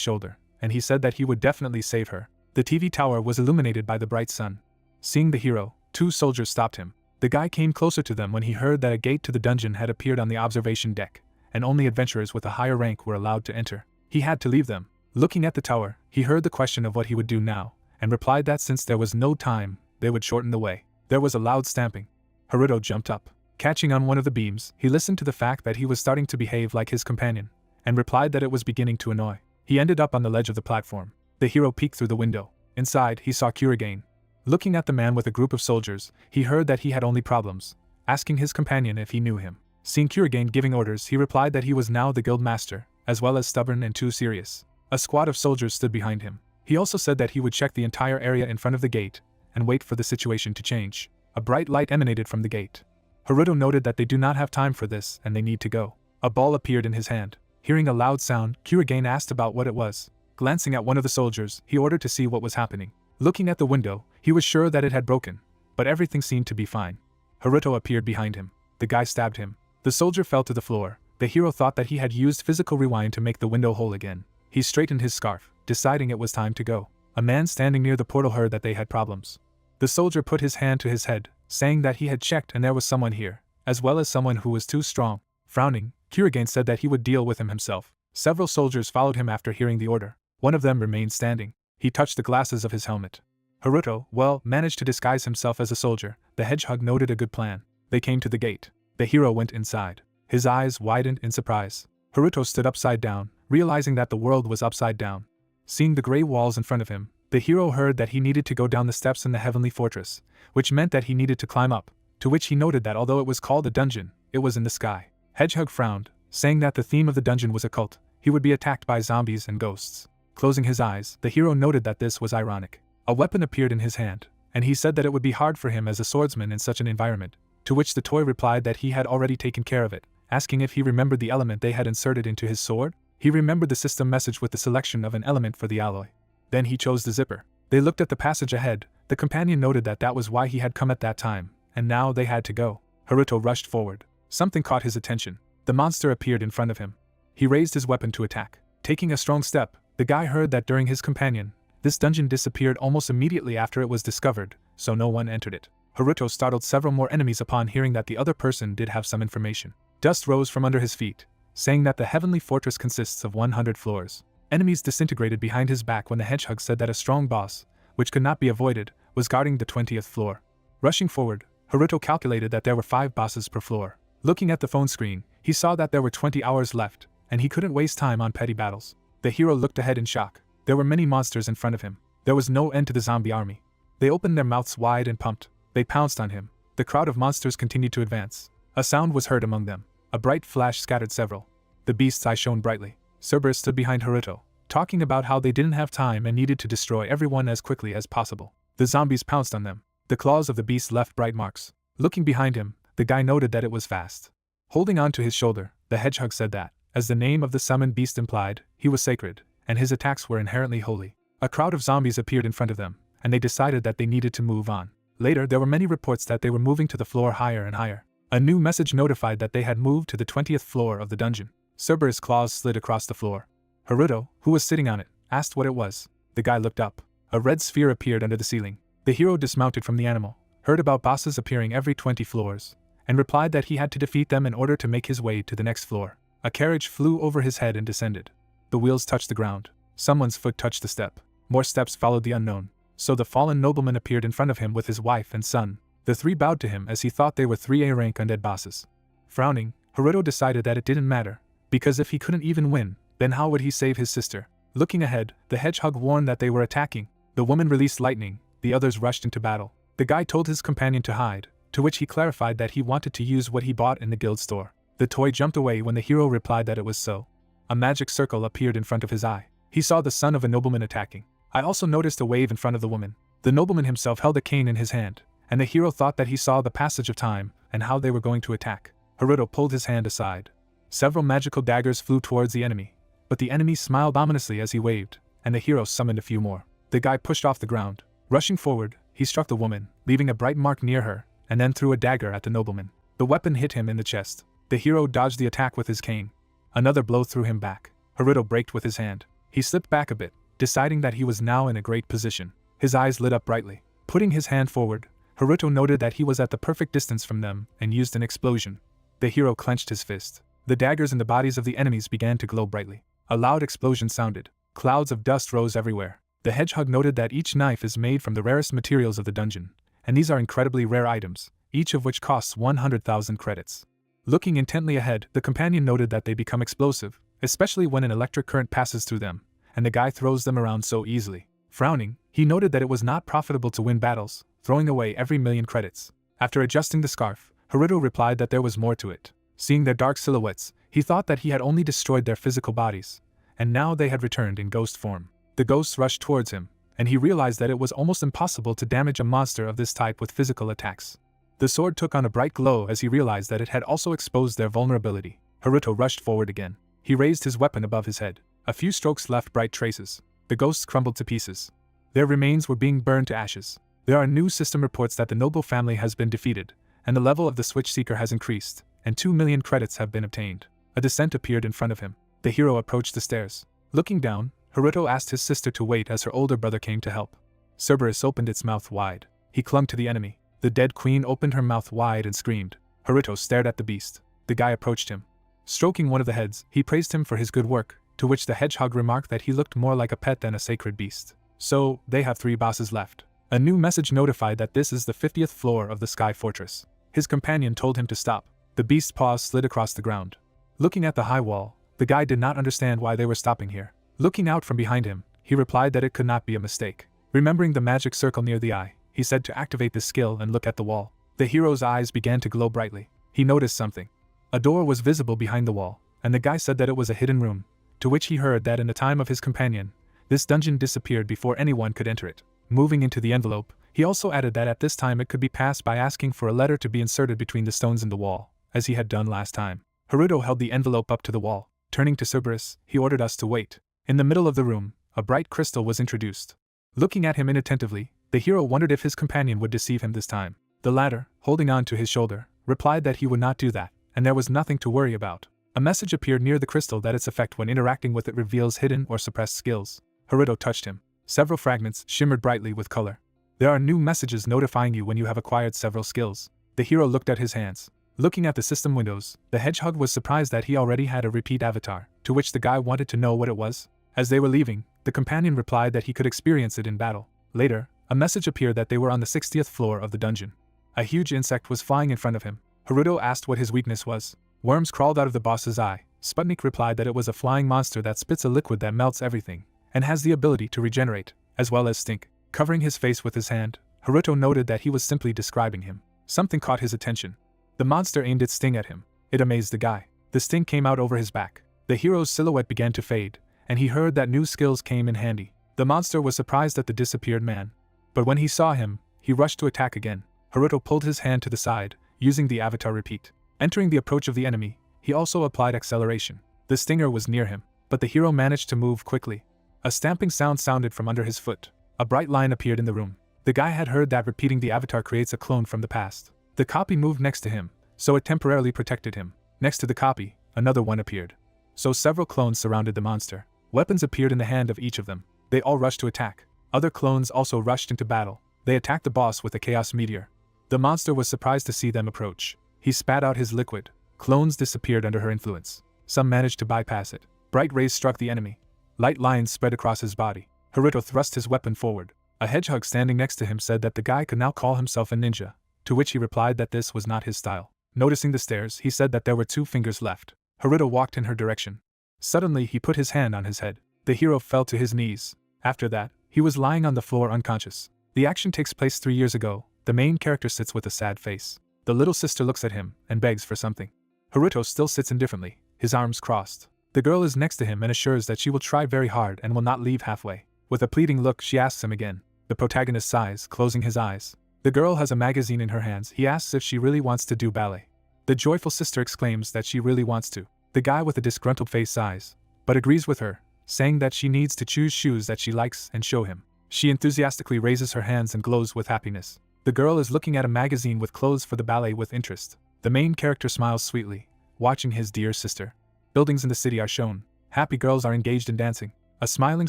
shoulder, and he said that he would definitely save her. The TV tower was illuminated by the bright sun. Seeing the hero, 2 soldiers stopped him. The guy came closer to them when he heard that a gate to the dungeon had appeared on the observation deck, and only adventurers with a higher rank were allowed to enter. He had to leave them. Looking at the tower, he heard the question of what he would do now, and replied that since there was no time, they would shorten the way. There was a loud stamping. Haruto jumped up. Catching on one of the beams, he listened to the fact that he was starting to behave like his companion, and replied that it was beginning to annoy. He ended up on the ledge of the platform. The hero peeked through the window. Inside, he saw Kurigane. Looking at the man with a group of soldiers, he heard that he had only problems, asking his companion if he knew him. Seeing Kurigane giving orders, he replied that he was now the guild master, as well as stubborn and too serious. A squad of soldiers stood behind him. He also said that he would check the entire area in front of the gate, and wait for the situation to change. A bright light emanated from the gate. Haruto noted that they do not have time for this and they need to go. A ball appeared in his hand. Hearing a loud sound, Kurigane asked about what it was. Glancing at one of the soldiers, he ordered to see what was happening. Looking at the window, he was sure that it had broken, but everything seemed to be fine. Haruto appeared behind him. The guy stabbed him. The soldier fell to the floor. The hero thought that he had used physical rewind to make the window whole again. He straightened his scarf, deciding it was time to go. A man standing near the portal heard that they had problems. The soldier put his hand to his head, saying that he had checked and there was someone here, as well as someone who was too strong. Frowning, Kurigane said that he would deal with him himself. Several soldiers followed him after hearing the order. One of them remained standing. He touched the glasses of his helmet. Haruto, managed to disguise himself as a soldier. The hedgehog noted a good plan. They came to the gate. The hero went inside. His eyes widened in surprise. Haruto stood upside down, realizing that the world was upside down. Seeing the gray walls in front of him, the hero heard that he needed to go down the steps in the heavenly fortress, which meant that he needed to climb up, to which he noted that although it was called a dungeon, it was in the sky. Hedgehog frowned, saying that the theme of the dungeon was occult. He would be attacked by zombies and ghosts. Closing his eyes, the hero noted that this was ironic. A weapon appeared in his hand, and he said that it would be hard for him as a swordsman in such an environment, to which the toy replied that he had already taken care of it, asking if he remembered the element they had inserted into his sword. He remembered the system message with the selection of an element for the alloy. Then he chose the zipper. They looked at the passage ahead. The companion noted that that was why he had come at that time, and now they had to go. Haruto rushed forward. Something caught his attention. The monster appeared in front of him. He raised his weapon to attack. Taking a strong step, the guy heard that during his companion, this dungeon disappeared almost immediately after it was discovered, so no one entered it. Haruto startled several more enemies upon hearing that the other person did have some information. Dust rose from under his feet, saying that the heavenly fortress consists of 100 floors. Enemies disintegrated behind his back when the hedgehog said that a strong boss, which could not be avoided, was guarding the 20th floor. Rushing forward, Haruto calculated that there were 5 bosses per floor. Looking at the phone screen, he saw that there were 20 hours left, and he couldn't waste time on petty battles. The hero looked ahead in shock. There were many monsters in front of him. There was no end to the zombie army. They opened their mouths wide and pumped. They pounced on him. The crowd of monsters continued to advance. A sound was heard among them. A bright flash scattered several. The beast's eyes shone brightly. Cerberus stood behind Haruto, talking about how they didn't have time and needed to destroy everyone as quickly as possible. The zombies pounced on them. The claws of the beast left bright marks. Looking behind him, the guy noted that it was fast. Holding on to his shoulder, the hedgehog said that, as the name of the summoned beast implied, he was sacred, and his attacks were inherently holy. A crowd of zombies appeared in front of them, and they decided that they needed to move on. Later, there were many reports that they were moving to the floor higher and higher. A new message notified that they had moved to the 20th floor of the dungeon. Cerberus' claws slid across the floor. Haruto, who was sitting on it, asked what it was. The guy looked up. A red sphere appeared under the ceiling. The hero dismounted from the animal, heard about bosses appearing every 20 floors, and replied that he had to defeat them in order to make his way to the next floor. A carriage flew over his head and descended. The wheels touched the ground. Someone's foot touched the step. More steps followed the unknown. So the fallen nobleman appeared in front of him with his wife and son. The 3 bowed to him as he thought they were 3 A-rank undead bosses. Frowning, Haruto decided that it didn't matter, because if he couldn't even win, then how would he save his sister? Looking ahead, the hedgehog warned that they were attacking. The woman released lightning. The others rushed into battle. The guy told his companion to hide, to which he clarified that he wanted to use what he bought in the guild store. The toy jumped away when the hero replied that it was so. A magic circle appeared in front of his eye. He saw the son of a nobleman attacking. I also noticed a wave in front of the woman. The nobleman himself held a cane in his hand, and the hero thought that he saw the passage of time and how they were going to attack. Haruto pulled his hand aside. Several magical daggers flew towards the enemy, but the enemy smiled ominously as he waved, and the hero summoned a few more. The guy pushed off the ground. Rushing forward, he struck the woman, leaving a bright mark near her, and then threw a dagger at the nobleman. The weapon hit him in the chest. The hero dodged the attack with his cane. Another blow threw him back. Haruto braked with his hand. He slipped back a bit, deciding that he was now in a great position. His eyes lit up brightly. Putting his hand forward, Haruto noted that he was at the perfect distance from them and used an explosion. The hero clenched his fist. The daggers in the bodies of the enemies began to glow brightly. A loud explosion sounded. Clouds of dust rose everywhere. The hedgehog noted that each knife is made from the rarest materials of the dungeon, and these are incredibly rare items, each of which costs 100,000 credits. Looking intently ahead, the companion noted that they become explosive, especially when an electric current passes through them, and the guy throws them around so easily. Frowning, he noted that it was not profitable to win battles, throwing away every million credits. After adjusting the scarf, Haruto replied that there was more to it. Seeing their dark silhouettes, he thought that he had only destroyed their physical bodies, and now they had returned in ghost form. The ghosts rushed towards him, and he realized that it was almost impossible to damage a monster of this type with physical attacks. The sword took on a bright glow as he realized that it had also exposed their vulnerability. Haruto rushed forward again. He raised his weapon above his head. A few strokes left bright traces. The ghosts crumbled to pieces. Their remains were being burned to ashes. There are new system reports that the noble family has been defeated, and the level of the Switch Seeker has increased, and 2 million credits have been obtained. A descent appeared in front of him. The hero approached the stairs. Looking down, Haruto asked his sister to wait as her older brother came to help. Cerberus opened its mouth wide. He clung to the enemy. The dead queen opened her mouth wide and screamed. Haruto stared at the beast. The guy approached him. Stroking one of the heads, he praised him for his good work, to which the hedgehog remarked that he looked more like a pet than a sacred beast. So, they have 3 bosses left. A new message notified that this is the 50th floor of the Sky Fortress. His companion told him to stop. The beast's paws slid across the ground. Looking at the high wall, the guy did not understand why they were stopping here. Looking out from behind him, he replied that it could not be a mistake. Remembering the magic circle near the eye, he said to activate the skill and look at the wall. The hero's eyes began to glow brightly. He noticed something. A door was visible behind the wall, and the guy said that it was a hidden room, to which he heard that in the time of his companion, this dungeon disappeared before anyone could enter it. Moving into the envelope, he also added that at this time it could be passed by asking for a letter to be inserted between the stones in the wall, as he had done last time. Haruto held the envelope up to the wall. Turning to Cerberus, he ordered us to wait. In the middle of the room, a bright crystal was introduced. Looking at him inattentively, the hero wondered if his companion would deceive him this time. The latter, holding on to his shoulder, replied that he would not do that, and there was nothing to worry about. A message appeared near the crystal that its effect when interacting with it reveals hidden or suppressed skills. Haruto touched him. Several fragments shimmered brightly with color. There are new messages notifying you when you have acquired several skills. The hero looked at his hands. Looking at the system windows, the hedgehog was surprised that he already had a repeat avatar, to which the guy wanted to know what it was. As they were leaving, the companion replied that he could experience it in battle. Later, a message appeared that they were on the 60th floor of the dungeon. A huge insect was flying in front of him. Haruto asked what his weakness was. Worms crawled out of the boss's eye. Sputnik replied that it was a flying monster that spits a liquid that melts everything, and has the ability to regenerate, as well as stink. Covering his face with his hand, Haruto noted that he was simply describing him. Something caught his attention. The monster aimed its sting at him. It amazed the guy. The sting came out over his back. The hero's silhouette began to fade, and he heard that new skills came in handy. The monster was surprised at the disappeared man, but when he saw him, he rushed to attack again. Haruto pulled his hand to the side, using the avatar repeat. Entering the approach of the enemy, he also applied acceleration. The stinger was near him, but the hero managed to move quickly. A stamping sound sounded from under his foot. A bright line appeared in the room. The guy had heard that repeating the avatar creates a clone from the past. The copy moved next to him, so it temporarily protected him. Next to the copy, another one appeared. So several clones surrounded the monster. Weapons appeared in the hand of each of them. They all rushed to attack. Other clones also rushed into battle. They attacked the boss with a chaos meteor. The monster was surprised to see them approach. He spat out his liquid. Clones disappeared under her influence. Some managed to bypass it. Bright rays struck the enemy. Light lines spread across his body. Haruto thrust his weapon forward. A hedgehog standing next to him said that the guy could now call himself a ninja, to which he replied that this was not his style. Noticing the stairs, he said that there were 2 fingers left. Haruto walked in her direction. Suddenly, he put his hand on his head. The hero fell to his knees. After that, he was lying on the floor unconscious. The action takes place 3 years ago. The main character sits with a sad face. The little sister looks at him and begs for something. Haruto still sits indifferently, his arms crossed. The girl is next to him and assures that she will try very hard and will not leave halfway. With a pleading look, she asks him again. The protagonist sighs, closing his eyes. The girl has a magazine in her hands. He asks if she really wants to do ballet. The joyful sister exclaims that she really wants to. The guy with a disgruntled face sighs, but agrees with her, saying that she needs to choose shoes that she likes and show him. She enthusiastically raises her hands and glows with happiness. The girl is looking at a magazine with clothes for the ballet with interest. The main character smiles sweetly, watching his dear sister. Buildings in the city are shown. Happy girls are engaged in dancing. A smiling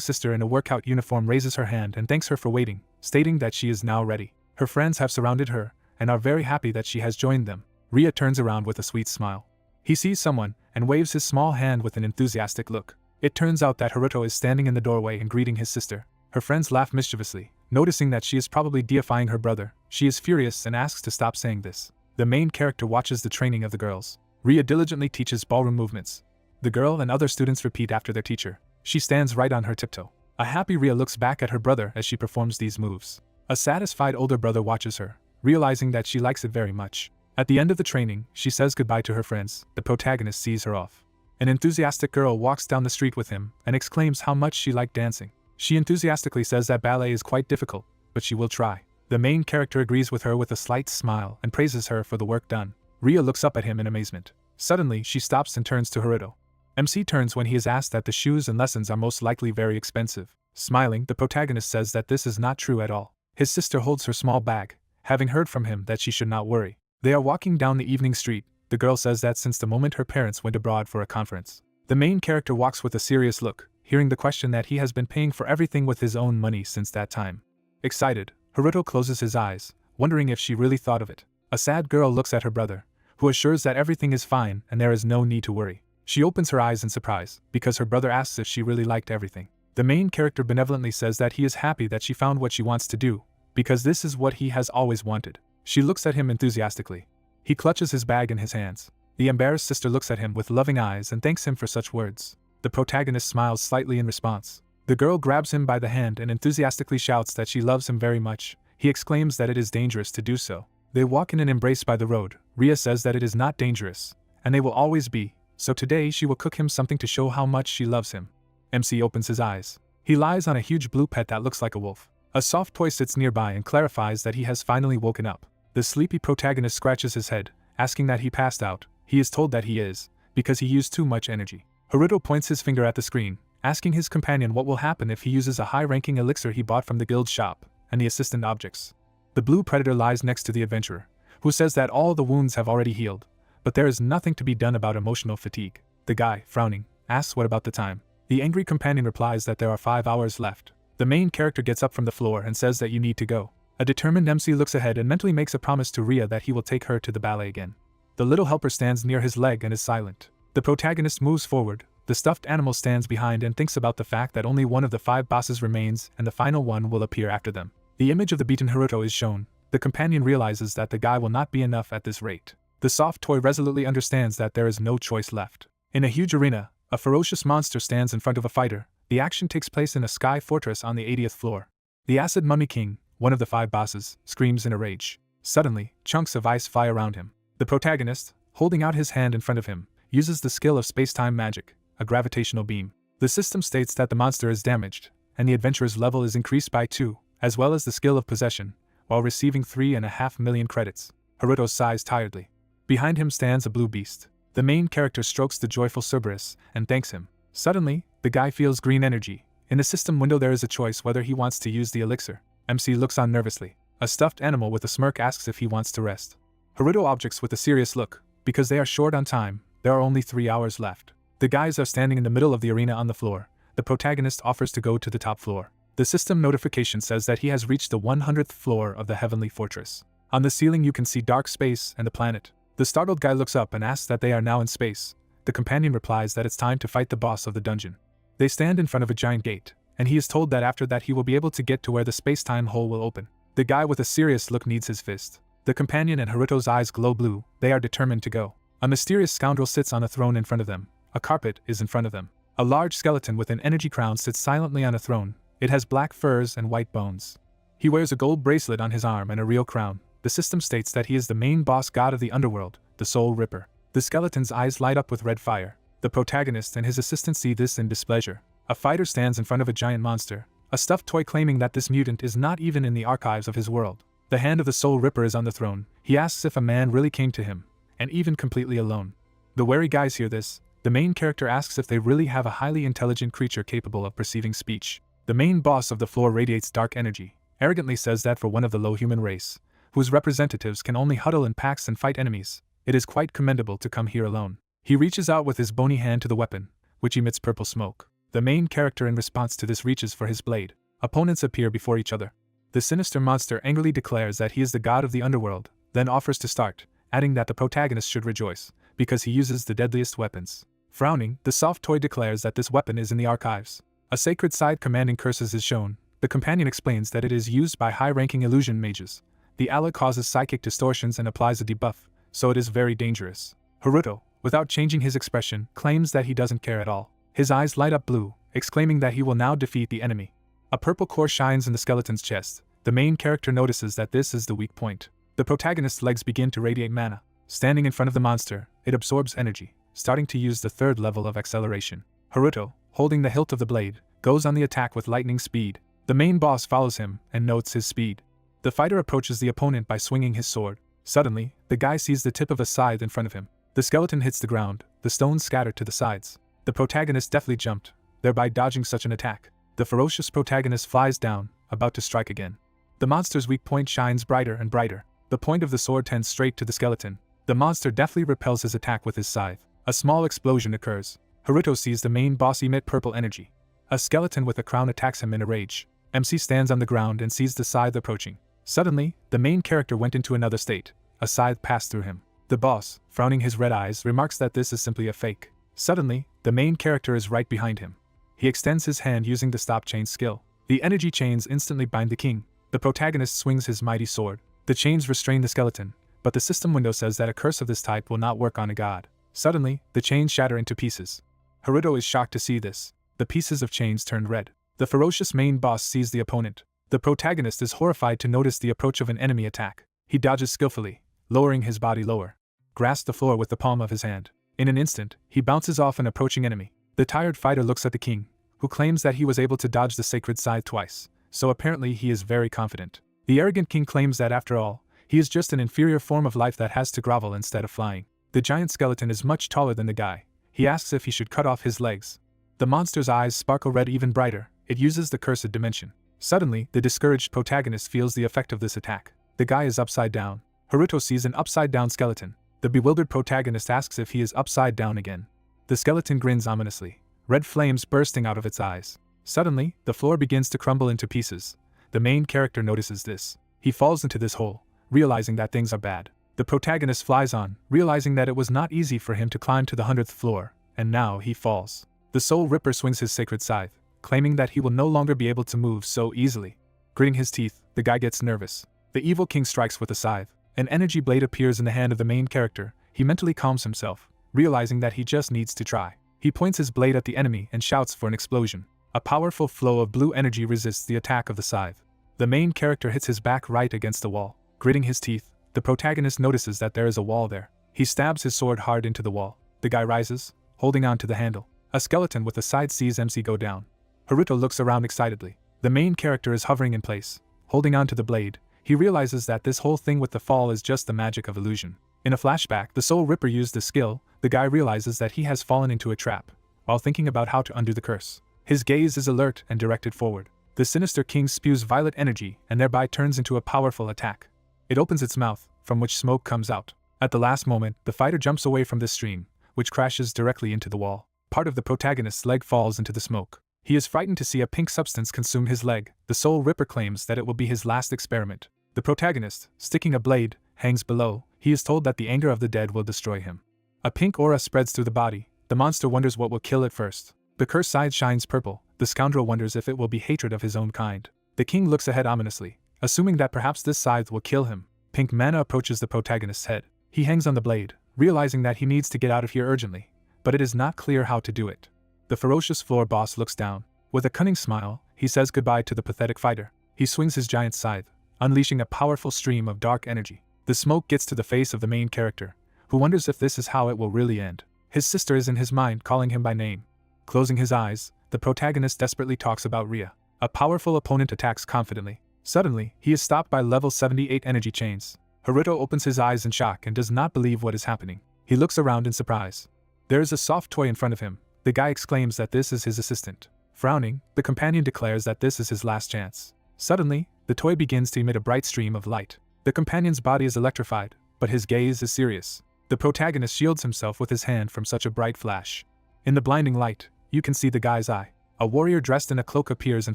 sister in a workout uniform raises her hand and thanks her for waiting, stating that she is now ready. Her friends have surrounded her and are very happy that she has joined them. Ria turns around with a sweet smile. He sees someone and waves his small hand with an enthusiastic look. It turns out that Haruto is standing in the doorway and greeting his sister. Her friends laugh mischievously, noticing that she is probably deifying her brother. She is furious and asks to stop saying this. The main character watches the training of the girls. Ria diligently teaches ballroom movements. The girl and other students repeat after their teacher. She stands right on her tiptoe. A happy Ria looks back at her brother as she performs these moves. A satisfied older brother watches her, realizing that she likes it very much. At the end of the training, she says goodbye to her friends. The protagonist sees her off. An enthusiastic girl walks down the street with him and exclaims how much she liked dancing. She enthusiastically says that ballet is quite difficult, but she will try. The main character agrees with her with a slight smile and praises her for the work done. Ria looks up at him in amazement. Suddenly, she stops and turns to Haruto. MC turns when he is asked that the shoes and lessons are most likely very expensive. Smiling, the protagonist says that this is not true at all. His sister holds her small bag, having heard from him that she should not worry. They are walking down the evening street. The girl says that since the moment her parents went abroad for a conference. The main character walks with a serious look, hearing the question that he has been paying for everything with his own money since that time. Excited, Haruto closes his eyes, wondering if she really thought of it. A sad girl looks at her brother, who assures that everything is fine and there is no need to worry. She opens her eyes in surprise, because her brother asks if she really liked everything. The main character benevolently says that he is happy that she found what she wants to do, because this is what he has always wanted. She looks at him enthusiastically. He clutches his bag in his hands. The embarrassed sister looks at him with loving eyes and thanks him for such words. The protagonist smiles slightly in response. The girl grabs him by the hand and enthusiastically shouts that she loves him very much. He exclaims that it is dangerous to do so. They walk in an embrace by the road. Ria says that it is not dangerous, and they will always be, so today she will cook him something to show how much she loves him. MC opens his eyes. He lies on a huge blue pet that looks like a wolf. A soft toy sits nearby and clarifies that he has finally woken up. The sleepy protagonist scratches his head, asking that he passed out. He is told that he is, because he used too much energy. Haruto points his finger at the screen, asking his companion what will happen if he uses a high-ranking elixir he bought from the guild shop, and the assistant objects. The blue predator lies next to the adventurer, who says that all the wounds have already healed, but there is nothing to be done about emotional fatigue. The guy, frowning, asks what about the time. The angry companion replies that there are 5 hours left. The main character gets up from the floor and says that you need to go. A determined MC looks ahead and mentally makes a promise to Ria that he will take her to the ballet again. The little helper stands near his leg and is silent. The protagonist moves forward. The stuffed animal stands behind and thinks about the fact that only one of the 5 bosses remains and the final one will appear after them. The image of the beaten Haruto is shown. The companion realizes that the guy will not be enough at this rate. The soft toy resolutely understands that there is no choice left. In a huge arena, a ferocious monster stands in front of a fighter. The action takes place in a sky fortress on the 80th floor. The acid mummy king, one of the 5 bosses, screams in a rage. Suddenly, chunks of ice fly around him. The protagonist, holding out his hand in front of him, uses the skill of space-time magic, a gravitational beam. The system states that the monster is damaged, and the adventurer's level is increased by 2, as well as the skill of possession, while receiving 3.5 million credits. Haruto sighs tiredly. Behind him stands a blue beast. The main character strokes the joyful Cerberus and thanks him. Suddenly, the guy feels green energy. In the system window there is a choice whether he wants to use the elixir. MC looks on nervously. A stuffed animal with a smirk asks if he wants to rest. Haruto objects with a serious look. Because they are short on time, there are only 3 hours left. The guys are standing in the middle of the arena on the floor. The protagonist offers to go to the top floor. The system notification says that he has reached the 100th floor of the heavenly fortress. On the ceiling you can see dark space and the planet. The startled guy looks up and asks that they are now in space. The companion replies that it's time to fight the boss of the dungeon. They stand in front of a giant gate, and he is told that after that he will be able to get to where the space-time hole will open. The guy with a serious look needs his fist. The companion and Haruto's eyes glow blue. They are determined to go. A mysterious scoundrel sits on a throne in front of them. A carpet is in front of them. A large skeleton with an energy crown sits silently on a throne. It has black furs and white bones. He wears a gold bracelet on his arm and a real crown. The system states that he is the main boss god of the underworld, the Soul Ripper. The skeleton's eyes light up with red fire. The protagonist and his assistant see this in displeasure. A fighter stands in front of a giant monster, a stuffed toy claiming that this mutant is not even in the archives of his world. The hand of the Soul Ripper is on the throne. He asks if a man really came to him, and even completely alone. The wary guys hear this. The main character asks if they really have a highly intelligent creature capable of perceiving speech. The main boss of the floor radiates dark energy, arrogantly says that for one of the low human race, whose representatives can only huddle in packs and fight enemies, it is quite commendable to come here alone. He reaches out with his bony hand to the weapon, which emits purple smoke. The main character in response to this reaches for his blade. Opponents appear before each other. The sinister monster angrily declares that he is the god of the underworld, then offers to start, adding that the protagonist should rejoice, because he uses the deadliest weapons. Frowning, the soft toy declares that this weapon is in the archives. A sacred side commanding curses is shown. The companion explains that it is used by high-ranking illusion mages. The alloy causes psychic distortions and applies a debuff, so it is very dangerous. Haruto, without changing his expression, claims that he doesn't care at all. His eyes light up blue, exclaiming that he will now defeat the enemy. A purple core shines in the skeleton's chest. The main character notices that this is the weak point. The protagonist's legs begin to radiate mana. Standing in front of the monster, it absorbs energy, starting to use the third level of acceleration. Haruto, holding the hilt of the blade, goes on the attack with lightning speed. The main boss follows him and notes his speed. The fighter approaches the opponent by swinging his sword. Suddenly, the guy sees the tip of a scythe in front of him. The skeleton hits the ground, the stones scatter to the sides. The protagonist deftly jumped, thereby dodging such an attack. The ferocious protagonist flies down, about to strike again. The monster's weak point shines brighter and brighter. The point of the sword tends straight to the skeleton. The monster deftly repels his attack with his scythe. A small explosion occurs. Haruto sees the main boss emit purple energy. A skeleton with a crown attacks him in a rage. MC stands on the ground and sees the scythe approaching. Suddenly, the main character went into another state. A scythe passed through him. The boss, frowning his red eyes, remarks that this is simply a fake. Suddenly, the main character is right behind him. He extends his hand using the stop chain skill. The energy chains instantly bind the king. The protagonist swings his mighty sword. The chains restrain the skeleton, but the system window says that a curse of this type will not work on a god. Suddenly, the chains shatter into pieces. Haruto is shocked to see this. The pieces of chains turned red. The ferocious main boss sees the opponent. The protagonist is horrified to notice the approach of an enemy attack. He dodges skillfully, lowering his body lower. Grasps the floor with the palm of his hand. In an instant, he bounces off an approaching enemy. The tired fighter looks at the king, who claims that he was able to dodge the sacred scythe twice, so apparently he is very confident. The arrogant king claims that after all, he is just an inferior form of life that has to grovel instead of flying. The giant skeleton is much taller than the guy. He asks if he should cut off his legs. The monster's eyes sparkle red even brighter. It uses the cursed dimension. Suddenly, the discouraged protagonist feels the effect of this attack. The guy is upside down. Haruto sees an upside-down skeleton. The bewildered protagonist asks if he is upside down again. The skeleton grins ominously, red flames bursting out of its eyes. Suddenly, the floor begins to crumble into pieces. The main character notices this. He falls into this hole, realizing that things are bad. The protagonist flies on, realizing that it was not easy for him to climb to the 100th floor, and now he falls. The Soul Ripper swings his sacred scythe, claiming that he will no longer be able to move so easily. Gritting his teeth, the guy gets nervous. The evil king strikes with a scythe. An energy blade appears in the hand of the main character. He mentally calms himself, realizing that he just needs to try. He points his blade at the enemy and shouts for an explosion. A powerful flow of blue energy resists the attack of the scythe. The main character hits his back right against the wall. Gritting his teeth, the protagonist notices that there is a wall there. He stabs his sword hard into the wall. The guy rises, holding on to the handle. A skeleton with a scythe sees MC go down. Haruto looks around excitedly. The main character is hovering in place, holding on to the blade. He realizes that this whole thing with the fall is just the magic of illusion. In a flashback, the Soul Ripper used the skill. The guy realizes that he has fallen into a trap, while thinking about how to undo the curse. His gaze is alert and directed forward. The sinister king spews violet energy and thereby turns into a powerful attack. It opens its mouth, from which smoke comes out. At the last moment, the fighter jumps away from this stream, which crashes directly into the wall. Part of the protagonist's leg falls into the smoke. He is frightened to see a pink substance consume his leg. The Soul Ripper claims that it will be his last experiment. The protagonist, sticking a blade, hangs below. He is told that the anger of the dead will destroy him. A pink aura spreads through the body. The monster wonders what will kill it first. The cursed side shines purple. The scoundrel wonders if it will be hatred of his own kind. The king looks ahead ominously, assuming that perhaps this scythe will kill him. Pink mana approaches the protagonist's head. He hangs on the blade, realizing that he needs to get out of here urgently, but it is not clear how to do it. The ferocious floor boss looks down. With a cunning smile, he says goodbye to the pathetic fighter. He swings his giant scythe, unleashing a powerful stream of dark energy. The smoke gets to the face of the main character, who wonders if this is how it will really end. His sister is in his mind calling him by name. Closing his eyes, the protagonist desperately talks about Rhea. A powerful opponent attacks confidently. Suddenly, he is stopped by level 78 energy chains. Haruto opens his eyes in shock and does not believe what is happening. He looks around in surprise. There is a soft toy in front of him. The guy exclaims that this is his assistant. Frowning, the companion declares that this is his last chance. Suddenly, the toy begins to emit a bright stream of light. The companion's body is electrified, but his gaze is serious. The protagonist shields himself with his hand from such a bright flash. In the blinding light, you can see the guy's eye. A warrior dressed in a cloak appears in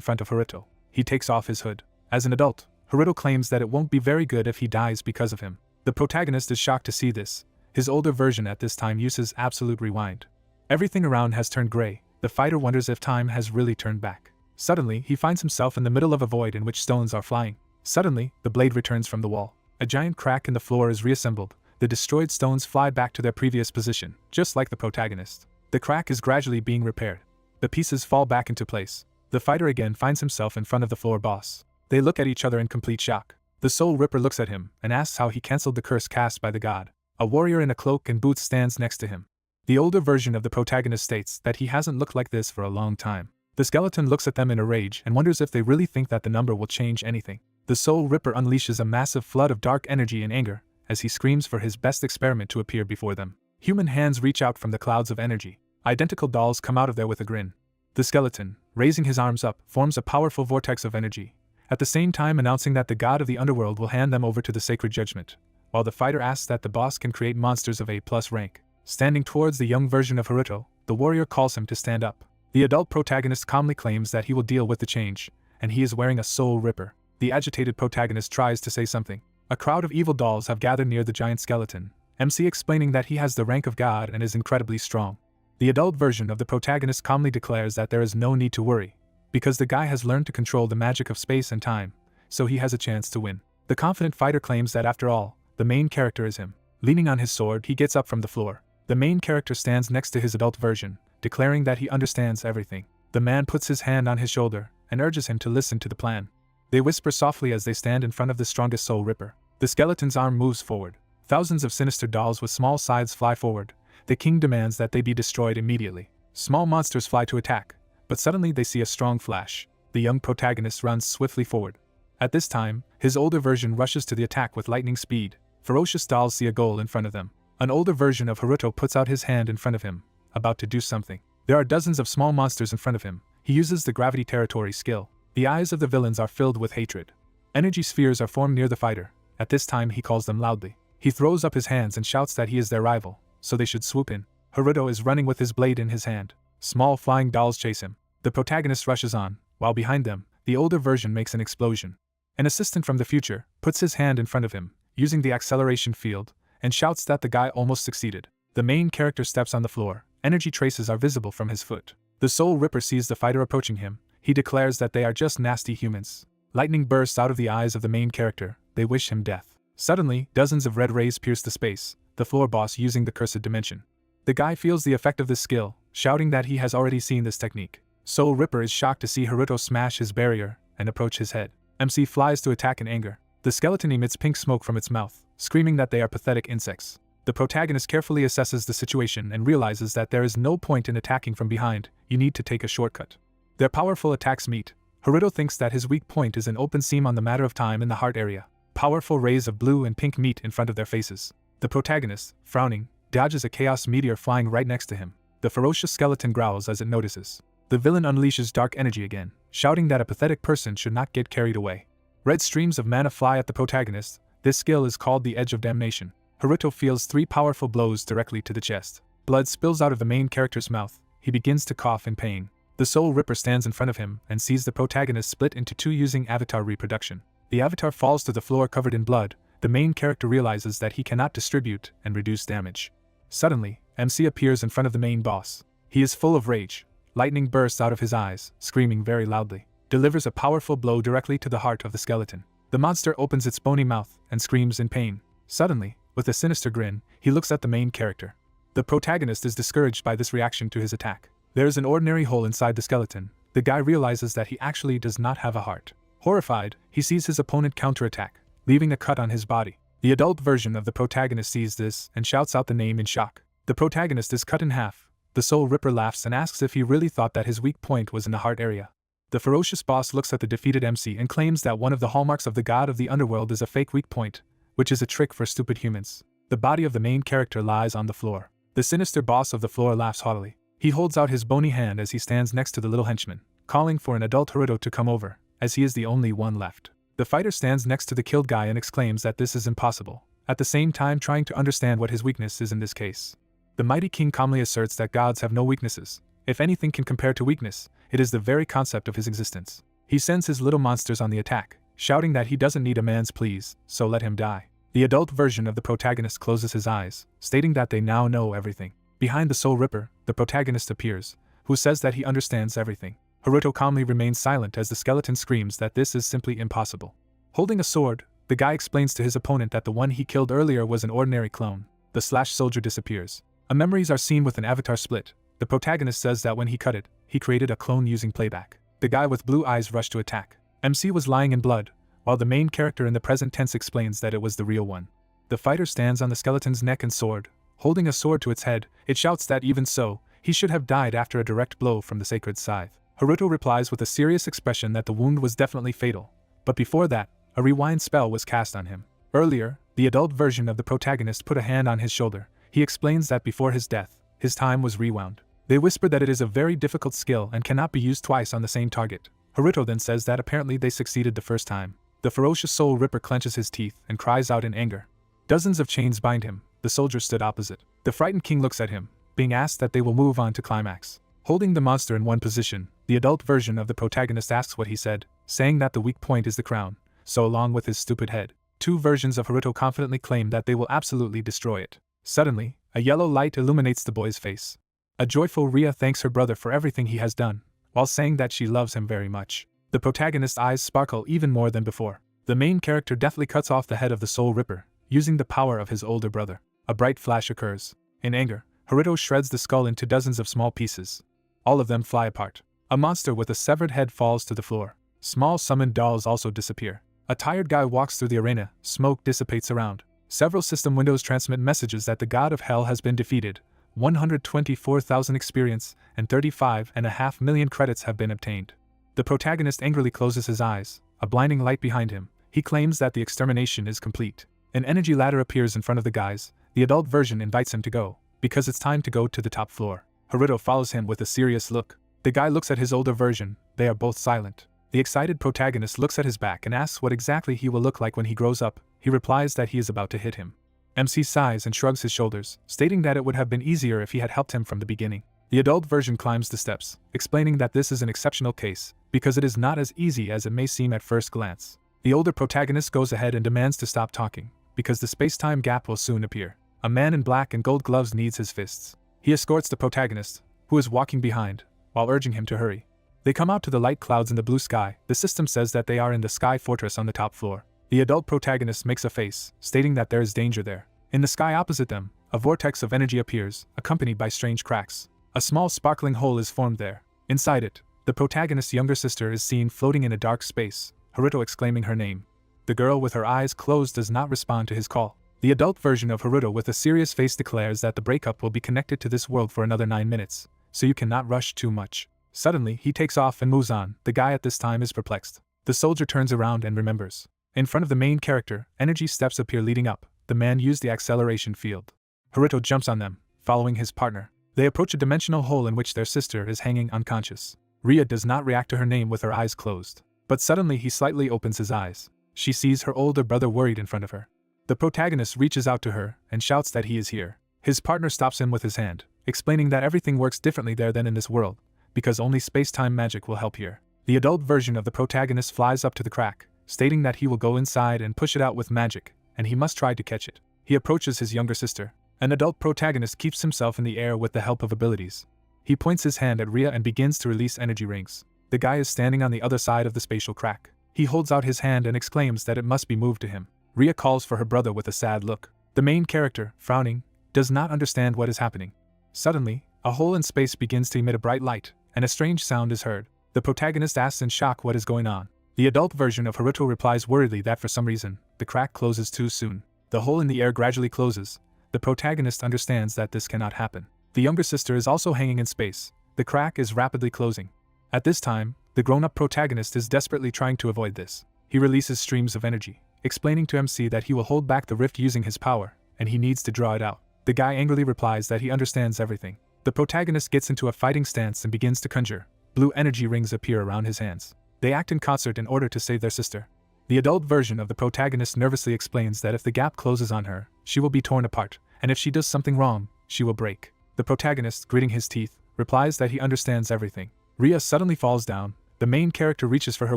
front of Haruto. He takes off his hood. As an adult, Haruto claims that it won't be very good if he dies because of him. The protagonist is shocked to see this. His older version at this time uses absolute rewind. Everything around has turned gray. The fighter wonders if time has really turned back. Suddenly, he finds himself in the middle of a void in which stones are flying. Suddenly, the blade returns from the wall. A giant crack in the floor is reassembled. The destroyed stones fly back to their previous position, just like the protagonist. The crack is gradually being repaired. The pieces fall back into place. The fighter again finds himself in front of the floor boss. They look at each other in complete shock. The Soul Ripper looks at him and asks how he cancelled the curse cast by the god. A warrior in a cloak and boots stands next to him. The older version of the protagonist states that he hasn't looked like this for a long time. The skeleton looks at them in a rage and wonders if they really think that the number will change anything. The Soul Ripper unleashes a massive flood of dark energy and anger as he screams for his best experiment to appear before them. Human hands reach out from the clouds of energy. Identical dolls come out of there with a grin. The skeleton, raising his arms up, forms a powerful vortex of energy, at the same time announcing that the god of the underworld will hand them over to the sacred judgment, while the fighter asks that the boss can create monsters of A+ rank. Standing towards the young version of Haruto, the warrior calls him to stand up. The adult protagonist calmly claims that he will deal with the change, and he is wearing a Soul Ripper. The agitated protagonist tries to say something. A crowd of evil dolls have gathered near the giant skeleton, MC explaining that he has the rank of god and is incredibly strong. The adult version of the protagonist calmly declares that there is no need to worry, because the guy has learned to control the magic of space and time, so he has a chance to win. The confident fighter claims that after all, the main character is him. Leaning on his sword, he gets up from the floor. The main character stands next to his adult version, declaring that he understands everything. The man puts his hand on his shoulder and urges him to listen to the plan. They whisper softly as they stand in front of the strongest Soul Ripper. The skeleton's arm moves forward. Thousands of sinister dolls with small sides fly forward. The king demands that they be destroyed immediately. Small monsters fly to attack, but suddenly they see a strong flash. The young protagonist runs swiftly forward. At this time, his older version rushes to the attack with lightning speed. Ferocious dolls see a goal in front of them. An older version of Haruto puts out his hand in front of him, about to do something. There are dozens of small monsters in front of him. He uses the gravity territory skill. The eyes of the villains are filled with hatred. Energy spheres are formed near the fighter. At this time he calls them loudly. He throws up his hands and shouts that he is their rival, so they should swoop in. Haruto is running with his blade in his hand. Small flying dolls chase him. The protagonist rushes on, while behind them, the older version makes an explosion. An assistant from the future puts his hand in front of him, using the acceleration field, and shouts that the guy almost succeeded. The main character steps on the floor. Energy traces are visible from his foot. The Soul Ripper sees the fighter approaching him. He declares that they are just nasty humans. Lightning bursts out of the eyes of the main character. They wish him death. Suddenly, dozens of red rays pierce the space, the floor boss using the cursed dimension. The guy feels the effect of this skill, shouting that he has already seen this technique. Soul Ripper is shocked to see Haruto smash his barrier and approach his head. MC flies to attack in anger. The skeleton emits pink smoke from its mouth, screaming that they are pathetic insects. The protagonist carefully assesses the situation and realizes that there is no point in attacking from behind. You need to take a shortcut. Their powerful attacks meet. Haruto thinks that his weak point is an open seam on the matter of time in the heart area. Powerful rays of blue and pink meet in front of their faces. The protagonist, frowning, dodges a chaos meteor flying right next to him. The ferocious skeleton growls as it notices. The villain unleashes dark energy again, shouting that a pathetic person should not get carried away. Red streams of mana fly at the protagonist. This skill is called the Edge of Damnation. Haruto feels 3 powerful blows directly to the chest. Blood spills out of the main character's mouth. He begins to cough in pain. The Soul Ripper stands in front of him and sees the protagonist split into 2 using avatar reproduction. The avatar falls to the floor covered in blood. The main character realizes that he cannot distribute and reduce damage. Suddenly, MC appears in front of the main boss. He is full of rage. Lightning bursts out of his eyes, screaming very loudly. Delivers a powerful blow directly to the heart of the skeleton. The monster opens its bony mouth and screams in pain. Suddenly, with a sinister grin, he looks at the main character. The protagonist is discouraged by this reaction to his attack. There is an ordinary hole inside the skeleton. The guy realizes that he actually does not have a heart. Horrified, he sees his opponent counterattack, leaving a cut on his body. The adult version of the protagonist sees this and shouts out the name in shock. The protagonist is cut in half. The Soul Ripper laughs and asks if he really thought that his weak point was in the heart area. The ferocious boss looks at the defeated MC and claims that one of the hallmarks of the god of the underworld is a fake weak point, which is a trick for stupid humans. The body of the main character lies on the floor. The sinister boss of the floor laughs haughtily. He holds out his bony hand as he stands next to the little henchman, calling for an adult Haruto to come over, as he is the only one left. The fighter stands next to the killed guy and exclaims that this is impossible, at the same time trying to understand what his weakness is in this case. The mighty king calmly asserts that gods have no weaknesses. If anything can compare to weakness, it is the very concept of his existence. He sends his little monsters on the attack, shouting that he doesn't need a man's pleas, so let him die. The adult version of the protagonist closes his eyes, stating that they now know everything. Behind the Soul Ripper, the protagonist appears, who says that he understands everything. Haruto calmly remains silent as the skeleton screams that this is simply impossible. Holding a sword, the guy explains to his opponent that the one he killed earlier was an ordinary clone. The slash soldier disappears. Memories are seen with an avatar split. The protagonist says that when he cut it, he created a clone using playback. The guy with blue eyes rushed to attack. MC was lying in blood, while the main character in the present tense explains that it was the real one. The fighter stands on the skeleton's neck and sword. Holding a sword to its head, it shouts that even so, he should have died after a direct blow from the sacred scythe. Haruto replies with a serious expression that the wound was definitely fatal, but before that, a rewind spell was cast on him. Earlier, the adult version of the protagonist put a hand on his shoulder. He explains that before his death, his time was rewound. They whisper that it is a very difficult skill and cannot be used twice on the same target. Haruto then says that apparently they succeeded the first time. The ferocious Soul Ripper clenches his teeth and cries out in anger. Dozens of chains bind him. The soldier stood opposite. The frightened king looks at him, being asked that they will move on to climax. Holding the monster in one position, the adult version of the protagonist asks what he said, saying that the weak point is the crown, so along with his stupid head. Two versions of Haruto confidently claim that they will absolutely destroy it. Suddenly, a yellow light illuminates the boy's face. A joyful Ria thanks her brother for everything he has done, while saying that she loves him very much. The protagonist's eyes sparkle even more than before. The main character deftly cuts off the head of the Soul Ripper, using the power of his older brother. A bright flash occurs. In anger, Haruto shreds the skull into dozens of small pieces. All of them fly apart. A monster with a severed head falls to the floor. Small summoned dolls also disappear. A tired guy walks through the arena. Smoke dissipates around. Several system windows transmit messages that the god of hell has been defeated. 124,000 experience and 35.5 million credits have been obtained. The protagonist angrily closes his eyes, a blinding light behind him. He claims that the extermination is complete. An energy ladder appears in front of the guys. The adult version invites him to go, because it's time to go to the top floor. Haruto follows him with a serious look. The guy looks at his older version. They are both silent. The excited protagonist looks at his back and asks what exactly he will look like when he grows up. He replies that he is about to hit him. MC sighs and shrugs his shoulders, stating that it would have been easier if he had helped him from the beginning. The adult version climbs the steps, explaining that this is an exceptional case, because it is not as easy as it may seem at first glance. The older protagonist goes ahead and demands to stop talking, because the space-time gap will soon appear. A man in black and gold gloves needs his fists. He escorts the protagonist, who is walking behind, while urging him to hurry. They come out to the light clouds in the blue sky. The system says that they are in the Sky Fortress on the top floor. The adult protagonist makes a face, stating that there is danger there. In the sky opposite them, a vortex of energy appears, accompanied by strange cracks. A small sparkling hole is formed there. Inside it, the protagonist's younger sister is seen floating in a dark space, Haruto exclaiming her name. The girl with her eyes closed does not respond to his call. The adult version of Haruto with a serious face declares that the breakup will be connected to this world for another 9 minutes, so you cannot rush too much. Suddenly, he takes off and moves on. The guy at this time is perplexed. The soldier turns around and remembers. In front of the main character, energy steps appear leading up. The man used the acceleration field. Haruto jumps on them, following his partner. They approach a dimensional hole in which their sister is hanging unconscious. Ria does not react to her name with her eyes closed. But suddenly he slightly opens his eyes. She sees her older brother worried in front of her. The protagonist reaches out to her and shouts that he is here. His partner stops him with his hand, explaining that everything works differently there than in this world, because only space-time magic will help here. The adult version of the protagonist flies up to the crack, stating that he will go inside and push it out with magic, and he must try to catch it. He approaches his younger sister. An adult protagonist keeps himself in the air with the help of abilities. He points his hand at Ria and begins to release energy rings. The guy is standing on the other side of the spatial crack. He holds out his hand and exclaims that it must be moved to him. Ria calls for her brother with a sad look. The main character, frowning, does not understand what is happening. Suddenly, a hole in space begins to emit a bright light, and a strange sound is heard. The protagonist asks in shock what is going on. The adult version of Haruto replies worriedly that for some reason, the crack closes too soon. The hole in the air gradually closes. The protagonist understands that this cannot happen. The younger sister is also hanging in space. The crack is rapidly closing. At this time, The grown-up protagonist is desperately trying to avoid this. He releases streams of energy, explaining to MC that he will hold back the rift using his power, and he needs to draw it out. The guy angrily replies that he understands everything. The protagonist gets into a fighting stance and begins to conjure. Blue energy rings appear around his hands. They act in concert in order to save their sister. The adult version of the protagonist nervously explains that if the gap closes on her, she will be torn apart, and if she does something wrong, she will break. The protagonist, gritting his teeth, replies that he understands everything. Ria suddenly falls down. The main character reaches for her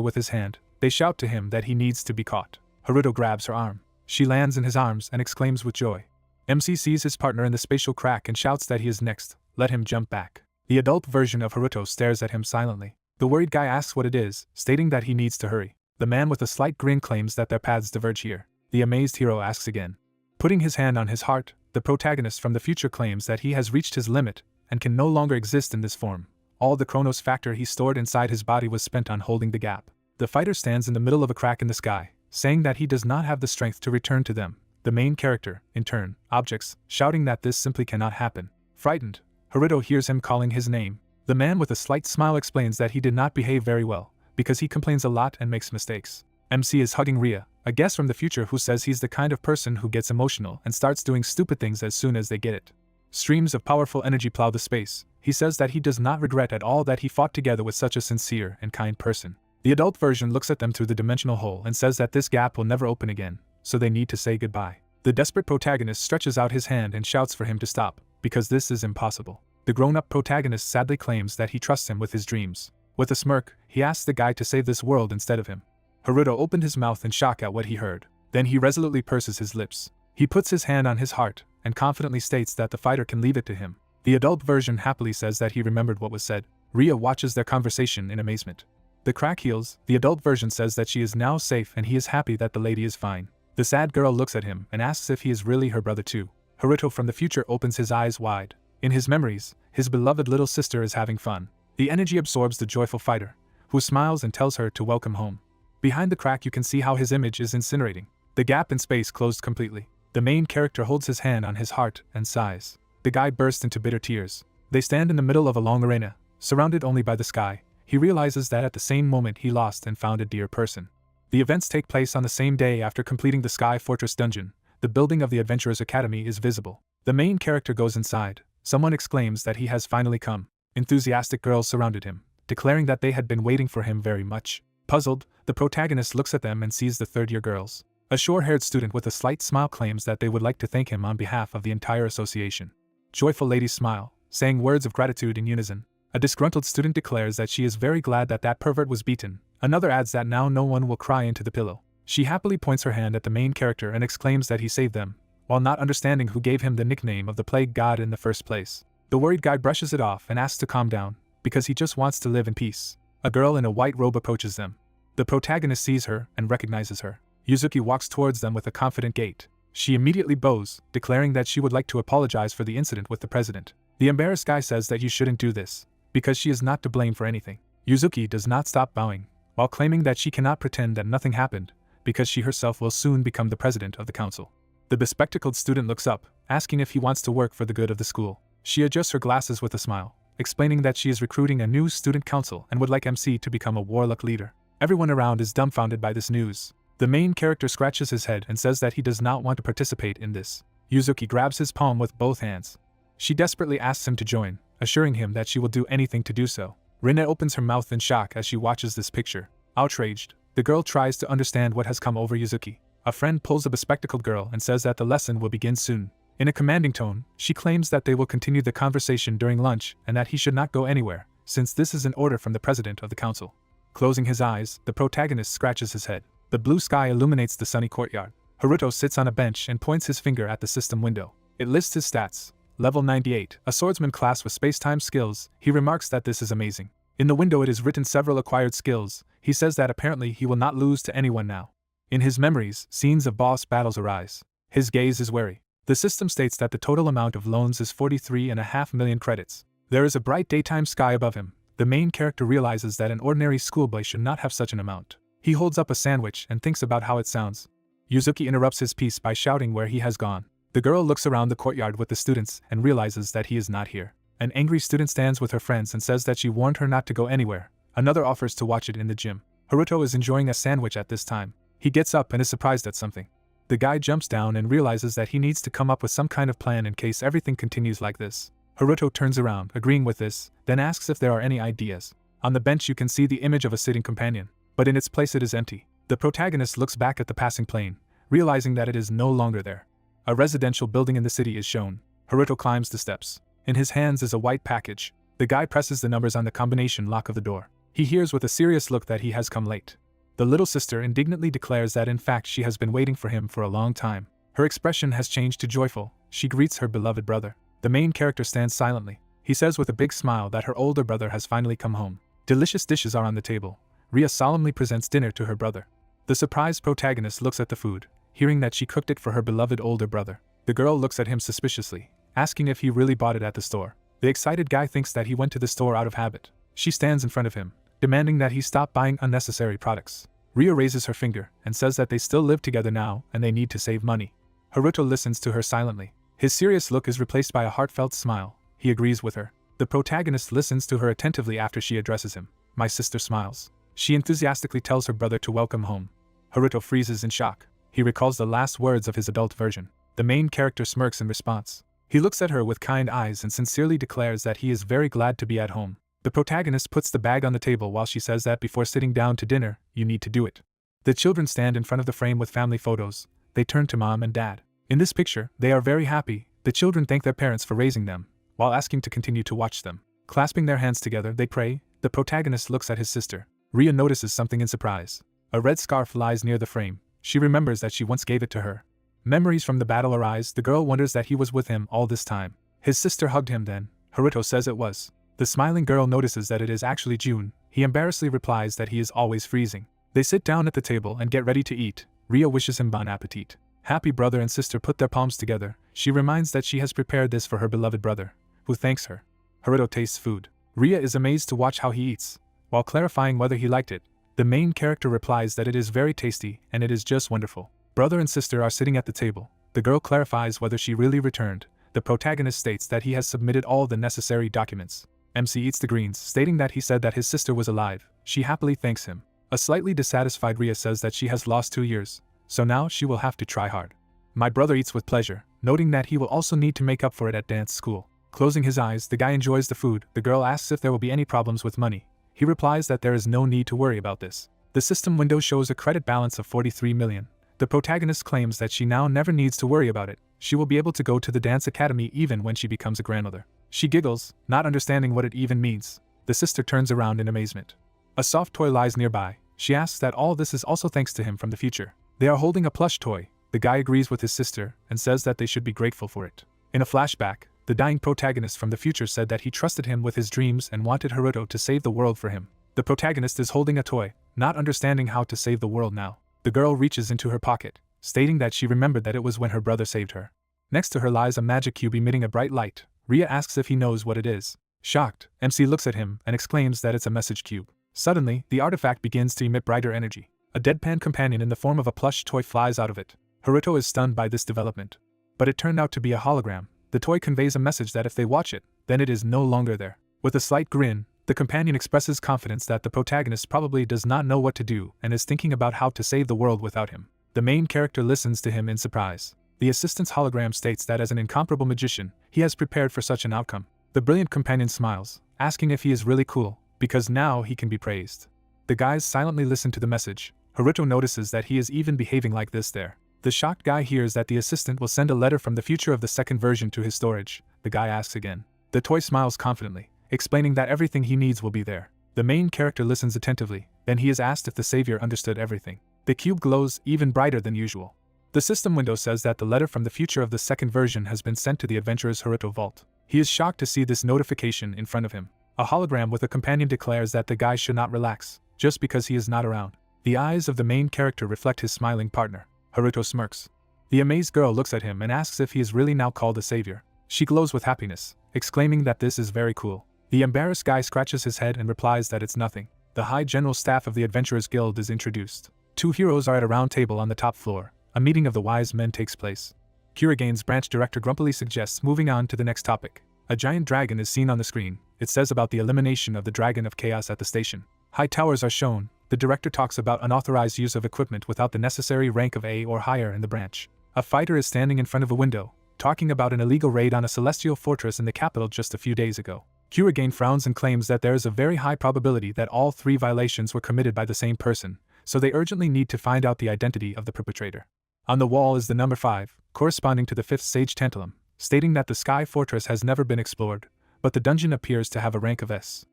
with his hand. They shout to him that he needs to be caught. Haruto grabs her arm. She lands in his arms and exclaims with joy. MC sees his partner in the spatial crack and shouts that he is next. Let him jump back. The adult version of Haruto stares at him silently. The worried guy asks what it is, stating that he needs to hurry. The man with a slight grin claims that their paths diverge here. The amazed hero asks again. Putting his hand on his heart, the protagonist from the future claims that he has reached his limit and can no longer exist in this form. All the Chronos factor he stored inside his body was spent on holding the gap. The fighter stands in the middle of a crack in the sky, saying that he does not have the strength to return to them. The main character, in turn, objects, shouting that this simply cannot happen. Frightened, Haruto hears him calling his name. The man with a slight smile explains that he did not behave very well, because he complains a lot and makes mistakes. MC is hugging Ria, a guest from the future who says he's the kind of person who gets emotional and starts doing stupid things as soon as they get it. Streams of powerful energy plow the space. He says that he does not regret at all that he fought together with such a sincere and kind person. The adult version looks at them through the dimensional hole and says that this gap will never open again, so they need to say goodbye. The desperate protagonist stretches out his hand and shouts for him to stop, because this is impossible. The grown-up protagonist sadly claims that he trusts him with his dreams. With a smirk, he asks the guy to save this world instead of him. Haruto opened his mouth in shock at what he heard. Then he resolutely purses his lips. He puts his hand on his heart and confidently states that the fighter can leave it to him. The adult version happily says that he remembered what was said. Ria watches their conversation in amazement. The crack heals. The adult version says that she is now safe and he is happy that the lady is fine. The sad girl looks at him and asks if he is really her brother too. Haruto from the future opens his eyes wide. In his memories, his beloved little sister is having fun. The energy absorbs the joyful fighter, who smiles and tells her to welcome home. Behind the crack you can see how his image is incinerating. The gap in space closed completely. The main character holds his hand on his heart and sighs. The guy bursts into bitter tears. They stand in the middle of a long arena, surrounded only by the sky. He realizes that at the same moment he lost and found a dear person. The events take place on the same day after completing the Sky Fortress dungeon. The building of the Adventurers Academy is visible. The main character goes inside. Someone exclaims that he has finally come. Enthusiastic girls surrounded him, declaring that they had been waiting for him very much. Puzzled, the protagonist looks at them and sees the third-year girls. A short-haired student with a slight smile claims that they would like to thank him on behalf of the entire association. Joyful ladies smile, saying words of gratitude in unison. A disgruntled student declares that she is very glad that that pervert was beaten. Another adds that now no one will cry into the pillow. She happily points her hand at the main character and exclaims that he saved them, while not understanding who gave him the nickname of the plague god in the first place. The worried guy brushes it off and asks to calm down, because he just wants to live in peace. A girl in a white robe approaches them. The protagonist sees her and recognizes her. Yuzuki walks towards them with a confident gait. She immediately bows, declaring that she would like to apologize for the incident with the president. The embarrassed guy says that you shouldn't do this, because she is not to blame for anything. Yuzuki does not stop bowing, while claiming that she cannot pretend that nothing happened, because she herself will soon become the president of the council. The bespectacled student looks up, asking if he wants to work for the good of the school. She adjusts her glasses with a smile, explaining that she is recruiting a new student council and would like MC to become a warlock leader. Everyone around is dumbfounded by this news. The main character scratches his head and says that he does not want to participate in this. Yuzuki grabs his palm with both hands. She desperately asks him to join, assuring him that she will do anything to do so. Rinne opens her mouth in shock as she watches this picture. Outraged, the girl tries to understand what has come over Yuzuki. A friend pulls a bespectacled girl and says that the lesson will begin soon. In a commanding tone, she claims that they will continue the conversation during lunch and that he should not go anywhere, since this is an order from the president of the council. Closing his eyes, the protagonist scratches his head. The blue sky illuminates the sunny courtyard. Haruto sits on a bench and points his finger at the system window. It lists his stats. Level 98, a swordsman class with space-time skills. He remarks that this is amazing. In the window it is written several acquired skills. He says that apparently he will not lose to anyone now. In his memories, scenes of boss battles arise. His gaze is wary. The system states that the total amount of loans is 43.5 million credits. There is a bright daytime sky above him. The main character realizes that an ordinary schoolboy should not have such an amount. He holds up a sandwich and thinks about how it sounds. Yuzuki interrupts his piece by shouting where he has gone. The girl looks around the courtyard with the students and realizes that he is not here. An angry student stands with her friends and says that she warned her not to go anywhere. Another offers to watch it in the gym. Haruto is enjoying a sandwich at this time. He gets up and is surprised at something. The guy jumps down and realizes that he needs to come up with some kind of plan in case everything continues like this. Haruto turns around, agreeing with this, then asks if there are any ideas. On the bench you can see the image of a sitting companion, but in its place it is empty. The protagonist looks back at the passing plane, realizing that it is no longer there. A residential building in the city is shown. Haruto climbs the steps. In his hands is a white package. The guy presses the numbers on the combination lock of the door. He hears with a serious look that he has come late. The little sister indignantly declares that in fact she has been waiting for him for a long time. Her expression has changed to joyful. She greets her beloved brother. The main character stands silently. He says with a big smile that her older brother has finally come home. Delicious dishes are on the table. Ria solemnly presents dinner to her brother. The surprised protagonist looks at the food, hearing that she cooked it for her beloved older brother. The girl looks at him suspiciously, asking if he really bought it at the store. The excited guy thinks that he went to the store out of habit. She stands in front of him, demanding that he stop buying unnecessary products. Ria raises her finger and says that they still live together now and they need to save money. Haruto listens to her silently. His serious look is replaced by a heartfelt smile. He agrees with her. The protagonist listens to her attentively after she addresses him. My sister smiles. She enthusiastically tells her brother to welcome home. Haruto freezes in shock. He recalls the last words of his adult version. The main character smirks in response. He looks at her with kind eyes and sincerely declares that he is very glad to be at home. The protagonist puts the bag on the table while she says that before sitting down to dinner, you need to do it. The children stand in front of the frame with family photos. They turn to mom and dad. In this picture, they are very happy. The children thank their parents for raising them, while asking to continue to watch them. Clasping their hands together, they pray. The protagonist looks at his sister. Ria notices something in surprise. A red scarf lies near the frame. She remembers that she once gave it to her. Memories from the battle arise. The girl wonders that he was with him all this time. His sister hugged him then. Haruto says it was. The smiling girl notices that it is actually June. He embarrassedly replies that he is always freezing. They sit down at the table and get ready to eat. Ria wishes him bon appetit. Happy brother and sister put their palms together. She reminds that she has prepared this for her beloved brother, who thanks her. Haruto tastes food. Ria is amazed to watch how he eats. While clarifying whether he liked it, the main character replies that it is very tasty and it is just wonderful. Brother and sister are sitting at the table. The girl clarifies whether she really returned. The protagonist states that he has submitted all the necessary documents. MC eats the greens, stating that he said that his sister was alive. She happily thanks him. A slightly dissatisfied Ria says that she has lost 2 years, so now she will have to try hard. My brother eats with pleasure, noting that he will also need to make up for it at dance school. Closing his eyes, the guy enjoys the food. The girl asks if there will be any problems with money. He replies that there is no need to worry about this. The system window shows a credit balance of 43 million. The protagonist claims that she now never needs to worry about it. She will be able to go to the dance academy even when she becomes a grandmother. She giggles, not understanding what it even means. The sister turns around in amazement. A soft toy lies nearby. She asks that all this is also thanks to him from the future. They are holding a plush toy. The guy agrees with his sister and says that they should be grateful for it. In a flashback, the dying protagonist from the future said that he trusted him with his dreams and wanted Haruto to save the world for him. The protagonist is holding a toy, not understanding how to save the world now. The girl reaches into her pocket, stating that she remembered that it was when her brother saved her. Next to her lies a magic cube emitting a bright light. Ria asks if he knows what it is. Shocked, MC looks at him and exclaims that it's a message cube. Suddenly, the artifact begins to emit brighter energy. A deadpan companion in the form of a plush toy flies out of it. Haruto is stunned by this development. But it turned out to be a hologram. The toy conveys a message that if they watch it, then it is no longer there. With a slight grin, the companion expresses confidence that the protagonist probably does not know what to do and is thinking about how to save the world without him. The main character listens to him in surprise. The assistant's hologram states that as an incomparable magician, he has prepared for such an outcome. The brilliant companion smiles, asking if he is really cool, because now he can be praised. The guys silently listen to the message. Haruto notices that he is even behaving like this there. The shocked guy hears that the assistant will send a letter from the future of the second version to his storage. The guy asks again. The toy smiles confidently, explaining that everything he needs will be there. The main character listens attentively, then he is asked if the savior understood everything. The cube glows even brighter than usual. The system window says that the letter from the future of the second version has been sent to the adventurer's Haruto vault. He is shocked to see this notification in front of him. A hologram with a companion declares that the guy should not relax, just because he is not around. The eyes of the main character reflect his smiling partner. Haruto smirks. The amazed girl looks at him and asks if he is really now called a savior. She glows with happiness, exclaiming that this is very cool. The embarrassed guy scratches his head and replies that it's nothing. The High General Staff of the Adventurers Guild is introduced. 2 heroes are at a round table on the top floor. A meeting of the wise men takes place. Kurigane's branch director grumpily suggests moving on to the next topic. A giant dragon is seen on the screen. It says about the elimination of the Dragon of Chaos at the station. High towers are shown. The director talks about unauthorized use of equipment without the necessary rank of A or higher in the branch. A fighter is standing in front of a window, talking about an illegal raid on a celestial fortress in the capital just a few days ago. Kurigane frowns and claims that there is a very high probability that all 3 violations were committed by the same person, so they urgently need to find out the identity of the perpetrator. On the wall is the number 5, corresponding to the 5th sage Tantalum, stating that the Sky Fortress has never been explored, but the dungeon appears to have a rank of S.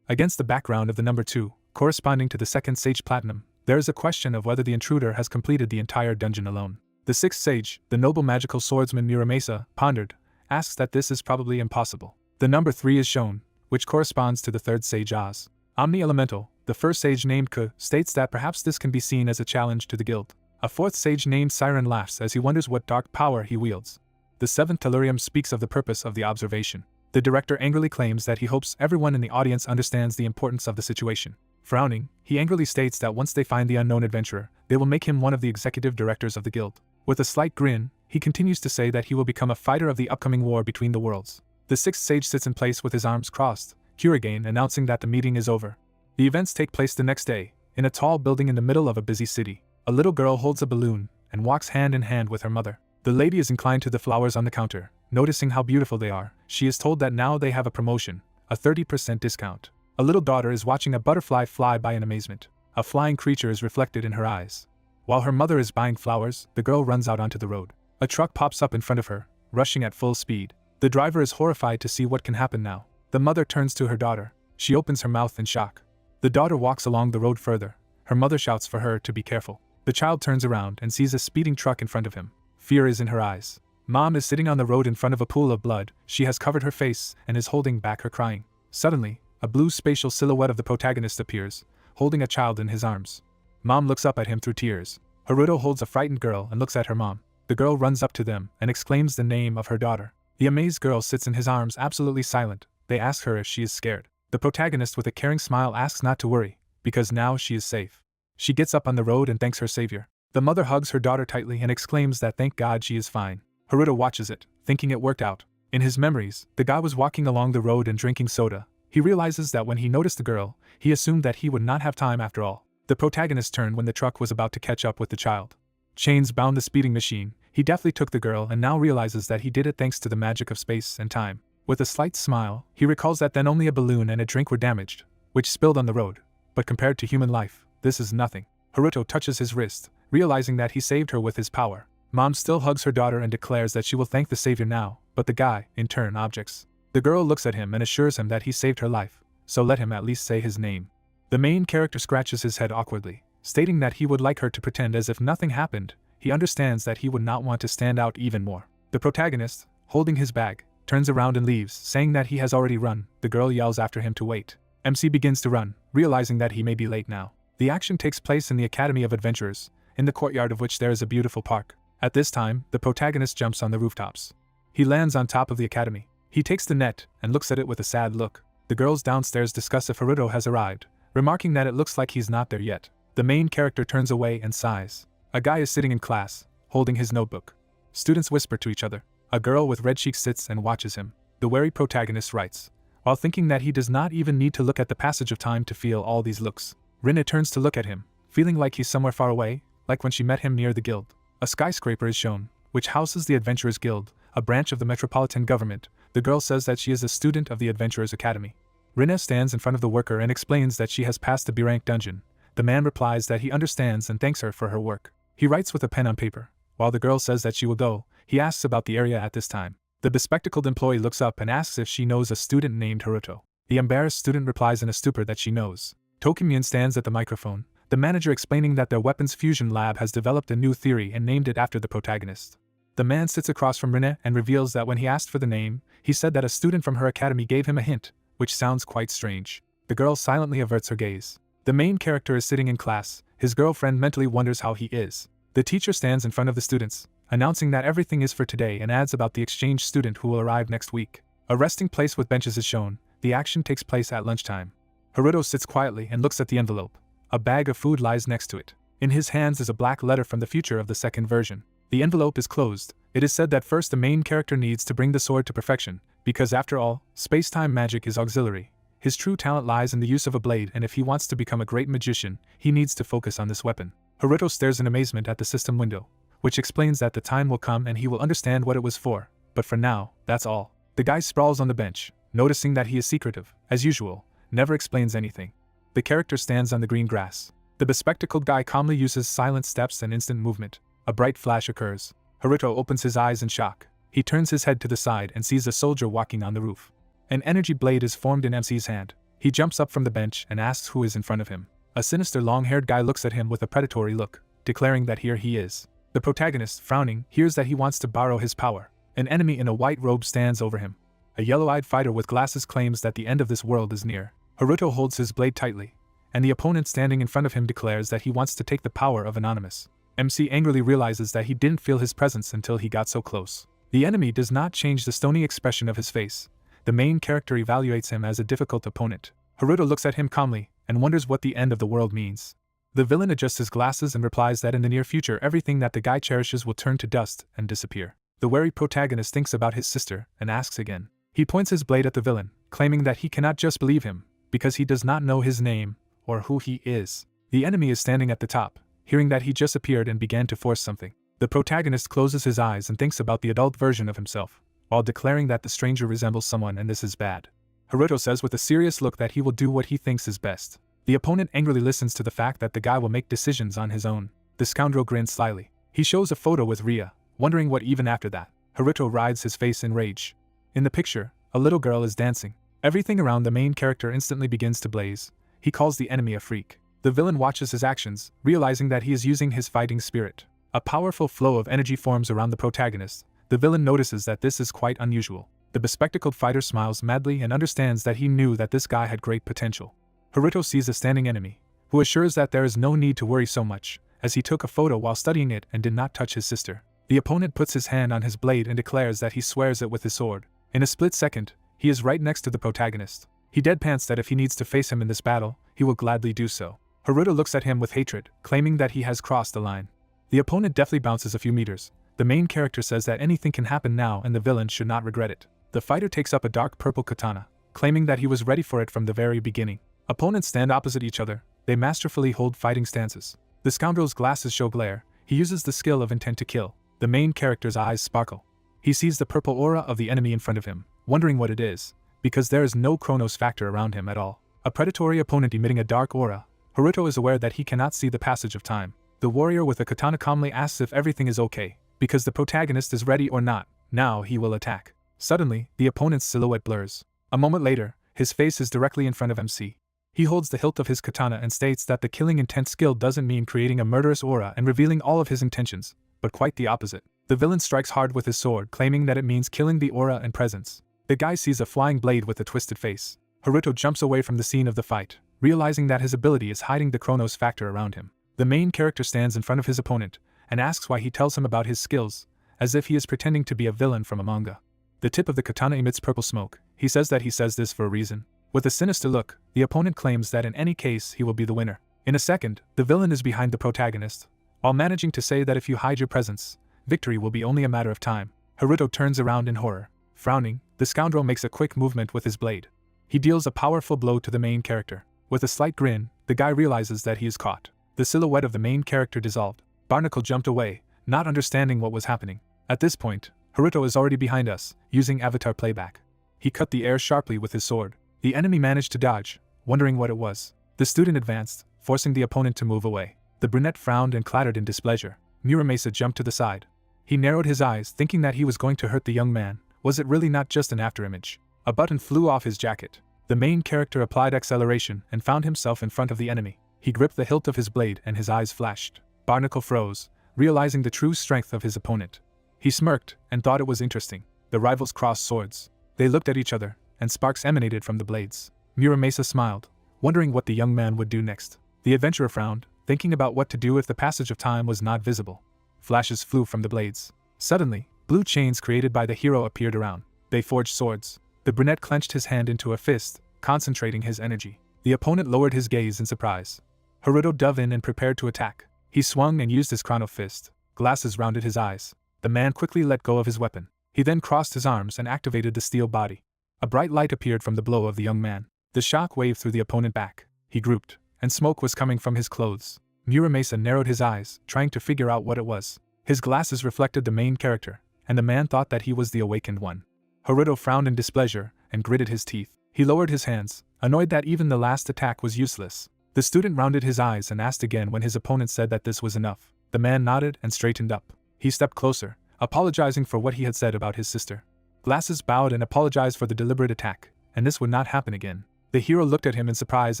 Against the background of the number 2, corresponding to the 2nd sage Platinum, there is a question of whether the intruder has completed the entire dungeon alone. The 6th sage, the noble magical swordsman Muramasa, pondered, asks that this is probably impossible. The number 3 is shown, which corresponds to the 3rd sage Oz. Omni Elemental, the 1st sage named Ku, states that perhaps this can be seen as a challenge to the guild. A 4th sage named Siren laughs as he wonders what dark power he wields. The 7th Tellurium speaks of the purpose of the observation. The director angrily claims that he hopes everyone in the audience understands the importance of the situation. Frowning, he angrily states that once they find the unknown adventurer, they will make him one of the executive directors of the guild. With a slight grin, he continues to say that he will become a fighter of the upcoming war between the worlds. The 6th sage sits in place with his arms crossed, Kurigane announcing that the meeting is over. The events take place the next day, in a tall building in the middle of a busy city. A little girl holds a balloon and walks hand in hand with her mother. The lady is inclined to the flowers on the counter. Noticing how beautiful they are, she is told that now they have a promotion, a 30% discount. A little daughter is watching a butterfly fly by in amazement. A flying creature is reflected in her eyes. While her mother is buying flowers, the girl runs out onto the road. A truck pops up in front of her, rushing at full speed. The driver is horrified to see what can happen now. The mother turns to her daughter. She opens her mouth in shock. The daughter walks along the road further. Her mother shouts for her to be careful. The child turns around and sees a speeding truck in front of him. Fear is in her eyes. Mom is sitting on the road in front of a pool of blood. She has covered her face and is holding back her crying. Suddenly, a blue spatial silhouette of the protagonist appears, holding a child in his arms. Mom looks up at him through tears. Haruto holds a frightened girl and looks at her mom. The girl runs up to them and exclaims the name of her daughter. The amazed girl sits in his arms absolutely silent. They ask her if she is scared. The protagonist with a caring smile asks not to worry, because now she is safe. She gets up on the road and thanks her savior. The mother hugs her daughter tightly and exclaims that thank God she is fine. Haruto watches it, thinking it worked out. In his memories, the guy was walking along the road and drinking soda. He realizes that when he noticed the girl, he assumed that he would not have time after all. The protagonist turned when the truck was about to catch up with the child. Chains bound the speeding machine. He deftly took the girl and now realizes that he did it thanks to the magic of space and time. With a slight smile, he recalls that then only a balloon and a drink were damaged, which spilled on the road. But compared to human life, this is nothing. Haruto touches his wrist, realizing that he saved her with his power. Mom still hugs her daughter and declares that she will thank the savior now, but the guy, in turn, objects. The girl looks at him and assures him that he saved her life, so let him at least say his name. The main character scratches his head awkwardly, stating that he would like her to pretend as if nothing happened. He understands that he would not want to stand out even more. The protagonist, holding his bag, turns around and leaves, saying that he has already run. The girl yells after him to wait. MC begins to run, realizing that he may be late now. The action takes place in the Academy of Adventurers, in the courtyard of which there is a beautiful park. At this time, the protagonist jumps on the rooftops. He lands on top of the academy. He takes the net and looks at it with a sad look. The girls downstairs discuss if Haruto has arrived, remarking that it looks like he's not there yet. The main character turns away and sighs. A guy is sitting in class, holding his notebook. Students whisper to each other. A girl with red cheeks sits and watches him. The wary protagonist writes, while thinking that he does not even need to look at the passage of time to feel all these looks. Rinna turns to look at him, feeling like he's somewhere far away, like when she met him near the guild. A skyscraper is shown, which houses the Adventurers Guild, a branch of the metropolitan government. The girl says that she is a student of the Adventurers Academy. Rinna stands in front of the worker and explains that she has passed the B-rank dungeon. The man replies that he understands and thanks her for her work. He writes with a pen on paper. While the girl says that she will go, he asks about the area at this time. The bespectacled employee looks up and asks if she knows a student named Haruto. The embarrassed student replies in a stupor that she knows. Tokimyan stands at the microphone, the manager explaining that their weapons fusion lab has developed a new theory and named it after the protagonist. The man sits across from Rinna and reveals that when he asked for the name, he said that a student from her academy gave him a hint, which sounds quite strange. The girl silently averts her gaze. The main character is sitting in class. His girlfriend mentally wonders how he is. The teacher stands in front of the students, announcing that everything is for today and adds about the exchange student who will arrive next week. A resting place with benches is shown. The action takes place at lunchtime. Haruto sits quietly and looks at the envelope. A bag of food lies next to it. In his hands is a black letter from the future of the second version. The envelope is closed. It is said that first the main character needs to bring the sword to perfection, because after all, space-time magic is auxiliary. His true talent lies in the use of a blade, and if he wants to become a great magician, he needs to focus on this weapon. Haruto stares in amazement at the system window, which explains that the time will come and he will understand what it was for, but for now, that's all. The guy sprawls on the bench, noticing that he is secretive, as usual, never explains anything. The character stands on the green grass. The bespectacled guy calmly uses silent steps and instant movement. A bright flash occurs. Haruto opens his eyes in shock. He turns his head to the side and sees a soldier walking on the roof. An energy blade is formed in MC's hand. He jumps up from the bench and asks who is in front of him. A sinister long-haired guy looks at him with a predatory look, declaring that here he is. The protagonist, frowning, hears that he wants to borrow his power. An enemy in a white robe stands over him. A yellow-eyed fighter with glasses claims that the end of this world is near. Haruto holds his blade tightly, and the opponent standing in front of him declares that he wants to take the power of Anonymous. MC angrily realizes that he didn't feel his presence until he got so close. The enemy does not change the stony expression of his face. The main character evaluates him as a difficult opponent. Haruto looks at him calmly and wonders what the end of the world means. The villain adjusts his glasses and replies that in the near future everything that the guy cherishes will turn to dust and disappear. The wary protagonist thinks about his sister and asks again. He points his blade at the villain, claiming that he cannot just believe him, because he does not know his name or who he is. The enemy is standing at the top, hearing that he just appeared and began to force something. The protagonist closes his eyes and thinks about the adult version of himself, while declaring that the stranger resembles someone and this is bad. Haruto says with a serious look that he will do what he thinks is best. The opponent angrily listens to the fact that the guy will make decisions on his own. The scoundrel grins slyly. He shows a photo with Ria, wondering what even after that. Haruto rides his face in rage. In the picture, a little girl is dancing. Everything around the main character instantly begins to blaze. He calls the enemy a freak. The villain watches his actions, realizing that he is using his fighting spirit. A powerful flow of energy forms around the protagonist. The villain notices that this is quite unusual. The bespectacled fighter smiles madly and understands that he knew that this guy had great potential. Haruto sees a standing enemy, who assures that there is no need to worry so much, as he took a photo while studying it and did not touch his sister. The opponent puts his hand on his blade and declares that he swears it with his sword. In a split second, he is right next to the protagonist. He deadpans that if he needs to face him in this battle, he will gladly do so. Haruto looks at him with hatred, claiming that he has crossed the line. The opponent deftly bounces a few meters. The main character says that anything can happen now and the villain should not regret it. The fighter takes up a dark purple katana, claiming that he was ready for it from the very beginning. Opponents stand opposite each other. They masterfully hold fighting stances. The scoundrel's glasses show glare. He uses the skill of intent to kill. The main character's eyes sparkle. He sees the purple aura of the enemy in front of him, wondering what it is, because there is no Chronos factor around him at all. A predatory opponent emitting a dark aura. Haruto is aware that he cannot see the passage of time. The warrior with a katana calmly asks if everything is okay, because the protagonist is ready or not. Now he will attack. Suddenly, the opponent's silhouette blurs. A moment later, his face is directly in front of MC. He holds the hilt of his katana and states that the killing intent skill doesn't mean creating a murderous aura and revealing all of his intentions, but quite the opposite. The villain strikes hard with his sword, claiming that it means killing the aura and presence. The guy sees a flying blade with a twisted face. Haruto jumps away from the scene of the fight, realizing that his ability is hiding the Chronos factor around him. The main character stands in front of his opponent and asks why he tells him about his skills, as if he is pretending to be a villain from a manga. The tip of the katana emits purple smoke. He says that he says this for a reason. With a sinister look, the opponent claims that in any case he will be the winner. In a second, the villain is behind the protagonist, while managing to say that if you hide your presence, victory will be only a matter of time. Haruto turns around in horror. Frowning, the scoundrel makes a quick movement with his blade. He deals a powerful blow to the main character. With a slight grin, the guy realizes that he is caught. The silhouette of the main character dissolved. Barnacle jumped away, not understanding what was happening. At this point, Haruto is already behind us, using avatar playback. He cut the air sharply with his sword. The enemy managed to dodge, wondering what it was. The student advanced, forcing the opponent to move away. The brunette frowned and clattered in displeasure. Muramasa jumped to the side. He narrowed his eyes, thinking that he was going to hurt the young man. Was it really not just an afterimage? A button flew off his jacket. The main character applied acceleration and found himself in front of the enemy. He gripped the hilt of his blade and his eyes flashed. Barnacle froze, realizing the true strength of his opponent. He smirked and thought it was interesting. The rivals crossed swords. They looked at each other, and sparks emanated from the blades. Muramasa smiled, wondering what the young man would do next. The adventurer frowned, thinking about what to do if the passage of time was not visible. Flashes flew from the blades. Suddenly, blue chains created by the hero appeared around. They forged swords. The brunette clenched his hand into a fist, concentrating his energy. The opponent lowered his gaze in surprise. Haruto dove in and prepared to attack. He swung and used his chrono fist. Glasses rounded his eyes. The man quickly let go of his weapon. He then crossed his arms and activated the steel body. A bright light appeared from the blow of the young man. The shock waved through the opponent back. He grouped, and smoke was coming from his clothes. Muramasa narrowed his eyes, trying to figure out what it was. His glasses reflected the main character, and the man thought that he was the awakened one. Haruto frowned in displeasure and gritted his teeth. He lowered his hands, annoyed that even the last attack was useless. The student rounded his eyes and asked again when his opponent said that this was enough. The man nodded and straightened up. He stepped closer, apologizing for what he had said about his sister. Glasses bowed and apologized for the deliberate attack, and this would not happen again. The hero looked at him in surprise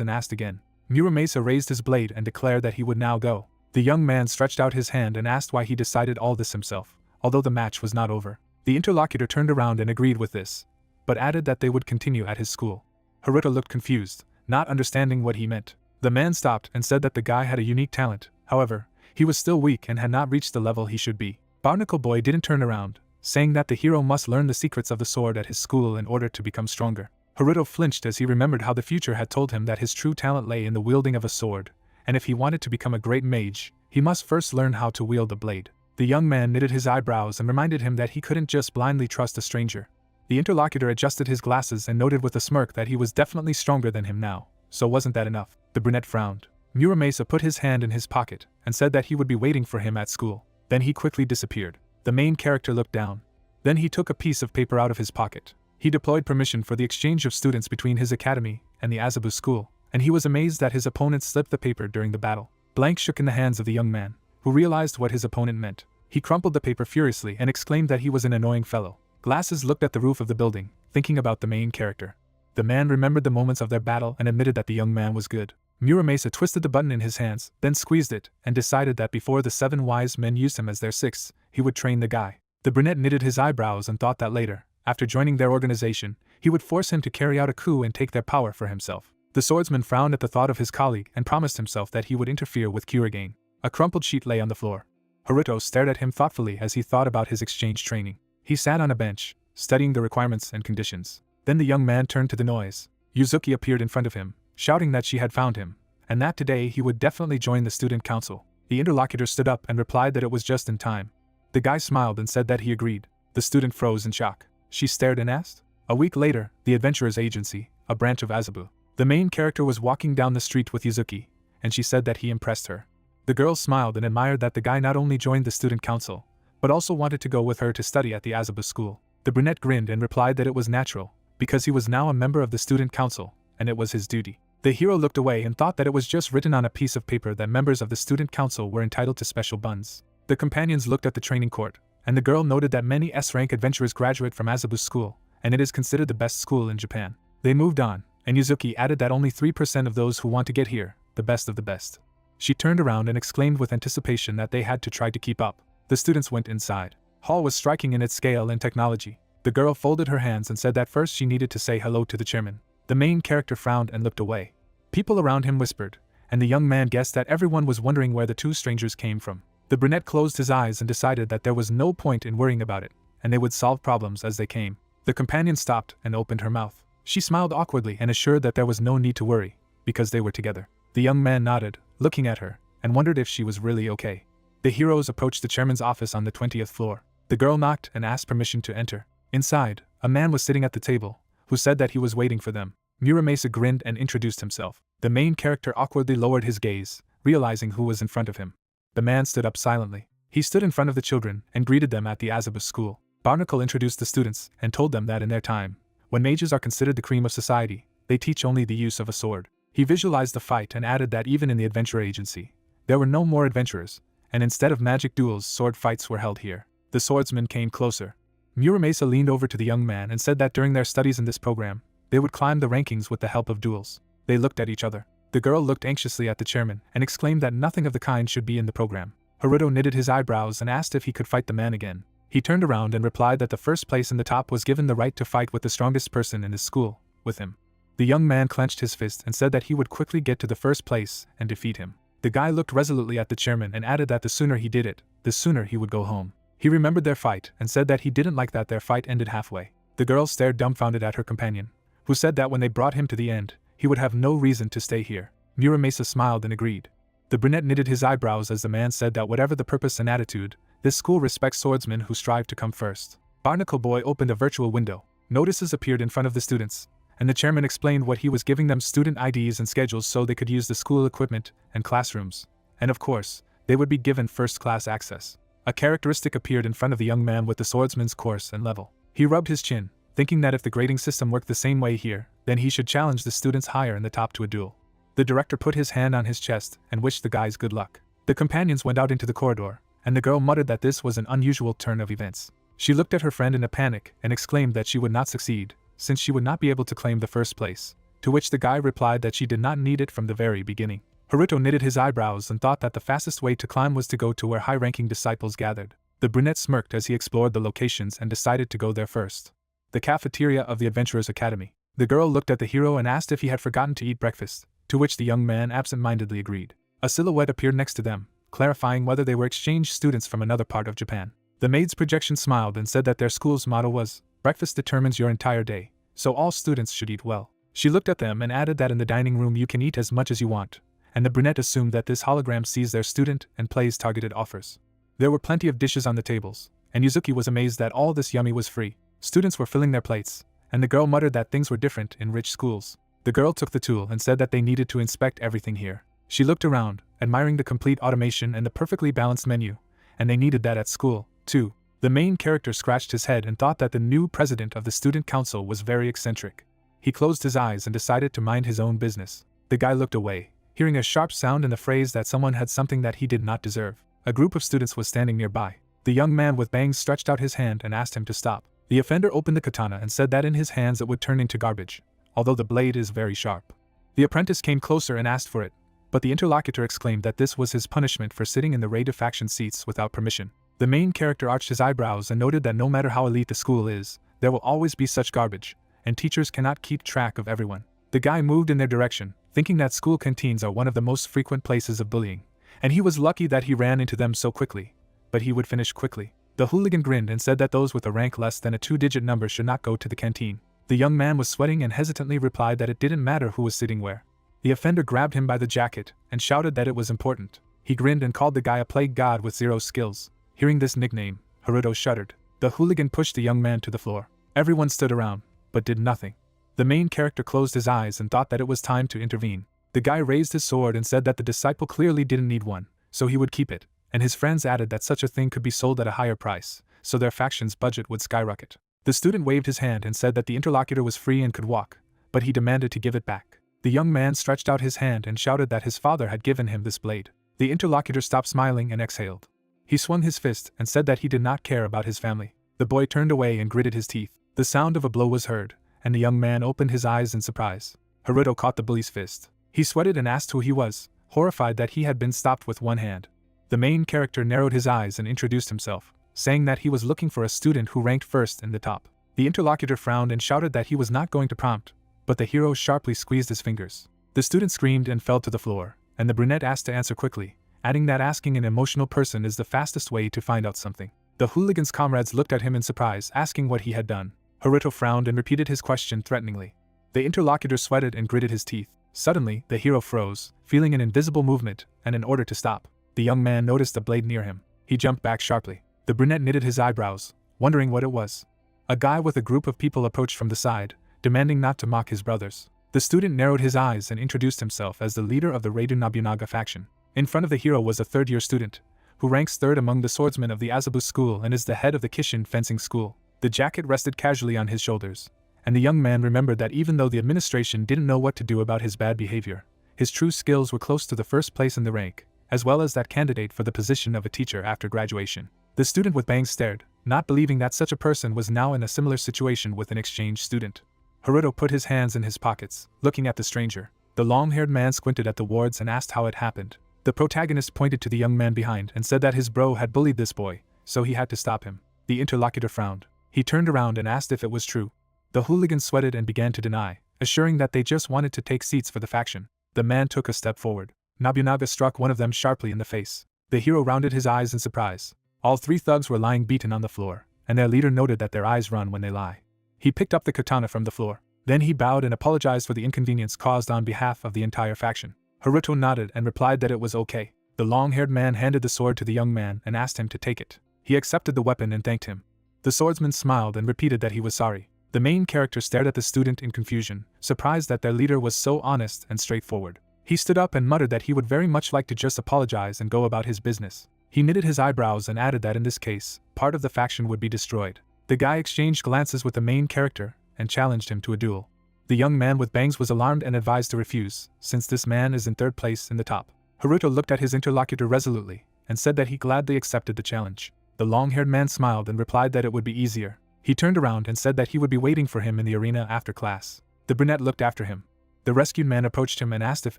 and asked again. Muramasa raised his blade and declared that he would now go. The young man stretched out his hand and asked why he decided all this himself, although the match was not over. The interlocutor turned around and agreed with this, but added that they would continue at his school. Haruto looked confused, not understanding what he meant. The man stopped and said that the guy had a unique talent. However, he was still weak and had not reached the level he should be. Barnacle Boy didn't turn around, saying that the hero must learn the secrets of the sword at his school in order to become stronger. Haruto flinched as he remembered how the future had told him that his true talent lay in the wielding of a sword, and if he wanted to become a great mage, he must first learn how to wield the blade. The young man knitted his eyebrows and reminded him that he couldn't just blindly trust a stranger. The interlocutor adjusted his glasses and noted with a smirk that he was definitely stronger than him now. So wasn't that enough? The brunette frowned. Muramasa put his hand in his pocket and said that he would be waiting for him at school. Then he quickly disappeared. The main character looked down. Then he took a piece of paper out of his pocket. He deployed permission for the exchange of students between his academy and the Azabu school, and he was amazed that his opponent slipped the paper during the battle. Blank shook in the hands of the young man, who realized what his opponent meant. He crumpled the paper furiously and exclaimed that he was an annoying fellow. Glasses looked at the roof of the building, thinking about the main character. The man remembered the moments of their battle and admitted that the young man was good. Muramasa twisted the button in his hands, then squeezed it, and decided that before the 7 wise men used him as their 6th, he would train the guy. The brunette knitted his eyebrows and thought that later, after joining their organization, he would force him to carry out a coup and take their power for himself. The swordsman frowned at the thought of his colleague and promised himself that he would interfere with Kurigane. A crumpled sheet lay on the floor. Haruto stared at him thoughtfully as he thought about his exchange training. He sat on a bench, studying the requirements and conditions. Then the young man turned to the noise. Yuzuki appeared in front of him, shouting that she had found him, and that today he would definitely join the student council. The interlocutor stood up and replied that it was just in time. The guy smiled and said that he agreed. The student froze in shock. She stared and asked. A week later, the Adventurers Agency, a branch of Azabu. The main character was walking down the street with Yuzuki, and she said that he impressed her. The girl smiled and admired that the guy not only joined the student council, but also wanted to go with her to study at the Azabu school. The brunette grinned and replied that it was natural, because he was now a member of the student council, and it was his duty. The hero looked away and thought that it was just written on a piece of paper that members of the student council were entitled to special buns. The companions looked at the training court, and the girl noted that many S-rank adventurers graduate from Azabu school, and it is considered the best school in Japan. They moved on, and Yuzuki added that only 3% of those who want to get here, the best of the best. She turned around and exclaimed with anticipation that they had to try to keep up. The students went inside. Hall was striking in its scale and technology. The girl folded her hands and said that first she needed to say hello to the chairman. The main character frowned and looked away. People around him whispered, and the young man guessed that everyone was wondering where the 2 strangers came from. The brunette closed his eyes and decided that there was no point in worrying about it, and they would solve problems as they came. The companion stopped and opened her mouth. She smiled awkwardly and assured that there was no need to worry, because they were together. The young man nodded, looking at her, and wondered if she was really okay. The heroes approached the chairman's office on the 20th floor. The girl knocked and asked permission to enter. Inside, a man was sitting at the table, who said that he was waiting for them. Muramasa grinned and introduced himself. The main character awkwardly lowered his gaze, realizing who was in front of him. The man stood up silently. He stood in front of the children and greeted them at the Azabu school. Barnacle introduced the students and told them that in their time, when mages are considered the cream of society, they teach only the use of a sword. He visualized the fight and added that even in the Adventurer Agency, there were no more adventurers, and instead of magic duels, sword fights were held here. The swordsman came closer. Muramasa leaned over to the young man and said that during their studies in this program, they would climb the rankings with the help of duels. They looked at each other. The girl looked anxiously at the chairman and exclaimed that nothing of the kind should be in the program. Haruto knitted his eyebrows and asked if he could fight the man again. He turned around and replied that the first place in the top was given the right to fight with the strongest person in his school, with him. The young man clenched his fist and said that he would quickly get to the first place and defeat him. The guy looked resolutely at the chairman and added that the sooner he did it, the sooner he would go home. He remembered their fight and said that he didn't like that their fight ended halfway. The girl stared dumbfounded at her companion, who said that when they brought him to the end, he would have no reason to stay here. Muramasa smiled and agreed. The brunette knitted his eyebrows as the man said that whatever the purpose and attitude, this school respects swordsmen who strive to come first. Barnacle Boy opened a virtual window. Notices appeared in front of the students, and the chairman explained what he was giving them student IDs and schedules so they could use the school equipment and classrooms. And of course, they would be given first-class access. A characteristic appeared in front of the young man with the swordsman's course and level. He rubbed his chin, thinking that if the grading system worked the same way here, then he should challenge the students higher in the top to a duel. The director put his hand on his chest and wished the guys good luck. The companions went out into the corridor, and the girl muttered that this was an unusual turn of events. She looked at her friend in a panic and exclaimed that she would not succeed, since she would not be able to claim the first place, to which the guy replied that she did not need it from the very beginning. Haruto knitted his eyebrows and thought that the fastest way to climb was to go to where high-ranking disciples gathered. The brunette smirked as he explored the locations and decided to go there first. The cafeteria of the Adventurers Academy. The girl looked at the hero and asked if he had forgotten to eat breakfast, to which the young man absent-mindedly agreed. A silhouette appeared next to them, clarifying whether they were exchange students from another part of Japan. The maid's projection smiled and said that their school's motto was, "Breakfast determines your entire day, so all students should eat well." She looked at them and added that in the dining room you can eat as much as you want, and the brunette assumed that this hologram sees their student and plays targeted offers. There were plenty of dishes on the tables, and Yuzuki was amazed that all this yummy was free. Students were filling their plates, and the girl muttered that things were different in rich schools. The girl took the tool and said that they needed to inspect everything here. She looked around, admiring the complete automation and the perfectly balanced menu, and they needed that at school, too. The main character scratched his head and thought that the new president of the student council was very eccentric. He closed his eyes and decided to mind his own business. The guy looked away, hearing a sharp sound and the phrase that someone had something that he did not deserve. A group of students was standing nearby. The young man with bangs stretched out his hand and asked him to stop. The offender opened the katana and said that in his hands it would turn into garbage, although the blade is very sharp. The apprentice came closer and asked for it, but the interlocutor exclaimed that this was his punishment for sitting in the raid of faction seats without permission. The main character arched his eyebrows and noted that no matter how elite the school is, there will always be such garbage, and teachers cannot keep track of everyone. The guy moved in their direction, thinking that school canteens are one of the most frequent places of bullying, and he was lucky that he ran into them so quickly, but he would finish quickly. The hooligan grinned and said that those with a rank less than a 2-digit number should not go to the canteen. The young man was sweating and hesitantly replied that it didn't matter who was sitting where. The offender grabbed him by the jacket and shouted that it was important. He grinned and called the guy a plague god with 0 skills. Hearing this nickname, Haruto shuddered. The hooligan pushed the young man to the floor. Everyone stood around, but did nothing. The main character closed his eyes and thought that it was time to intervene. The guy raised his sword and said that the disciple clearly didn't need one, so he would keep it, and his friends added that such a thing could be sold at a higher price, so their faction's budget would skyrocket. The student waved his hand and said that the interlocutor was free and could walk, but he demanded to give it back. The young man stretched out his hand and shouted that his father had given him this blade. The interlocutor stopped smiling and exhaled. He swung his fist and said that he did not care about his family. The boy turned away and gritted his teeth. The sound of a blow was heard, and the young man opened his eyes in surprise. Haruto caught the bully's fist. He sweated and asked who he was, horrified that he had been stopped with one hand. The main character narrowed his eyes and introduced himself, saying that he was looking for a student who ranked first in the top. The interlocutor frowned and shouted that he was not going to prompt, but the hero sharply squeezed his fingers. The student screamed and fell to the floor, and the brunette asked to answer quickly, adding that asking an emotional person is the fastest way to find out something. The hooligan's comrades looked at him in surprise, asking what he had done. Haruto frowned and repeated his question threateningly. The interlocutor sweated and gritted his teeth. Suddenly, the hero froze, feeling an invisible movement, and in order to stop, the young man noticed a blade near him. He jumped back sharply. The brunette knitted his eyebrows, wondering what it was. A guy with a group of people approached from the side, demanding not to mock his brothers. The student narrowed his eyes and introduced himself as the leader of the Reiden Nobunaga faction. In front of the hero was a third-year student, who ranks third among the swordsmen of the Azabu school and is the head of the Kishin fencing school. The jacket rested casually on his shoulders, and the young man remembered that even though the administration didn't know what to do about his bad behavior, his true skills were close to the first place in the rank, as well as that candidate for the position of a teacher after graduation. The student with bangs stared, not believing that such a person was now in a similar situation with an exchange student. Haruto put his hands in his pockets, looking at the stranger. The long-haired man squinted at the wards and asked how it happened. The protagonist pointed to the young man behind and said that his bro had bullied this boy, so he had to stop him. The interlocutor frowned. He turned around and asked if it was true. The hooligan sweated and began to deny, assuring that they just wanted to take seats for the faction. The man took a step forward. Nobunaga struck one of them sharply in the face. The hero rounded his eyes in surprise. All 3 thugs were lying beaten on the floor, and their leader noted that their eyes run when they lie. He picked up the katana from the floor. Then he bowed and apologized for the inconvenience caused on behalf of the entire faction. Haruto nodded and replied that it was okay. The long-haired man handed the sword to the young man and asked him to take it. He accepted the weapon and thanked him. The swordsman smiled and repeated that he was sorry. The main character stared at the student in confusion, surprised that their leader was so honest and straightforward. He stood up and muttered that he would very much like to just apologize and go about his business. He knitted his eyebrows and added that in this case, part of the faction would be destroyed. The guy exchanged glances with the main character and challenged him to a duel. The young man with bangs was alarmed and advised to refuse, since this man is in third place in the top. Haruto looked at his interlocutor resolutely and said that he gladly accepted the challenge. The long-haired man smiled and replied that it would be easier. He turned around and said that he would be waiting for him in the arena after class. The brunette looked after him. The rescued man approached him and asked if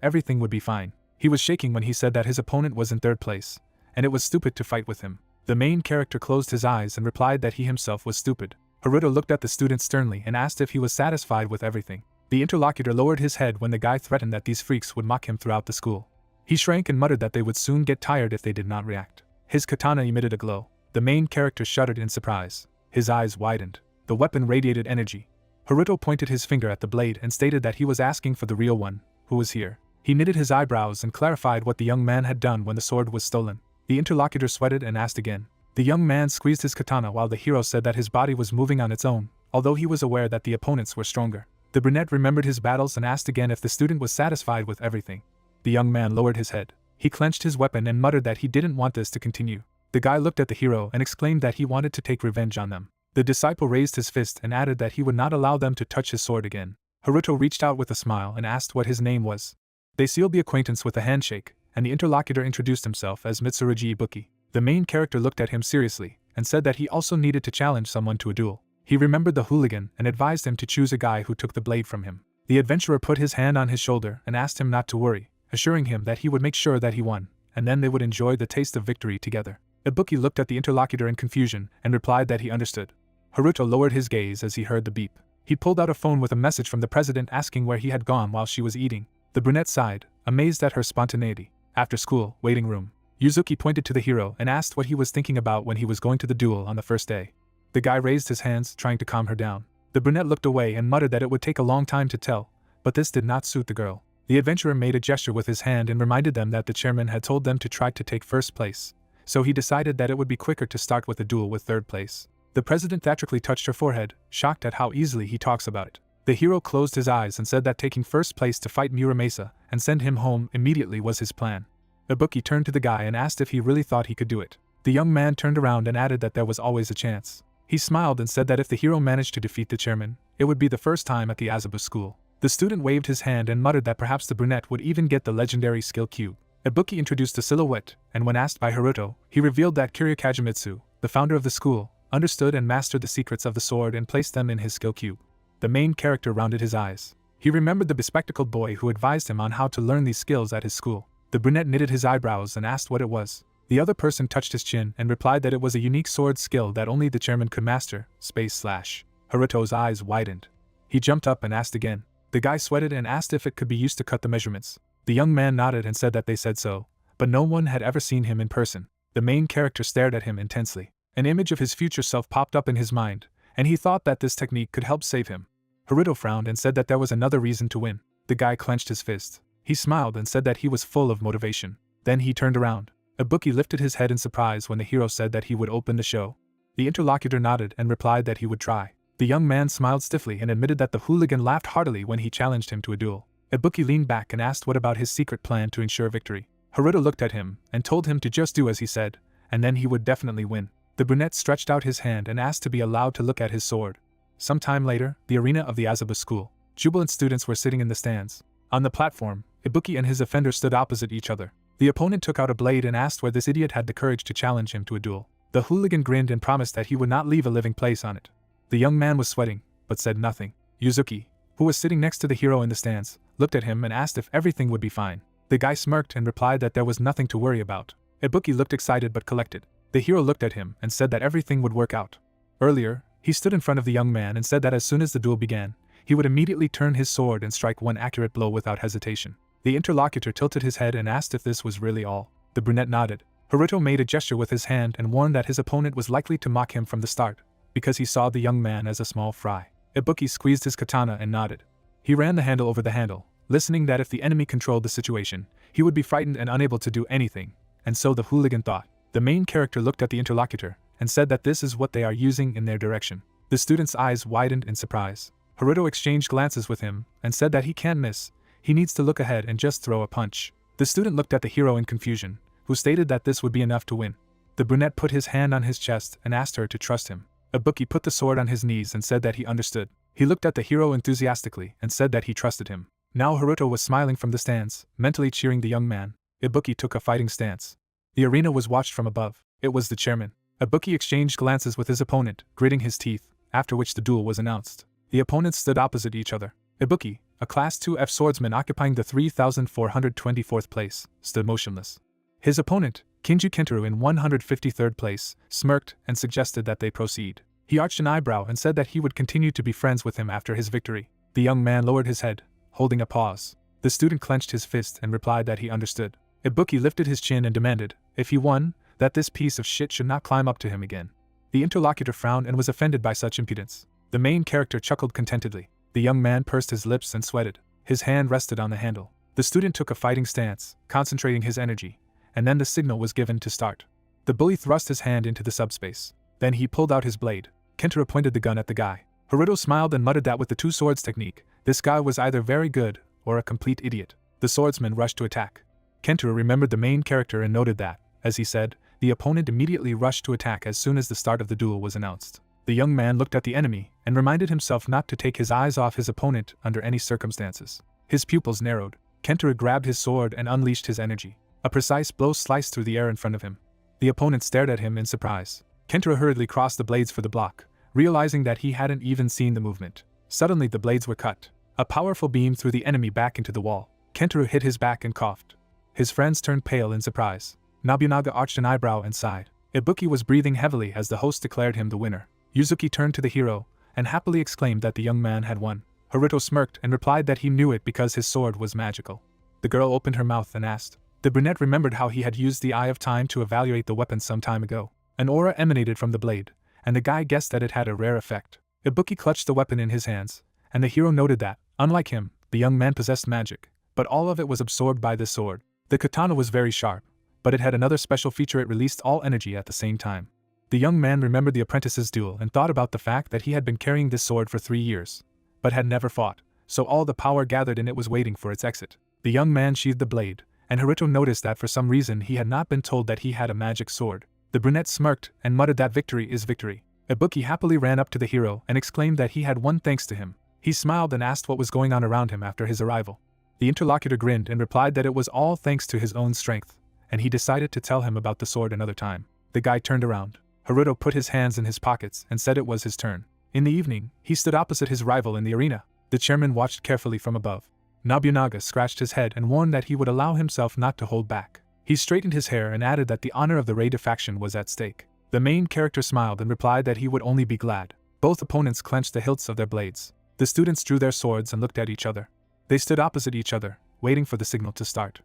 everything would be fine. He was shaking when he said that his opponent was in third place, and it was stupid to fight with him. The main character closed his eyes and replied that he himself was stupid. Haruto looked at the student sternly and asked if he was satisfied with everything. The interlocutor lowered his head when the guy threatened that these freaks would mock him throughout the school. He shrank and muttered that they would soon get tired if they did not react. His katana emitted a glow. The main character shuddered in surprise. His eyes widened. The weapon radiated energy. Haruto pointed his finger at the blade and stated that he was asking for the real one, who was here. He knitted his eyebrows and clarified what the young man had done when the sword was stolen. The interlocutor sweated and asked again. The young man squeezed his katana while the hero said that his body was moving on its own, although he was aware that the opponents were stronger. The brunette remembered his battles and asked again if the student was satisfied with everything. The young man lowered his head. He clenched his weapon and muttered that he didn't want this to continue. The guy looked at the hero and exclaimed that he wanted to take revenge on them. The disciple raised his fist and added that he would not allow them to touch his sword again. Haruto reached out with a smile and asked what his name was. They sealed the acquaintance with a handshake, and the interlocutor introduced himself as Mitsurugi Ibuki. The main character looked at him seriously and said that he also needed to challenge someone to a duel. He remembered the hooligan and advised him to choose a guy who took the blade from him. The adventurer put his hand on his shoulder and asked him not to worry, assuring him that he would make sure that he won, and then they would enjoy the taste of victory together. Ibuki looked at the interlocutor in confusion and replied that he understood. Haruto lowered his gaze as he heard the beep. He pulled out a phone with a message from the president asking where he had gone while she was eating. The brunette sighed, amazed at her spontaneity. After school, waiting room. Yuzuki pointed to the hero and asked what he was thinking about when he was going to the duel on the first day. The guy raised his hands, trying to calm her down. The brunette looked away and muttered that it would take a long time to tell, but this did not suit the girl. The adventurer made a gesture with his hand and reminded them that the chairman had told them to try to take first place, so he decided that it would be quicker to start with a duel with third place. The president theatrically touched her forehead, shocked at how easily he talks about it. The hero closed his eyes and said that taking first place to fight Muramasa and send him home immediately was his plan. Ibuki turned to the guy and asked if he really thought he could do it. The young man turned around and added that there was always a chance. He smiled and said that if the hero managed to defeat the chairman, it would be the first time at the Azabu school. The student waved his hand and muttered that perhaps the brunette would even get the legendary skill cube. Ibuki introduced a silhouette, and when asked by Haruto, he revealed that Kiryu Kagemitsu, the founder of the school, understood and mastered the secrets of the sword and placed them in his skill cube. The main character rounded his eyes. He remembered the bespectacled boy who advised him on how to learn these skills at his school. The brunette knitted his eyebrows and asked what it was. The other person touched his chin and replied that it was a unique sword skill that only the chairman could master, /. Haruto's eyes widened. He jumped up and asked again. The guy sweated and asked if it could be used to cut the measurements. The young man nodded and said that they said so, but no one had ever seen him in person. The main character stared at him intensely. An image of his future self popped up in his mind, and he thought that this technique could help save him. Haruto frowned and said that there was another reason to win. The guy clenched his fist. He smiled and said that he was full of motivation. Then he turned around. Ibuki lifted his head in surprise when the hero said that he would open the show. The interlocutor nodded and replied that he would try. The young man smiled stiffly and admitted that the hooligan laughed heartily when he challenged him to a duel. Ibuki leaned back and asked what about his secret plan to ensure victory. Haruto looked at him and told him to just do as he said, and then he would definitely win. The brunette stretched out his hand and asked to be allowed to look at his sword. Some time later, the arena of the Azabu school. Jubilant students were sitting in the stands. On the platform, Ibuki and his offender stood opposite each other. The opponent took out a blade and asked where this idiot had the courage to challenge him to a duel. The hooligan grinned and promised that he would not leave a living place on it. The young man was sweating, but said nothing. Yuzuki, who was sitting next to the hero in the stands, looked at him and asked if everything would be fine. The guy smirked and replied that there was nothing to worry about. Ibuki looked excited but collected. The hero looked at him and said that everything would work out. Earlier, he stood in front of the young man and said that as soon as the duel began, he would immediately turn his sword and strike one accurate blow without hesitation. The interlocutor tilted his head and asked if this was really all. The brunette nodded. Haruto made a gesture with his hand and warned that his opponent was likely to mock him from the start, because he saw the young man as a small fry. Ibuki squeezed his katana and nodded. He ran the handle over the handle, listening that if the enemy controlled the situation, he would be frightened and unable to do anything, and so the hooligan thought. The main character looked at the interlocutor and said that this is what they are using in their direction. The student's eyes widened in surprise. Haruto exchanged glances with him and said that he can't miss, he needs to look ahead and just throw a punch. The student looked at the hero in confusion, who stated that this would be enough to win. The brunette put his hand on his chest and asked her to trust him. Ibuki put the sword on his knees and said that he understood. He looked at the hero enthusiastically and said that he trusted him. Now Haruto was smiling from the stands, mentally cheering the young man. Ibuki took a fighting stance. The arena was watched from above. It was the chairman. Ibuki exchanged glances with his opponent, gritting his teeth, after which the duel was announced. The opponents stood opposite each other. Ibuki, a Class 2F swordsman occupying the 3,424th place, stood motionless. His opponent, Kinju Kentaro in 153rd place, smirked and suggested that they proceed. He arched an eyebrow and said that he would continue to be friends with him after his victory. The young man lowered his head, holding a pause. The student clenched his fist and replied that he understood. Ibuki lifted his chin and demanded, if he won, that this piece of shit should not climb up to him again. The interlocutor frowned and was offended by such impudence. The main character chuckled contentedly. The young man pursed his lips and sweated. His hand rested on the handle. The student took a fighting stance, concentrating his energy, and then the signal was given to start. The bully thrust his hand into the subspace. Then he pulled out his blade. Kentaro pointed the gun at the guy. Haruto smiled and muttered that with the two swords technique, this guy was either very good or a complete idiot. The swordsman rushed to attack. Kentaro remembered the main character and noted that, as he said, the opponent immediately rushed to attack as soon as the start of the duel was announced. The young man looked at the enemy and reminded himself not to take his eyes off his opponent under any circumstances. His pupils narrowed. Kentaro grabbed his sword and unleashed his energy. A precise blow sliced through the air in front of him. The opponent stared at him in surprise. Kentaro hurriedly crossed the blades for the block, realizing that he hadn't even seen the movement. Suddenly the blades were cut. A powerful beam threw the enemy back into the wall. Kentaro hit his back and coughed. His friends turned pale in surprise. Nobunaga arched an eyebrow and sighed. Ibuki was breathing heavily as the host declared him the winner. Yuzuki turned to the hero and happily exclaimed that the young man had won. Haruto smirked and replied that he knew it because his sword was magical. The girl opened her mouth and asked. The brunette remembered how he had used the Eye of Time to evaluate the weapon some time ago. An aura emanated from the blade, and the guy guessed that it had a rare effect. Ibuki clutched the weapon in his hands, and the hero noted that, unlike him, the young man possessed magic, but all of it was absorbed by this sword. The katana was very sharp, but it had another special feature: it released all energy at the same time. The young man remembered the apprentice's duel and thought about the fact that he had been carrying this sword for 3 years, but had never fought, so all the power gathered in it was waiting for its exit. The young man sheathed the blade, and Haruto noticed that for some reason he had not been told that he had a magic sword. The brunette smirked and muttered that victory is victory. Ibuki happily ran up to the hero and exclaimed that he had won thanks to him. He smiled and asked what was going on around him after his arrival. The interlocutor grinned and replied that it was all thanks to his own strength, and he decided to tell him about the sword another time. The guy turned around. Haruto put his hands in his pockets and said it was his turn. In the evening, he stood opposite his rival in the arena. The chairman watched carefully from above. Nobunaga scratched his head and warned that he would allow himself not to hold back. He straightened his hair and added that the honor of the Raida faction was at stake. The main character smiled and replied that he would only be glad. Both opponents clenched the hilts of their blades. The students drew their swords and looked at each other. They stood opposite each other, waiting for the signal to start.